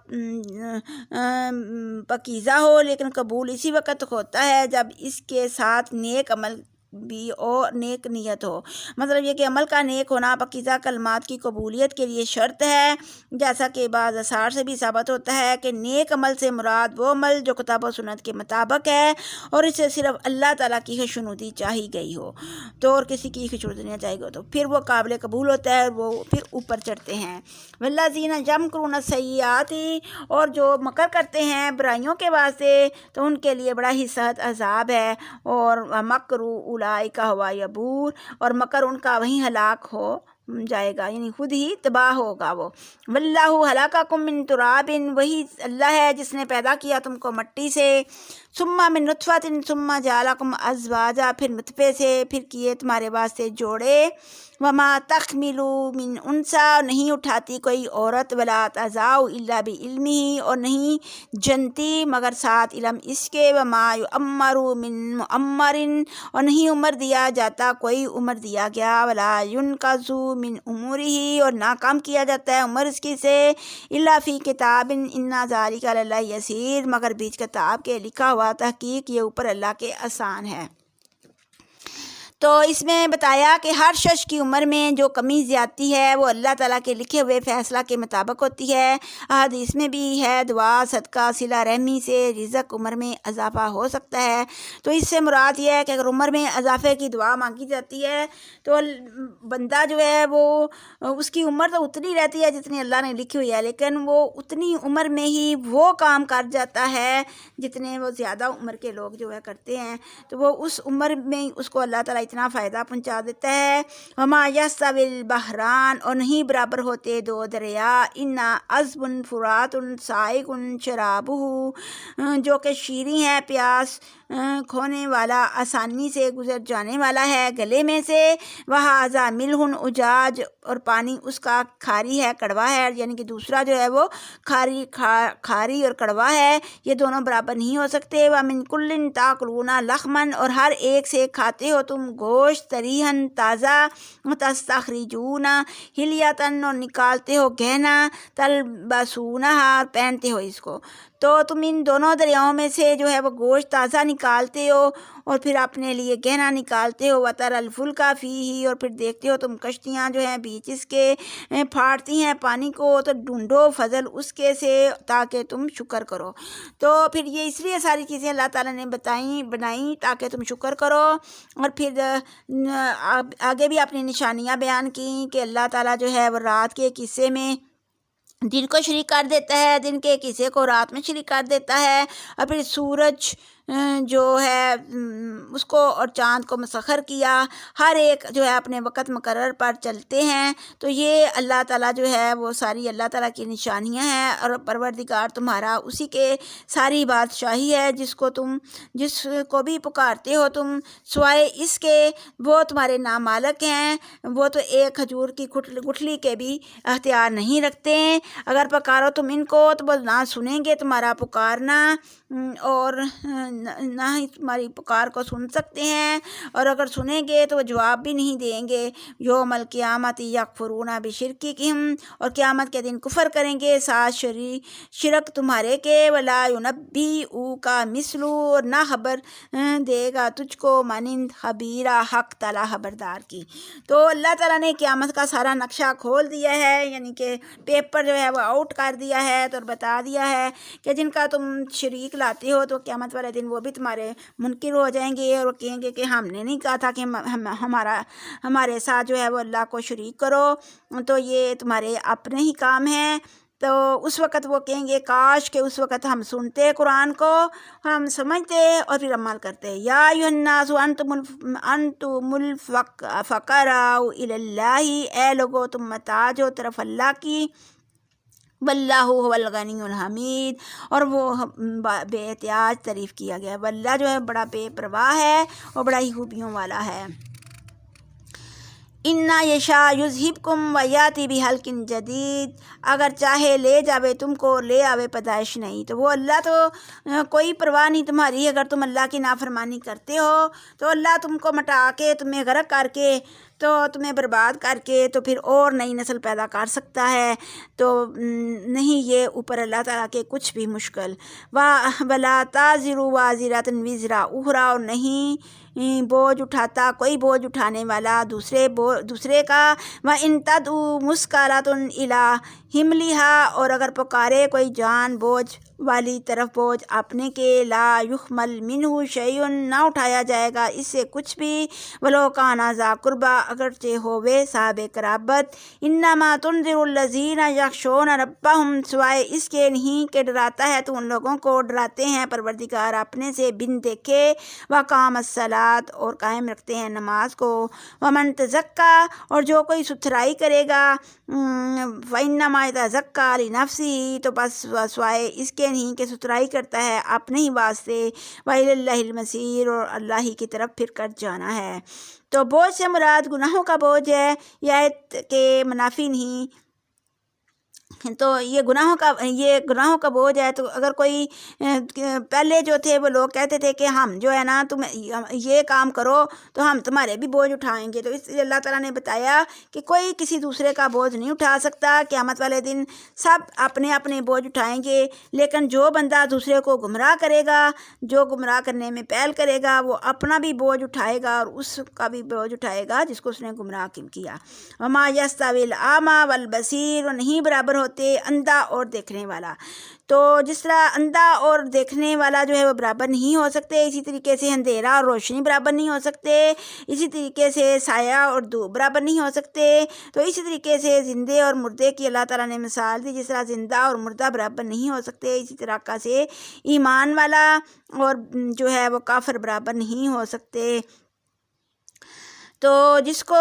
پاکیزہ ہو لیکن قبول اسی وقت ہوتا ہے جب اس کے ساتھ نیک عمل بھی اور نیک نیت ہو. مطلب یہ کہ عمل کا نیک ہونا پاکیزہ کلمات کی قبولیت کے لیے شرط ہے، جیسا کہ بعض آثار سے بھی ثابت ہوتا ہے کہ نیک عمل سے مراد وہ عمل جو کتاب و سنت کے مطابق ہے اور اسے صرف اللہ تعالیٰ کی خشنودی چاہی گئی ہو تو اور کسی کی خشنودی نہیں چاہی گئی تو پھر وہ قابل قبول ہوتا ہے اور وہ پھر اوپر چڑھتے ہیں. والذین یمکرون السیئات، اور جو مکر کرتے ہیں برائیوں کے واسطے تو ان کے لیے بڑا ہی سخت عذاب ہے. اور مکروا اولئک هو یبور، اور مکر ان کا وہیں ہلاک ہو جائے گا، یعنی خود ہی تباہ ہوگا وہ. واللہ خلقکم من تراب، وہی اللہ ہے جس نے پیدا کیا تم کو مٹی سے، ثم من نطفۃ ثم جعلکم ازواجا، پھر نطفے سے پھر کیے تمہارے واسطے جوڑے. وما تحمل من انثی، نہیں اٹھاتی کوئی عورت، ولا تضع الا بعلمہ، اور نہیں جنتی مگر ساتھ علم اس کے. وما یعمر من معمر، اور نہیں عمر دیا جاتا کوئی عمر دیا گیا. ولا ینقص من عمرہ، اور نہ کم کیا جاتا ہے عمر اس کی سے. الا فی کتاب ان ذلک علی اللہ یسیر، مگر بیچ کتاب کے لکھا ہوا، تحقیق یہ اوپر اللہ کے آسان ہے. تو اس میں بتایا کہ ہر شخص کی عمر میں جو کمی زیادتی ہے وہ اللہ تعالیٰ کے لکھے ہوئے فیصلہ کے مطابق ہوتی ہے. حدیث میں بھی ہے دعا صدقہ صلہ رحمی سے رزق عمر میں اضافہ ہو سکتا ہے. تو اس سے مراد یہ ہے کہ اگر عمر میں اضافے کی دعا مانگی جاتی ہے تو بندہ جو ہے وہ اس کی عمر تو اتنی رہتی ہے جتنی اللہ نے لکھی ہوئی ہے، لیکن وہ اتنی عمر میں ہی وہ کام کر جاتا ہے جتنے وہ زیادہ عمر کے لوگ جو ہے کرتے ہیں. تو وہ اس عمر میں اس کو اللہ تعالیٰ اتنا فائدہ پہنچا دیتا ہے. وما یستوی البحران، اور نہیں برابر ہوتے دو دریا، انا عذب فرات سائغ شرابہ، جو کہ شیریں ہے پیاس کھونے والا آسانی سے گزر جانے والا ہے گلے میں سے. وہذا ملح اجاج، اور پانی اس کا کھاری ہے کڑوا ہے، یعنی کہ دوسرا جو ہے وہ کھاری اور کڑوا ہے، یہ دونوں برابر نہیں ہو سکتے. ومن کل تاکلون لحما، اور ہر ایک سے کھاتے ہو تم گوشت، طریحا تازہ، تستخرجون حلیۃ، اور نکالتے ہو گہنا، تلبسونہا، اور پہنتے ہو اس کو. تو تم ان دونوں دریاؤں میں سے جو ہے وہ گوشت تازہ نکالتے ہو اور پھر اپنے لیے گہنا نکالتے ہو. وتر الفلک فیہ، اور پھر دیکھتے ہو تم کشتیاں جو ہیں بیچ اس کے پھاڑتی ہیں پانی کو، تو ڈھونڈو فضل اس کے سے تاکہ تم شکر کرو. تو پھر یہ اس لیے ساری چیزیں اللہ تعالیٰ نے بنائیں تاکہ تم شکر کرو. اور پھر آگے بھی اپنی نشانیاں بیان کیں کہ اللہ تعالیٰ جو ہے وہ رات کے ایک حصے میں دن کو شریک کر دیتا ہے، دن کے ایک حصے کو رات میں شریک کر دیتا ہے، اور پھر سورج جو ہے اس کو اور چاند کو مسخر کیا، ہر ایک جو ہے اپنے وقت مقرر پر چلتے ہیں. تو یہ اللہ تعالیٰ جو ہے وہ ساری اللہ تعالیٰ کی نشانیاں ہیں. اور پروردگار تمہارا اسی کے ساری بادشاہی ہے، جس کو بھی پکارتے ہو تم سوائے اس کے وہ تمہارے نامالک ہیں. وہ تو ایک کھجور کی گٹھلی کے بھی اختیار نہیں رکھتے. اگر پکارو تم ان کو تو وہ نہ سنیں گے تمہارا پکارنا، اور نہ ہی تمہاری پکار کو سن سکتے ہیں، اور اگر سنیں گے تو وہ جواب بھی نہیں دیں گے. یوم القیامت یکفرون بشرکہم، اور قیامت کے دن کفر کریں گے ساتھ شرک تمہارے کے. ولا ینبئک مثل، اور نہ خبر دے گا تجھ کو مانند خبیرہ حق تعالیٰ خبردار کی. تو اللہ تعالیٰ نے قیامت کا سارا نقشہ کھول دیا ہے، یعنی کہ پیپر جو ہے وہ آؤٹ کر دیا ہے اور بتا دیا ہے کہ جن کا تم شریک لاتے ہو تو قیامت والے دن وہ بھی تمہارے منکر ہو جائیں گے اور کہیں گے کہ ہم نے نہیں کہا تھا کہ ہمارے ساتھ جو ہے وہ اللہ کو شریک کرو. تو یہ تمہارے اپنے ہی کام ہیں. تو اس وقت وہ کہیں گے کاش کہ اس وقت ہم سنتے قرآن کو، ہم سمجھتے اور پھر عمل کرتے۔ یا ایھا الناس انتم الفقراء الی اللہ، اے لوگو تم محتاج ہو طرف اللہ کی، واللہ هو الغنی الحمید، اور وہ بے احتیاج تعریف کیا گیا۔ واللہ جو ہے بڑا بے پرواہ ہے اور بڑا ہی خوبیوں والا ہے۔ اِنَّا یشاء یذھبکم ویاتی بخلق جدید، اگر چاہے لے جاوے تم کو، لے آوے پیدائش نہیں۔ تو وہ اللہ تو کوئی پرواہ نہیں تمہاری، اگر تم اللہ کی نافرمانی کرتے ہو تو اللہ تم کو مٹا کے، تمہیں غرق کر کے، تو تمہیں برباد کر کے تو پھر اور نئی نسل پیدا کر سکتا ہے۔ تو نہیں یہ اوپر اللہ تعالیٰ کے کچھ بھی مشکل۔ وَلَا تَزِرُ وَازِرَةٌ وِزْرَ أُخْرَىٰ، اور نہیں بوجھ اٹھاتا کوئی بوجھ اٹھانے والا دوسرے کا۔ وَإِن تَدْعُ مُثْقَلَةٌ إِلَىٰ حِمْلِهَا، اور اگر پکارے کوئی جان بوجھ والی طرف بوجھ اپنے کے، لا يُحْمَلْ مِنْهُ شَيْءٌ، نہ اٹھایا جائے گا اس سے کچھ بھی، وَلَوْ كَانَ ذَا قُرْبَىٰ، اگرچہ ہووے صاحب قرابت۔ إِنَّمَا تُنذِرُ الَّذِينَ يَخْشَوْنَ رَبَّهُمْ، سوائے اس کے نہیں کہ ڈراتا ہے تو ان لوگوں کو ڈراتے ہیں پروردگار اپنے سے بن دیکھے، وَأَقَامَ الصَّلَاةَ، اور قائم رکھتے ہیں نماز کو، وَمَن تَزَكَّىٰ، اور جو کوئی ستھرائی کرے گا، فَإِنَّمَا يَتَزَكَّىٰ لِنَفْسِهِ، تو بس سوائے اس کے نہیں کہ ستھرائی کرتا ہے اپنے ہی واسطے، وَإِلَى اللَّهِ الْمَصِيرُ، اور اللہ ہی کی طرف پھر کر جانا ہے۔ تو بوجھ سے مراد گناہوں کا بوجھ ہے، یہ آیت کے منافی نہیں۔ تو یہ گناہوں کا بوجھ ہے۔ تو اگر کوئی پہلے جو تھے وہ لوگ کہتے تھے کہ ہم جو ہے نا تم یہ کام کرو تو ہم تمہارے بھی بوجھ اٹھائیں گے، تو اس لیے اللہ تعالیٰ نے بتایا کہ کوئی کسی دوسرے کا بوجھ نہیں اٹھا سکتا۔ قیامت والے دن سب اپنے اپنے بوجھ اٹھائیں گے، لیکن جو بندہ دوسرے کو گمراہ کرے گا، جو گمراہ کرنے میں پہل کرے گا، وہ اپنا بھی بوجھ اٹھائے گا اور اس کا بھی بوجھ اٹھائے گا جس کو اس نے گمراہ کیا۔ وما یستوی الاعمی والبصیر، اور نہیں برابر ہوتے اندھا اور دیکھنے والا۔ تو جس طرح اندھا اور دیکھنے والا جو ہے وہ برابر نہیں ہو سکتے، اسی طریقے سے اندھیرا اور روشنی برابر نہیں ہو سکتے، اسی طریقے سے سایہ اور دھوپ برابر نہیں ہو سکتے۔ تو اسی طریقے سے زندے اور مردے کی اللہ تعالیٰ نے مثال دی، جس طرح زندہ اور مردہ برابر نہیں ہو سکتے، اسی طرح سے ایمان والا اور جو ہے وہ کافر برابر نہیں ہو سکتے۔ تو جس کو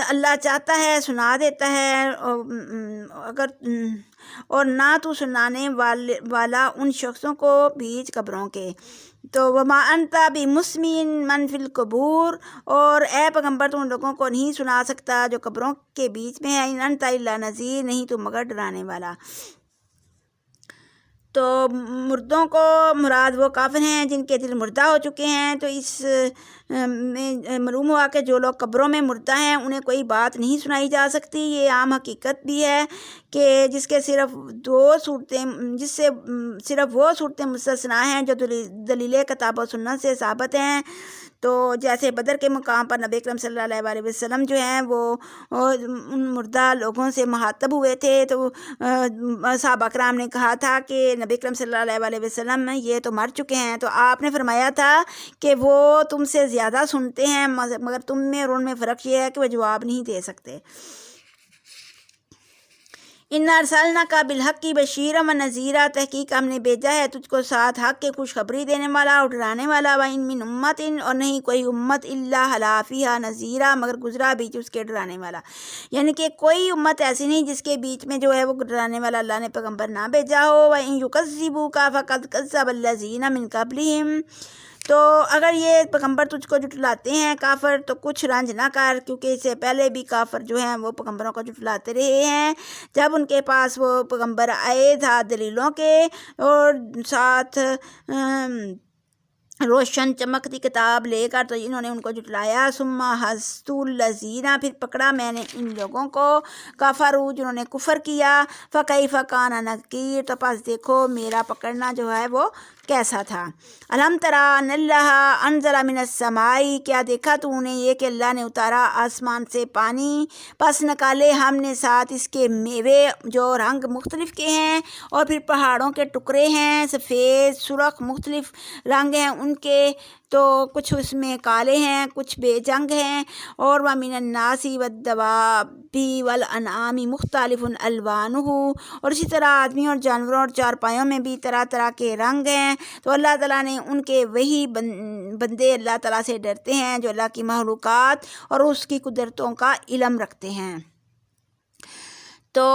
اللہ چاہتا ہے سنا دیتا ہے، اور نہ تو سنانے والا ان شخصوں کو بیچ قبروں کے۔ تو وما انت بمسمع من فی القبور، اور اے پیغمبر تم لوگوں کو نہیں سنا سکتا جو قبروں کے بیچ میں ہے، ان انت الا نذیر، نہیں تو مگر ڈرانے والا۔ تو مردوں کو مراد وہ کافر ہیں جن کے دل مردہ ہو چکے ہیں۔ تو اس میں معلوم ہوا کہ جو لوگ قبروں میں مردہ ہیں انہیں کوئی بات نہیں سنائی جا سکتی۔ یہ عام حقیقت بھی ہے کہ جس سے صرف وہ صورتیں مستثنیٰ ہیں جو دلیل کتاب و سنت سے ثابت ہیں۔ تو جیسے بدر کے مقام پر نبی اکرم صلی اللہ علیہ وسلم جو ہیں وہ ان مردہ لوگوں سے مخاطب ہوئے تھے، تو صحابہ کرام نے کہا تھا کہ نبی اکرم صلی اللہ علیہ وسلم یہ تو مر چکے ہیں، تو آپ نے فرمایا تھا کہ وہ تم سے زیادہ سنتے ہیں، مگر تم میں اور ان میں فرق یہ ہے کہ وہ جواب نہیں دے سکتے۔ اِنَّا أَرْسَلْنَاكَ بِالْحَقِّ بَشِيرًا وَنَذِيرًا، تحقیق ہم نے بھیجا ہے تجھ کو ساتھ حق کے خوشخبری دینے والا اور ڈرانے والا۔ وَإِن مِّنْ أُمَّةٍ، اور نہیں کوئی امت إِلَّا خَلَا فِيهَا نَذِيرًا، مگر گزرا بیچ اس کے ڈرانے والا۔ یعنی کہ کوئی امت ایسی نہیں جس کے بیچ میں جو ہے وہ ڈرانے والا اللہ نے پیغمبر نہ بھیجا ہو۔ وَإِن يُكَذِّبُوكَ فَقَدْ كَذَّبَ الَّذِينَ مِن قَبْلِهِمْ، تو اگر یہ پیغمبر تجھ کو جھٹلاتے ہیں کافر تو کچھ رنج نہ کر، کیونکہ اس سے پہلے بھی کافر جو ہیں وہ پیغمبروں کو جھٹلاتے رہے ہیں۔ جب ان کے پاس وہ پیغمبر آئے تھا دلیلوں کے اور ساتھ روشن چمکتی کتاب لے کر، تو انہوں نے ان کو جھٹلایا۔ ثم أخذت الذین، پھر پکڑا میں نے ان لوگوں کو، کفروا، جنہوں نے کفر کیا، فکیف کان نکیر، تو پس دیکھو میرا پکڑنا جو ہے وہ کیسا تھا۔ الم تری ان اللہ انزل من السماء، کیا دیکھا تو نے یہ کہ اللہ نے اتارا آسمان سے پانی، پس نکالے ہم نے ساتھ اس کے میوے جو رنگ مختلف کے ہیں، اور پھر پہاڑوں کے ٹکڑے ہیں سفید سرخ مختلف رنگ ہیں ان کے، تو کچھ اس میں کالے ہیں، کچھ بے جنگ ہیں۔ اور وَمِنَ النَّاسِ وَالدَّوَابِّ وَالْأَنْعَامِ مُخْتَلِفٌ أَلْوَانُهُ، اور اسی طرح آدمیوں اور جانوروں اور چارپائیوں میں بھی طرح طرح کے رنگ ہیں۔ تو اللہ تعالیٰ نے ان کے وہی بندے اللہ تعالیٰ سے ڈرتے ہیں جو اللہ کی مخلوقات اور اس کی قدرتوں کا علم رکھتے ہیں۔ تو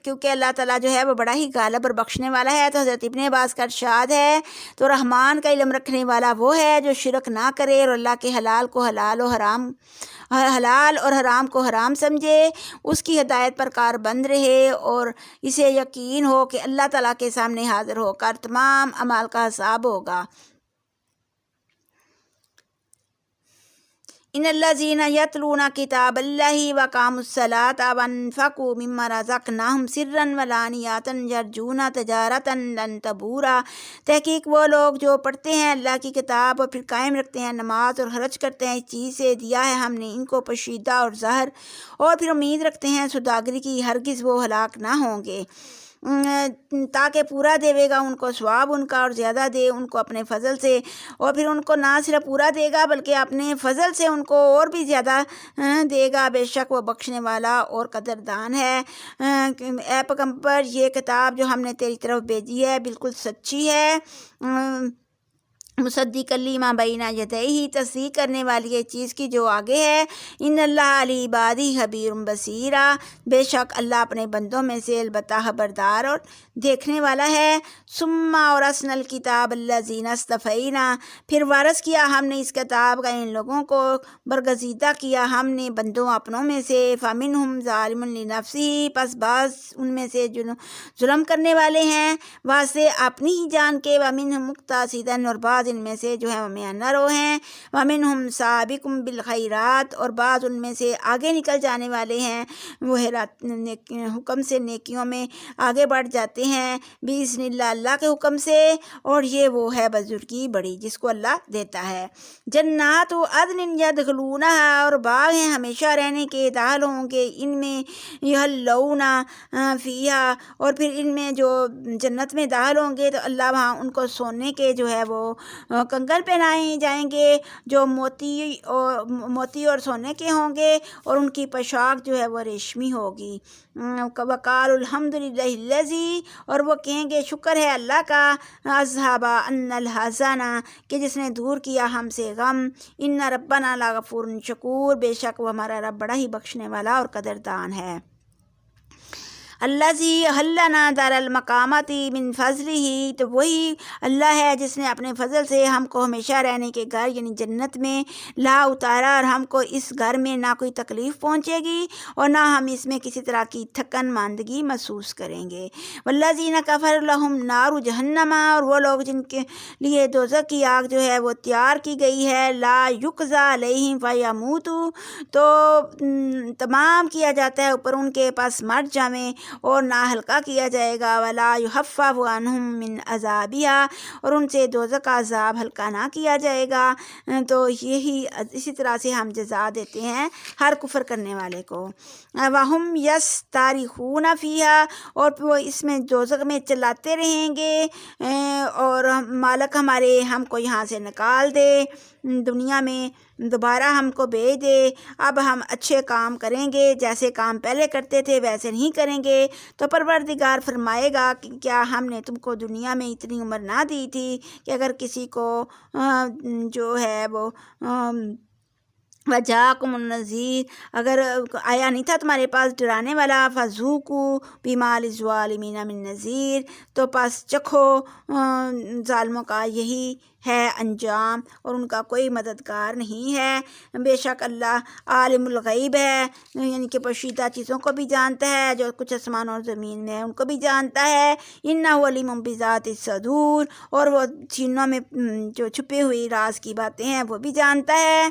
کیونکہ اللہ تعالیٰ جو ہے وہ بڑا ہی غالب اور بخشنے والا ہے، تو حضرت ابن عباس کا ارشاد ہے، تو رحمان کا علم رکھنے والا وہ ہے جو شرک نہ کرے اور اللہ کے حلال اور حرام کو حرام سمجھے، اس کی ہدایت پر کاربند رہے اور اسے یقین ہو کہ اللہ تعالیٰ کے سامنے حاضر ہو کر تمام اعمال کا حساب ہوگا۔ ان الذین یتلون کتاب اللہ واقاموا الصلاۃ وانفقوا مما رزقناہم سرا وعلانیۃ یرجون تجارۃ لن تبور، تحقیق وہ لوگ جو پڑھتے ہیں اللہ کی کتاب اور پھر قائم رکھتے ہیں نماز اور خرچ کرتے ہیں اس چیز سے دیا ہے ہم نے ان کو پوشیدہ اور ظاہر، اور پھر امید رکھتے ہیں سوداگری کی، ہرگز وہ ہلاک نہ ہوں گے، تاکہ پورا دے گا ان کو ثواب ان کا اور زیادہ دے ان کو اپنے فضل سے، اور پھر ان کو نہ صرف پورا دے گا بلکہ اپنے فضل سے ان کو اور بھی زیادہ دے گا، بے شک وہ بخشنے والا اور قدردان ہے۔ اے پیغمبر، یہ کتاب جو ہم نے تیری طرف بھیجی ہے بالکل سچی ہے، مصدق لما بین یدیہ، تصدیق کرنے والی ہے چیز کی جو آگے ہے۔ ان اللہ علی عبادی خبیر بصیر، بے شک اللہ اپنے بندوں میں سے البتہ خبردار اور دیکھنے والا ہے۔ ثم اورثنا الکتاب الذین اصطفینا، پھر وارث کیا ہم نے اس کتاب کا ان لوگوں کو، برگزیدہ کیا ہم نے بندوں اپنوں میں سے، فمنہم ظالم لنفسہ، پس بعض ان میں سے ظلم کرنے والے ہیں واسطے اپنی ہی جان کے، ومنہم مقتصد، اور بعض ان میں سے جو ہے وہ میانہ رو ہیں، ومنہم سابق بالخیرات، اور بعض ان میں سے آگے نکل جانے والے ہیں، وہ حکم سے نیکیوں میں آگے بڑھ جاتے ہیں، باذن اللہ اللہ کے حکم سے، اور یہ وہ ہے بزرگی بڑی جس کو اللہ دیتا ہے۔ جنات عدن یدخلونہا، اور باغ ہیں ہمیشہ رہنے کے، داخل ہوں گے ان میں، یحلون فیہا، اور پھر ان میں جو جنت میں داخل ہوں گے تو اللہ وہاں ان کو سونے کے جو ہے وہ کنگن پہنائے جائیں گے جو موتی اور سونے کے ہوں گے، اور ان کی پوشاک جو ہے وہ ریشمی ہوگی۔ وقال الحمدللہ الذی، اور وہ کہیں گے شکر ہے اللہ کا، اذھب عنا الحزن، کہ جس نے دور کیا ہم سے غم، ان ربنا لغفور شکور، بے شک وہ ہمارا رب بڑا ہی بخشنے والا اور قدردان ہے۔ الذی احلنا دار المقامۃ من فضلہ، تو وہی اللہ ہے جس نے اپنے فضل سے ہم کو ہمیشہ رہنے کے گھر یعنی جنت میں لا اتارا، اور ہم کو اس گھر میں نہ کوئی تکلیف پہنچے گی اور نہ ہم اس میں کسی طرح کی تھکن ماندگی محسوس کریں گے۔ والذین کفروا لہم نار جہنم، اور وہ لوگ جن کے لیے دوزخ کی آگ جو ہے وہ تیار کی گئی ہے، لا یقضی علیہم فیموتوا، تو تمام کیا جاتا ہے اوپر ان کے پاس مر جاویں اور نہ ہلکا کیا جائے گا، ولا یخفف عنہم من عذابہا، اور ان سے دوزخ کا عذاب ہلکا نہ کیا جائے گا۔ تو یہی اسی طرح سے ہم جزا دیتے ہیں ہر کفر کرنے والے کو۔ وہم یستریخون فیہا، اور وہ اس میں دوزخ میں چلاتے رہیں گے، اور مالک ہمارے ہم کو یہاں سے نکال دے، دنیا میں دوبارہ ہم کو بھیج دے، اب ہم اچھے کام کریں گے، جیسے کام پہلے کرتے تھے ویسے نہیں کریں گے۔ تو پروردگار فرمائے گا کہ کیا ہم نے تم کو دنیا میں اتنی عمر نہ دی تھی کہ اگر کسی کو جو ہے وہ وجاکم النذیر، اگر آیا نہیں تھا تمہارے پاس ڈرانے والا، فذوقوا بما للظالمین من نذیر، تو پس چکھو ظالموں کا یہی ہے انجام اور ان کا کوئی مددگار نہیں ہے۔ بے شک اللہ عالم الغیب ہے، یعنی کہ پوشیدہ چیزوں کو بھی جانتا ہے، جو کچھ آسمان اور زمین میں ہے ان کو بھی جانتا ہے۔ انہ علیم بذات الصدور، اور وہ سینوں میں جو چھپی ہوئی راز کی باتیں ہیں وہ بھی جانتا ہے۔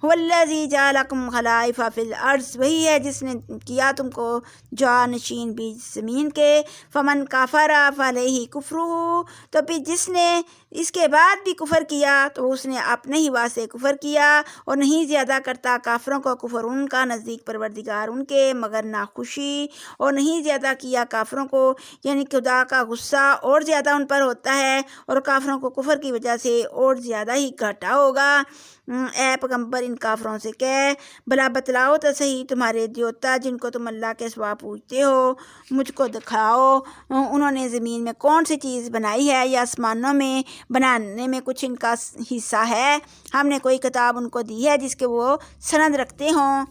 هو الذی جعلکم خلائف فی الارض، وہی ہے جس نے کیا تم کو جانشین بھی زمین کے، فمن کفر فعلیہ کفرہ، تو پھر جس نے اس کے بعد بھی کفر کفر کیا تو اس نے اپنے ہی واسطے کفر کیا، اور نہیں زیادہ کرتا کافروں کو کفر ان کا نزدیک پروردگار ان کے مگر ناخوشی، اور نہیں زیادہ کیا کافروں کو، یعنی خدا کا غصہ اور زیادہ ان پر ہوتا ہے، اور کافروں کو کفر کی وجہ سے اور زیادہ ہی گھاٹا ہوگا۔ اے پیغمبر ان کافروں سے کہہ، بھلا بتلاؤ تو صحیح تمہارے دیوتا جن کو تم اللہ کے سوا پوجتے ہو، مجھ کو دکھاؤ انہوں نے زمین میں کون سی چیز بنائی ہے، یا آسمانوں میں بنانے میں کچھ ان کا حصہ ہے؟ ہم نے کوئی کتاب ان کو دی ہے جس کے وہ سند رکھتے ہوں؟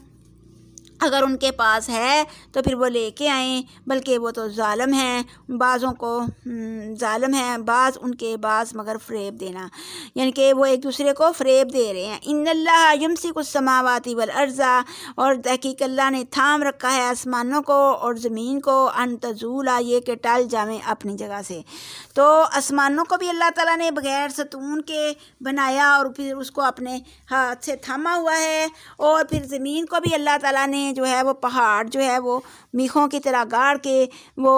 اگر ان کے پاس ہے تو پھر وہ لے کے آئیں، بلکہ وہ تو ظالم ہیں، بعضوں کو ظالم ہیں بعض ان کے بعض مگر فریب دینا، یعنی کہ وہ ایک دوسرے کو فریب دے رہے ہیں۔ ان اللہ یمسک السماوات والارض، اور تحقیق اللہ نے تھام رکھا ہے آسمانوں کو اور زمین کو، ان تزولا یہ کہ ٹل جاویں اپنی جگہ سے۔ تو آسمانوں کو بھی اللہ تعالیٰ نے بغیر ستون کے بنایا اور پھر اس کو اپنے ہاتھ سے تھاما ہوا ہے، اور پھر زمین کو بھی اللہ تعالیٰ نے جو ہے وہ پہاڑ جو ہے وہ میخوں کی طرح گاڑ کے وہ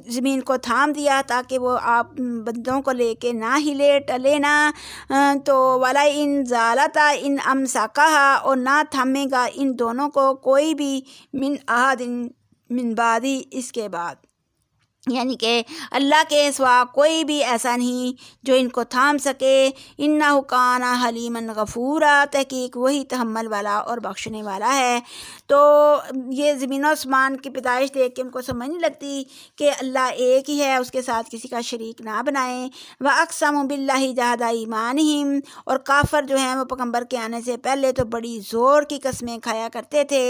زمین کو تھام دیا تاکہ وہ آپ بندوں کو لے کے نہ ہلے ٹلے نہ۔ تو ولا ان زالتا ان امساکہا، اور نہ تھامے گا ان دونوں کو کوئی بھی من احد من بعدی اس کے بعد، یعنی کہ اللہ کے سوا کوئی بھی ایسا نہیں جو ان کو تھام سکے۔ انہ کان حلیما غفورا، تحقیق وہی تحمل والا اور بخشنے والا ہے۔ تو یہ زمین و آسمان کی پیدائش دیکھ کے ان کو سمجھ نہیں لگتی کہ اللہ ایک ہی ہے، اس کے ساتھ کسی کا شریک نہ بنائیں۔ وَأَقْسَمُوا بِاللَّهِ جَهْدَ أَيْمَانِهِمْ، اور کافر جو ہیں وہ پیغمبر کے آنے سے پہلے تو بڑی زور کی قسمیں کھایا کرتے تھے۔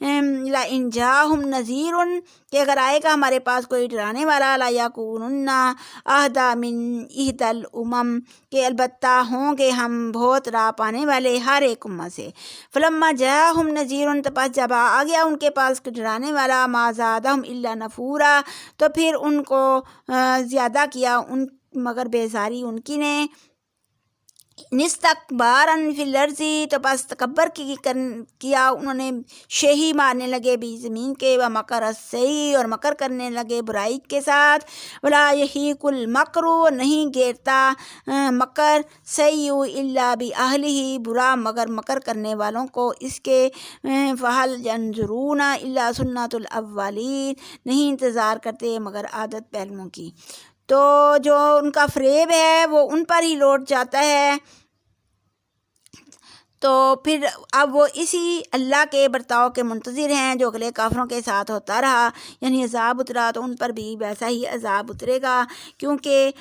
لَإِنْ جَاءَهُمْ نَذِيرٌ، کہ اگر آئے گا ہمارے پاس کوئی ڈرانے والا، لَيَكُونُنَّ أَهْدَىٰ مِنْ إِحْدَى الْأُمَمِ، کہ البتہ ہوں گے ہم بہت راہ پانے والے ہر ایک امت سے۔ فَلَمَّا جَاءَهُمْ نَذِيرٌ، تو پس جب آ گیا ان کے پاس ڈرانے والا، مَا زَادَهُمْ إِلَّا نُفُورًا، تو پھر ان کو زیادہ کیا ان مگر بیزاری ان کی نے۔ نستکبارن فی الارض، تو پس تکبر کیا انہوں نے، شہی مارنے لگے بھی زمین کے، و مکر السیء، اور مکر کرنے لگے برائی کے ساتھ۔ ولا یحیق المکر، نہیں گھیرتا مکر، سیء الا باہلہ، برا مگر مکر کرنے والوں کو اس کے۔ فہل ینظرون الا سنت الاولین، نہیں انتظار کرتے مگر عادت پہلوؤں کی۔ تو جو ان کا فریب ہے وہ ان پر ہی لوٹ جاتا ہے۔ تو پھر اب وہ اسی اللہ کے برتاؤ کے منتظر ہیں جو اگلے کافروں کے ساتھ ہوتا رہا، یعنی عذاب اترا تو ان پر بھی ویسا ہی عذاب اترے گا، کیونکہ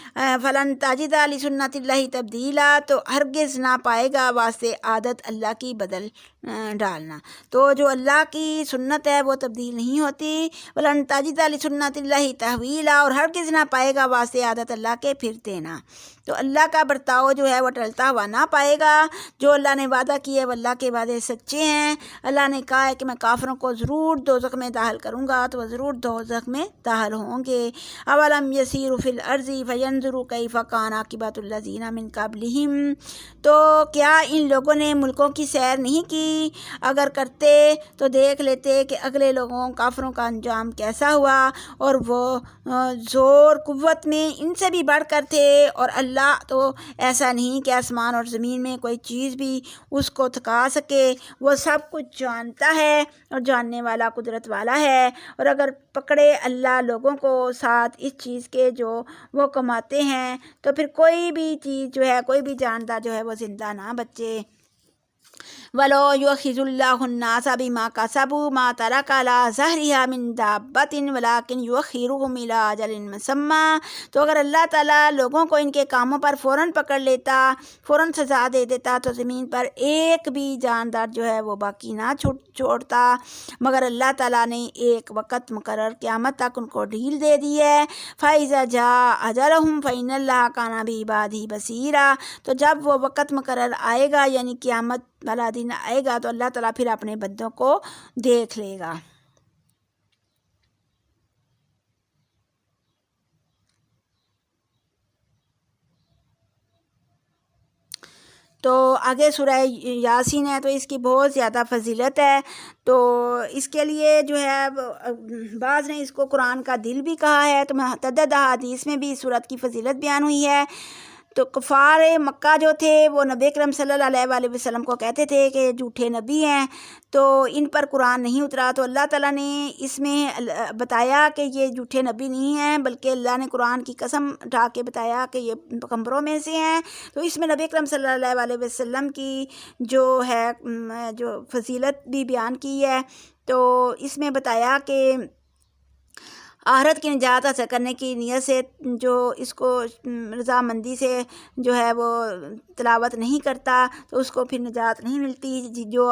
فلن تجد لسنت اللہ تبدیلا، تو ہرگز نہ پائے گا واسطے عادت اللہ کی بدل ڈالنا۔ تو جو اللہ کی سنت ہے وہ تبدیل نہیں ہوتی۔ فلن تجد لسنت اللہ تحویلا، اور ہرگز نہ پائے گا واسطے عادت اللہ کے پھر دینا۔ تو اللہ کا برتاؤ جو ہے وہ ٹلتا ہوا نہ پائے گا۔ جو اللہ نے وعدہ کیا ہے وہ اللہ کے وعدے سچے ہیں۔ اللہ نے کہا ہے کہ میں کافروں کو ضرور دوزخ میں داخل کروں گا، تو وہ ضرور دوزخ میں داخل ہوں گے۔ اولم یسیروا فی الارض فینظروا کیف کان عاقبۃ الذین من قبلہم، تو کیا ان لوگوں نے ملکوں کی سیر نہیں کی؟ اگر کرتے تو دیکھ لیتے کہ اگلے لوگوں کافروں کا انجام کیسا ہوا، اور وہ زور قوت میں ان سے بھی بڑھ کر تھے، اور اللہ تو ایسا نہیں کہ آسمان اور زمین میں کوئی چیز بھی اس کو تھکا سکے، وہ سب کچھ جانتا ہے اور جاننے والا قدرت والا ہے۔ اور اگر پکڑے اللہ لوگوں کو ساتھ اس چیز کے جو وہ کماتے ہیں، تو پھر کوئی بھی چیز جو ہے، کوئی بھی جاندار جو ہے وہ زندہ نہ بچے۔ وَلَوْ يُؤَخِّذُ اللَّهُ النَّاسَ بِمَا كَسَبُوا مَا تَرَكَ عَلَىٰ ظَهْرِهَا مِن دَابَّةٍ وَلَٰكِنْ يُؤَخِّرُهُمْ إِلَىٰ أَجَلٍ مُّسَمًّى، تو اگر اللہ تعالیٰ لوگوں کو ان کے کاموں پر فوراً پکڑ لیتا، فوراً سزا دے دیتا، تو زمین پر ایک بھی جاندار جو ہے وہ باقی نہ چھوڑتا، مگر اللہ تعالیٰ نے ایک وقت مقرر قیامت تک ان کو ڈھیل دے دی ہے۔ فَإِذَا جَاءَ أَجَلُهُمْ فَإِنَّ اللَّهَ كَانَ بِعِبَادِهِ بَصِيرًا، تو جب وہ وقت مقرر آئے گا، یعنی قیامت والا دن آئے گا، تو اللہ تعالیٰ پھر اپنے بندوں کو دیکھ لے گا۔ تو آگے سورہ یاسین ہے، تو اس کی بہت زیادہ فضیلت ہے۔ تو اس کے لیے جو ہے بعض نے اس کو قرآن کا دل بھی کہا ہے، تو متعدد احادیث میں بھی اس سورت کی فضیلت بیان ہوئی ہے۔ تو کفار مکہ جو تھے وہ نبی اکرم صلی اللہ علیہ وسلم کو کہتے تھے کہ جھوٹے نبی ہیں، تو ان پر قرآن نہیں اترا۔ تو اللہ تعالیٰ نے اس میں بتایا کہ یہ جھوٹے نبی نہیں ہیں، بلکہ اللہ نے قرآن کی قسم اٹھا کے بتایا کہ یہ پیغمبروں میں سے ہیں۔ تو اس میں نبی اکرم صلی اللہ علیہ وسلم کی جو ہے جو فضیلت بھی بیان کی ہے، تو اس میں بتایا کہ آخرت کی نجات حاصل کرنے کی نیت سے جو اس کو رضامندی سے جو ہے وہ تلاوت نہیں کرتا تو اس کو پھر نجات نہیں ملتی۔ جو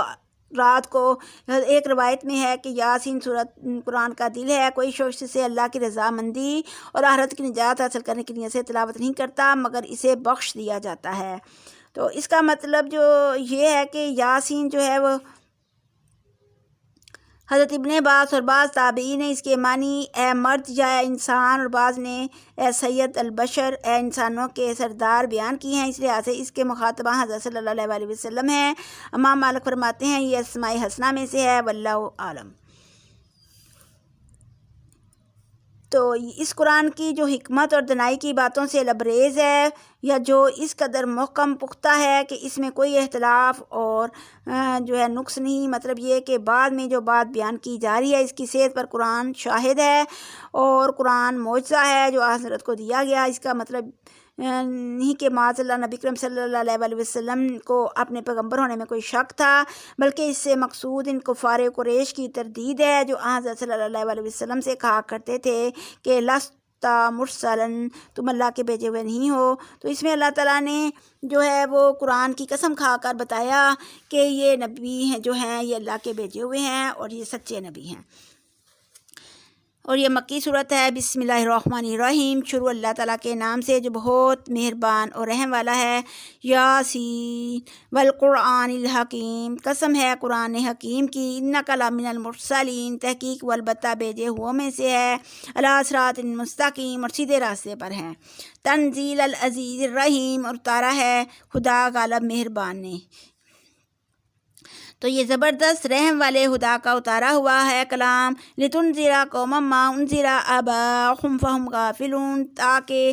رات کو ایک روایت میں ہے کہ یاسین سورت قرآن کا دل ہے، کوئی شخص سے اللہ کی رضامندی اور آخرت کی نجات حاصل کرنے کی نیت سے تلاوت نہیں کرتا مگر اسے بخش دیا جاتا ہے۔ تو اس کا مطلب جو یہ ہے کہ یاسین جو ہے وہ حضرت ابن عباس اور بعض تابعین نے اس کے معنی اے مرد یا انسان، اور بعض نے اے سید البشر، اے انسانوں کے سردار بیان کی ہیں۔ اس لحاظ سے اس کے مخاطبہ حضرت صلی اللہ علیہ وسلم ہیں۔ امام مالک فرماتے ہیں یہ اسماء حسنہ میں سے ہے، واللہ عالم۔ تو اس قرآن کی جو حکمت اور دانائی کی باتوں سے لبریز ہے، یا جو اس قدر محکم پختہ ہے کہ اس میں کوئی اختلاف اور جو ہے نقص نہیں، مطلب یہ کہ بعد میں جو بات بیان کی جا رہی ہے اس کی صحت پر قرآن شاہد ہے، اور قرآن معجزہ ہے جو حضرت کو دیا گیا۔ اس کا مطلب نہیں کہ معاذ اللہ نبی کریم صلی اللہ علیہ وسلم کو اپنے پیغمبر ہونے میں کوئی شک تھا، بلکہ اس سے مقصود ان کفار قریش کی تردید ہے جو حضرت صلی اللہ علیہ وسلم سے کہا کرتے تھے کہ لست مرسلن، تم اللہ کے بھیجے ہوئے نہیں ہو۔ تو اس میں اللہ تعالیٰ نے جو ہے وہ قرآن کی قسم کھا کر بتایا کہ یہ نبی ہیں جو ہیں یہ اللہ کے بھیجے ہوئے ہیں اور یہ سچے نبی ہیں۔ اور یہ مکی صورت ہے۔ بسم اللہ الرحمن الرحیم، شروع اللہ تعالیٰ کے نام سے جو بہت مہربان اور رحم والا ہے۔ یاسین والقرآن الحکیم، قسم ہے قرآن حکیم کی، انک لمن المرسلین، تحقیق و البتہ بھیجے ہوا میں سے ہے، علی صراط مستقیم، اور سیدھے راستے پر ہیں۔ تنزیل العزیز الرحیم، اور اتارا ہے خدا غالب مہربان نے۔ تو یہ زبردست رحم والے خدا کا اتارا ہوا ہے کلام، لتنذر قوما ما انذر آباؤہم فہم غافلون، تاکہ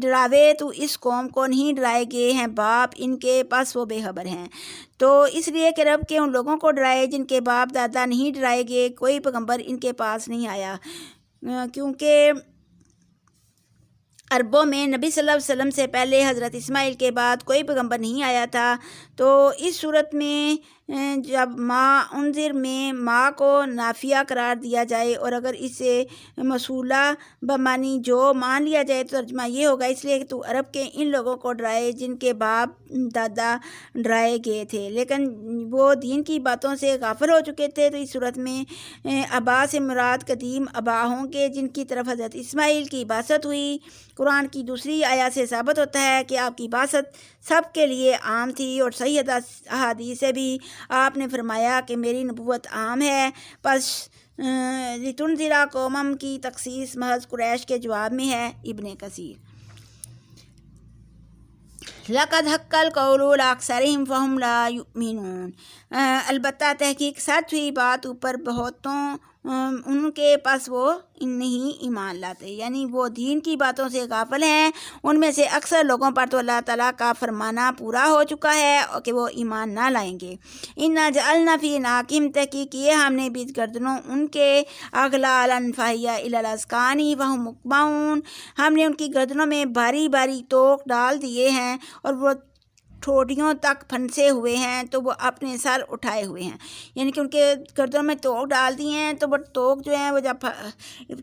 ڈراوے تو اس قوم کو نہیں ڈرائے گئے ہیں باپ ان کے، پس وہ بے خبر ہیں۔ تو اس لیے کہ رب کے ان لوگوں کو ڈرائے جن کے باپ دادا نہیں ڈرائے گئے، کوئی پیغمبر ان کے پاس نہیں آیا، کیونکہ عربوں میں نبی صلی اللہ علیہ وسلم سے پہلے حضرت اسماعیل کے بعد کوئی پیغمبر نہیں آیا تھا۔ تو اس صورت میں جب ما انذر میں ما کو نافیہ قرار دیا جائے اور اگر اسے موصولہ بمعنی جو مان لیا جائے تو ترجمہ یہ ہوگا، اس لیے کہ تو عرب کے ان لوگوں کو ڈرائے جن کے باپ دادا ڈرائے گئے تھے لیکن وہ دین کی باتوں سے غافل ہو چکے تھے۔ تو اس صورت میں ابا سے مراد قدیم ابا ہوں گے جن کی طرف حضرت اسماعیل کی بعثت ہوئی۔ قرآن کی دوسری آیات سے ثابت ہوتا ہے کہ آپ کی بعثت سب کے لیے عام تھی، اور صحیح احادیث سے بھی آپ نے فرمایا کہ میری نبوت عام ہے۔ پس لتنذر قوما کی تخصیص محض قریش کے جواب میں ہے۔ ابن کثیر لقد حق القول علی اکثرہم فہم لا یؤمنون، البتہ تحقیق سچ ہوئی بات اوپر بہتوں ان کے پاس وہ نہیں ایمان لاتے، یعنی وہ دین کی باتوں سے غافل ہیں۔ ان میں سے اکثر لوگوں پر تو اللہ تعالیٰ کا فرمانا پورا ہو چکا ہے کہ وہ ایمان نہ لائیں گے۔ انا جعلنا فی اعناقہم، تحقیق کیے ہم نے بیچ گردنوں ان کے، اغلالا فہی الی الاذقان فہم مقمحون، ہم نے ان کی گردنوں میں بھاری بھاری توق ڈال دیے ہیں اور وہ ٹھوڑیوں تک پھنسے ہوئے ہیں، تو وہ اپنے سر اٹھائے ہوئے ہیں، یعنی کہ ان کے گردنوں میں توق ڈال دیے ہیں تو وہ توق جو ہیں وہ جب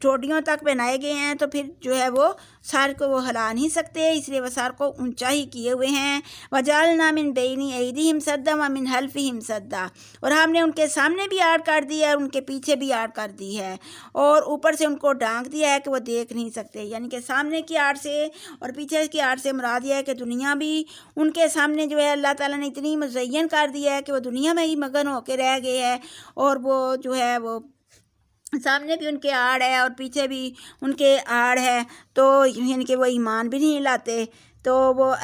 ٹھوڑیوں تک پہنائے گئے ہیں تو پھر جو ہے وہ سر کو وہ ہلا نہیں سکتے، اس لیے وہ سر کو اونچا ہی کیے ہوئے ہیں۔ وجعلنا من بین ایدیہم سدا ومن خلفہم سدا، اور ہم نے ان کے سامنے بھی آڑ کر دی ہے اور ان کے پیچھے بھی آڑ کر دی ہے، اور اوپر سے ان کو ڈھانک دیا ہے کہ وہ دیکھ نہیں سکتے، یعنی کہ سامنے کی آڑ سے اور پیچھے کی آڑ سے مراد یہ ہے کہ دنیا بھی ان کے سامنے جو ہے اللہ تعالیٰ نے اتنی مزین کر دیا ہے کہ وہ دنیا میں ہی مگن ہو کے رہ گئے ہیں، اور وہ جو ہے وہ سامنے بھی ان کے آڑ ہے اور پیچھے بھی ان کے آڑ ہے، تو یعنی کہ وہ ایمان بھی نہیں لاتے۔ تو وہ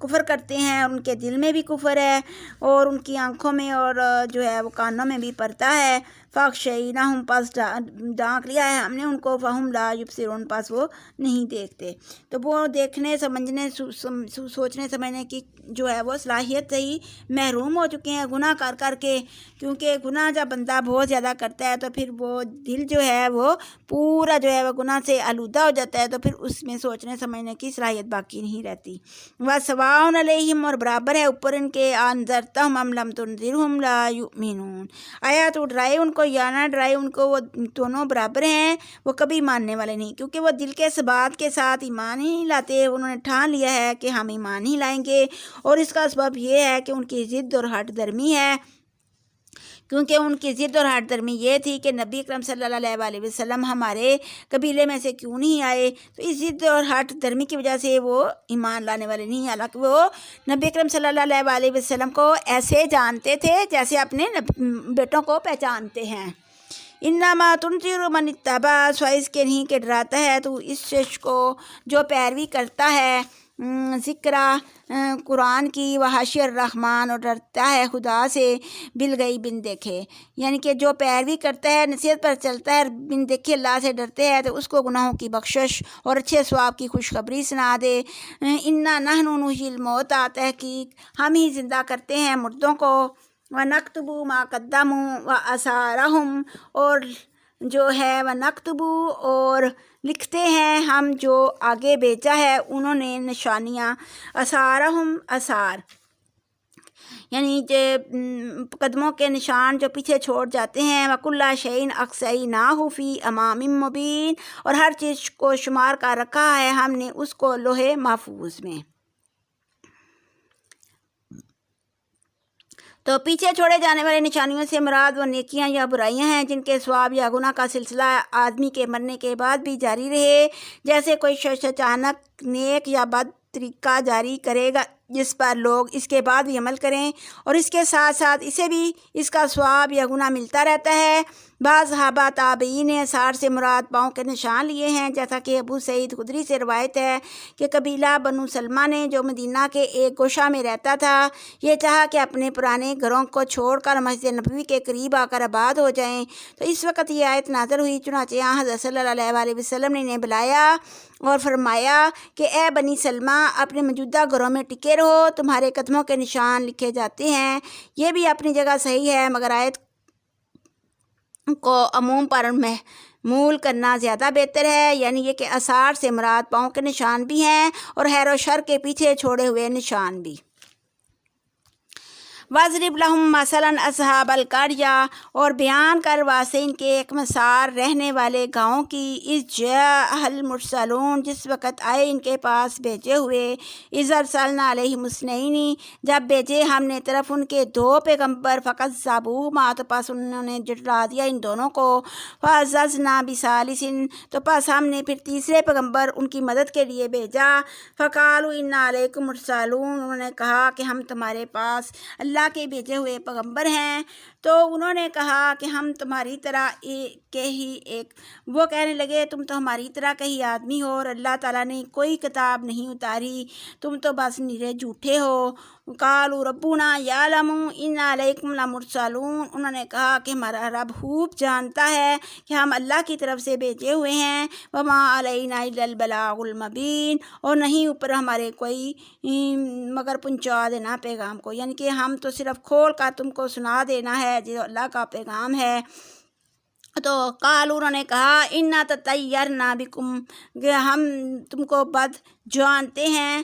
کفر کرتے ہیں، ان کے دل میں بھی کفر ہے اور ان کی آنکھوں میں اور جو ہے وہ کانوں میں بھی پڑتا ہے۔ فاخشیناہم، پس ڈانک لیا ہے ہم نے ان کو، فہم لا یبصرون، پس وہ نہیں دیکھتے۔ تو وہ دیکھنے سمجھنے سوچنے سمجھنے کی جو ہے وہ صلاحیت سے ہی محروم ہو چکے ہیں گناہ کر کر کے، کیونکہ گناہ جب بندہ بہت زیادہ کرتا ہے تو پھر وہ دل جو ہے وہ پورا جو ہے وہ گناہ سے آلودہ ہو جاتا ہے، تو پھر اس میں سوچنے سمجھنے کی صلاحیت باقی نہیں رہتی۔ وَسَوَاءٌ عَلَيْهِمْ، اور برابر ہے اوپر ان کے، أَنذَرْتَهُمْ أَمْ لَمْ تُنذِرْهُمْ لَا يُؤْمِنُونَ، آیا تو ڈرائے ان کو یا نہ ڈرائے ان کو، وہ دونوں برابر ہیں، وہ کبھی ماننے والے نہیں، کیونکہ وہ دل کے ثبات کے ساتھ ایمان ہی نہیں لاتے۔ انہوں نے ٹھان لیا ہے کہ ہم ایمان ہی لائیں گے، اور اس کا سبب یہ ہے کہ ان کی ضد اور ہٹ درمی ہے، کیونکہ ان کی ضد اور ہٹ درمی یہ تھی کہ نبی اکرم صلی اللہ علیہ وسلم ہمارے قبیلے میں سے کیوں نہیں آئے، تو اس ضد اور ہٹ درمی کی وجہ سے وہ ایمان لانے والے نہیں، حالانکہ وہ نبی اکرم صلی اللہ علیہ وسلم کو ایسے جانتے تھے جیسے اپنے بیٹوں کو پہچانتے ہیں۔ انما تنذر من اتبع، سوائے اس کے نہیں کہ ڈراتا ہے تو اس شخص کو جو پیروی کرتا ہے ذکر قرآن کی، وحشی الرحمن، اور ڈرتا ہے خدا سے، بالغیب، بن دیکھے، یعنی کہ جو پیروی کرتا ہے نصیحت پر چلتا ہے بن دیکھے اللہ سے ڈرتے ہے، تو اس کو گناہوں کی بخشش اور اچھے ثواب کی خوشخبری سنا دے۔ انا نحن نحیی الموتیٰ، تحقیق ہم ہی زندہ کرتے ہیں مردوں کو، وَنَكْتُبُ مَا قَدَّمُوا وَآثَارَهُمْ، اور جو ہے وَنَكْتُبُ، اور لکھتے ہیں ہم جو آگے بھیجا ہے انہوں نے نشانیاں، آثارہم، آثار یعنی کہ قدموں کے نشان جو پیچھے چھوڑ جاتے ہیں، وَكُلَّ شَيْءٍ أَحْصَيْنَاهُ فِي إِمَامٍ مُّبِينٍ، اور ہر چیز کو شمار کر رکھا ہے ہم نے اس کو لوح محفوظ میں۔ تو پیچھے چھوڑے جانے والے نشانیوں سے مراد وہ نیکیاں یا برائیاں ہیں جن کے ثواب یا گناہ کا سلسلہ آدمی کے مرنے کے بعد بھی جاری رہے، جیسے کوئی شخص اچانک نیک یا بد طریقہ جاری کرے گا جس پر لوگ اس کے بعد بھی عمل کریں، اور اس کے ساتھ ساتھ اسے بھی اس کا ثواب یا گناہ ملتا رہتا ہے۔ بعض صحابہ تابعین نے آثار سے مراد پاؤں کے نشان لیے ہیں، جیسا کہ ابو سعید خدری سے روایت ہے کہ قبیلہ بنو سلمہ نے جو مدینہ کے ایک گوشہ میں رہتا تھا، یہ چاہا کہ اپنے پرانے گھروں کو چھوڑ کر مسجد نبوی کے قریب آ کر آباد ہو جائیں، تو اس وقت یہ آیت نازل ہوئی، چنانچہ حضرت صلی اللہ علیہ وسلم نے انہیں بلایا اور فرمایا کہ اے بنی سلمہ، اپنے موجودہ گھروں میں ٹکے رہو، تمہارے قدموں کے نشان لکھے جاتے ہیں۔ یہ بھی اپنی جگہ صحیح ہے، مگر آیت کو عموم پر محمول کرنا زیادہ بہتر ہے، یعنی یہ کہ آثار سے مراد پاؤں کے نشان بھی ہیں اور خیر و شر کے پیچھے چھوڑے ہوئے نشان بھی۔ وَاضْرِبْ لَهُم مَثَلًا أَصْحَابَ الْقَرْيَةِ، اور بیان کر واسطے ان کے ایک مثال رہنے والے گاؤں کی، اِذْ جَاءَ الْمُرْسَلُونَ، جس وقت آئے ان کے پاس بھیجے ہوئے، اِذْ أَرْسَلْنَا عَلَيْهِمُ اثْنَيْنِ، جب بھیجے ہم نے طرف ان کے دو پیغمبر، فَكَذَّبُوهُمَا، تو پس انہوں نے جھٹلا دیا ان دونوں کو، فَعَزَّزْنَا بِثَالِثٍ، تو پس ہم نے پھر تیسرے پیغمبر ان کی مدد کے لیے بھیجا، فَقَالُوا إِنَّا عَلَيْكُمْ مُرْسَلُونَ، انہوں نے کہا کہ ہم تمہارے پاس اللہ کے بھیجے ہوئے پیغمبر ہیں، تو انہوں نے کہا کہ ہم تمہاری طرح کے ہی ایک، وہ کہنے لگے تم تو ہماری طرح کے ہی آدمی ہو اور اللہ تعالیٰ نے کوئی کتاب نہیں اتاری، تم تو بس نرے جھوٹے ہو۔ قالوا ربنا یعلم انا علیکم لمرسلون، انہوں نے کہا کہ ہمارا رب خوب جانتا ہے کہ ہم اللہ کی طرف سے بھیجے ہوئے ہیں، وما علینا الا البلاغ المبین، اور نہیں اوپر ہمارے کوئی مگر پہنچا دینا پیغام کو، یعنی کہ ہم تو صرف کھول کر تم کو سنا دینا ہے جو اللہ کا پیغام ہے۔ تو قالوا، انہوں نے کہا انا تطیرنا بکم، کہ ہم تم کو بد جانتے ہیں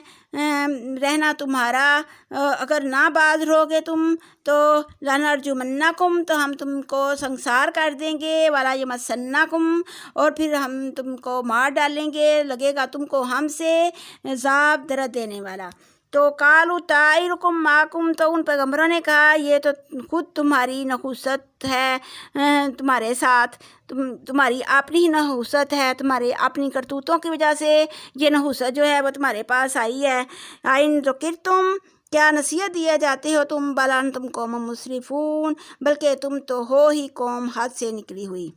رہنا تمہارا، اگر نہ باز رہوگے تم تو لنرجمنکم، تو ہم تم کو سنسار کر دیں گے، ولا یمسنکم، اور پھر ہم تم کو مار ڈالیں گے، لگے گا تم کو ہم سے عذاب درد دینے والا۔ تو قالوا طائرکم معکم، تو ان پیغمبروں نے کہا یہ تو خود تمہاری نحوست ہے تمہارے ساتھ، تمہاری اپنی ہی نحوست ہے، تمہاری اپنی کرتوتوں کی وجہ سے یہ نحوست جو ہے وہ تمہارے پاس آئی ہے۔ آئن ذکرتم، کیا نصیحت دیے جاتے ہو تم، بل انتم قوم مسرفون، بلکہ تم تو ہو ہی قوم حد سے نکلی ہوئی۔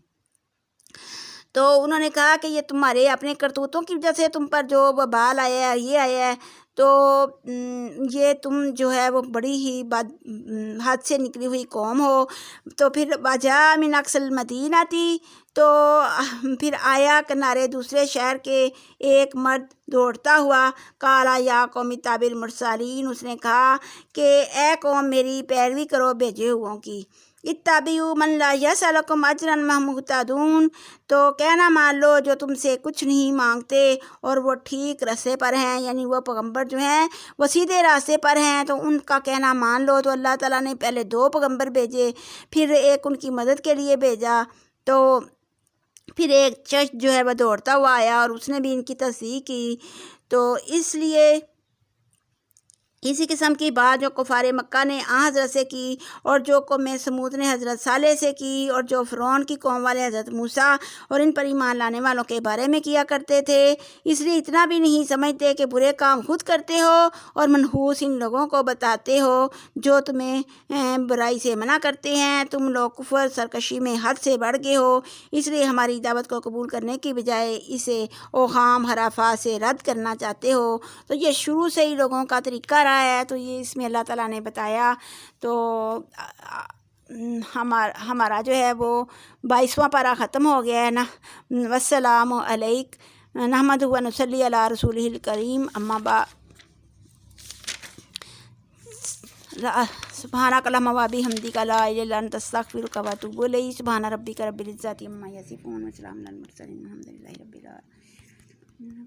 تو انہوں نے کہا کہ یہ تمہارے اپنے کرتوتوں کی وجہ سے تم پر جو وبال آیا ہے، یہ آیا ہے، تو یہ تم جو ہے وہ بڑی ہی حد سے نکلی ہوئی قوم ہو۔ تو پھر وجا من اقصی المدینہ تھی، تو پھر آیا کنارے دوسرے شہر کے ایک مرد دوڑتا ہوا، قالا یا قوم اتبعوا المرسلین، اس نے کہا کہ اے قوم میری پیروی کرو بھیجے ہوں کی، اتبعوا من لا یسألکم اجرا وہم مہتدون، تو کہنا مان لو جو تم سے کچھ نہیں مانگتے اور وہ ٹھیک راستے پر ہیں، یعنی وہ پیغمبر جو ہیں وہ سیدھے راستے پر ہیں، تو ان کا کہنا مان لو۔ تو اللہ تعالیٰ نے پہلے 2 پیغمبر بھیجے، پھر ایک ان کی مدد کے لیے بھیجا، تو پھر ایک شخص جو ہے وہ دوڑتا ہوا آیا اور اس نے بھی ان کی تصدیق کی۔ تو اس لیے اسی قسم کی بات جو کفار مکہ نے حضرت سے کی، اور جو قوم سمود نے حضرت صالح سے کی، اور جو فرعون کی قوم والے حضرت موسیٰ اور ان پر ایمان لانے والوں کے بارے میں کیا کرتے تھے، اس لیے اتنا بھی نہیں سمجھتے کہ برے کام خود کرتے ہو اور منحوس ان لوگوں کو بتاتے ہو جو تمہیں برائی سے منع کرتے ہیں۔ تم لوگ کفر سرکشی میں حد سے بڑھ گئے ہو، اس لیے ہماری دعوت کو قبول کرنے کی بجائے اسے اوہام خرافات سے رد کرنا چاہتے ہو۔ تو یہ شروع سے ہی لوگوں کا طریقہ رہا ہے، تو یہ اس میں اللہ تعالیٰ نے بتایا۔ تو ہمارا جو ہے وہ 22واں پارہ ختم ہو گیا ہے نا۔ والسلام علیکم نحمدہ و نصلی علی رسولہ الکریم، اما بعد، سبحانک اللہم و بحمدک لا الہ الا انت استغفرک و اتوب الیک۔ سبحان ربک رب العزۃ عما یصفون وسلام علی المرسلین والحمد للہ رب العالمین۔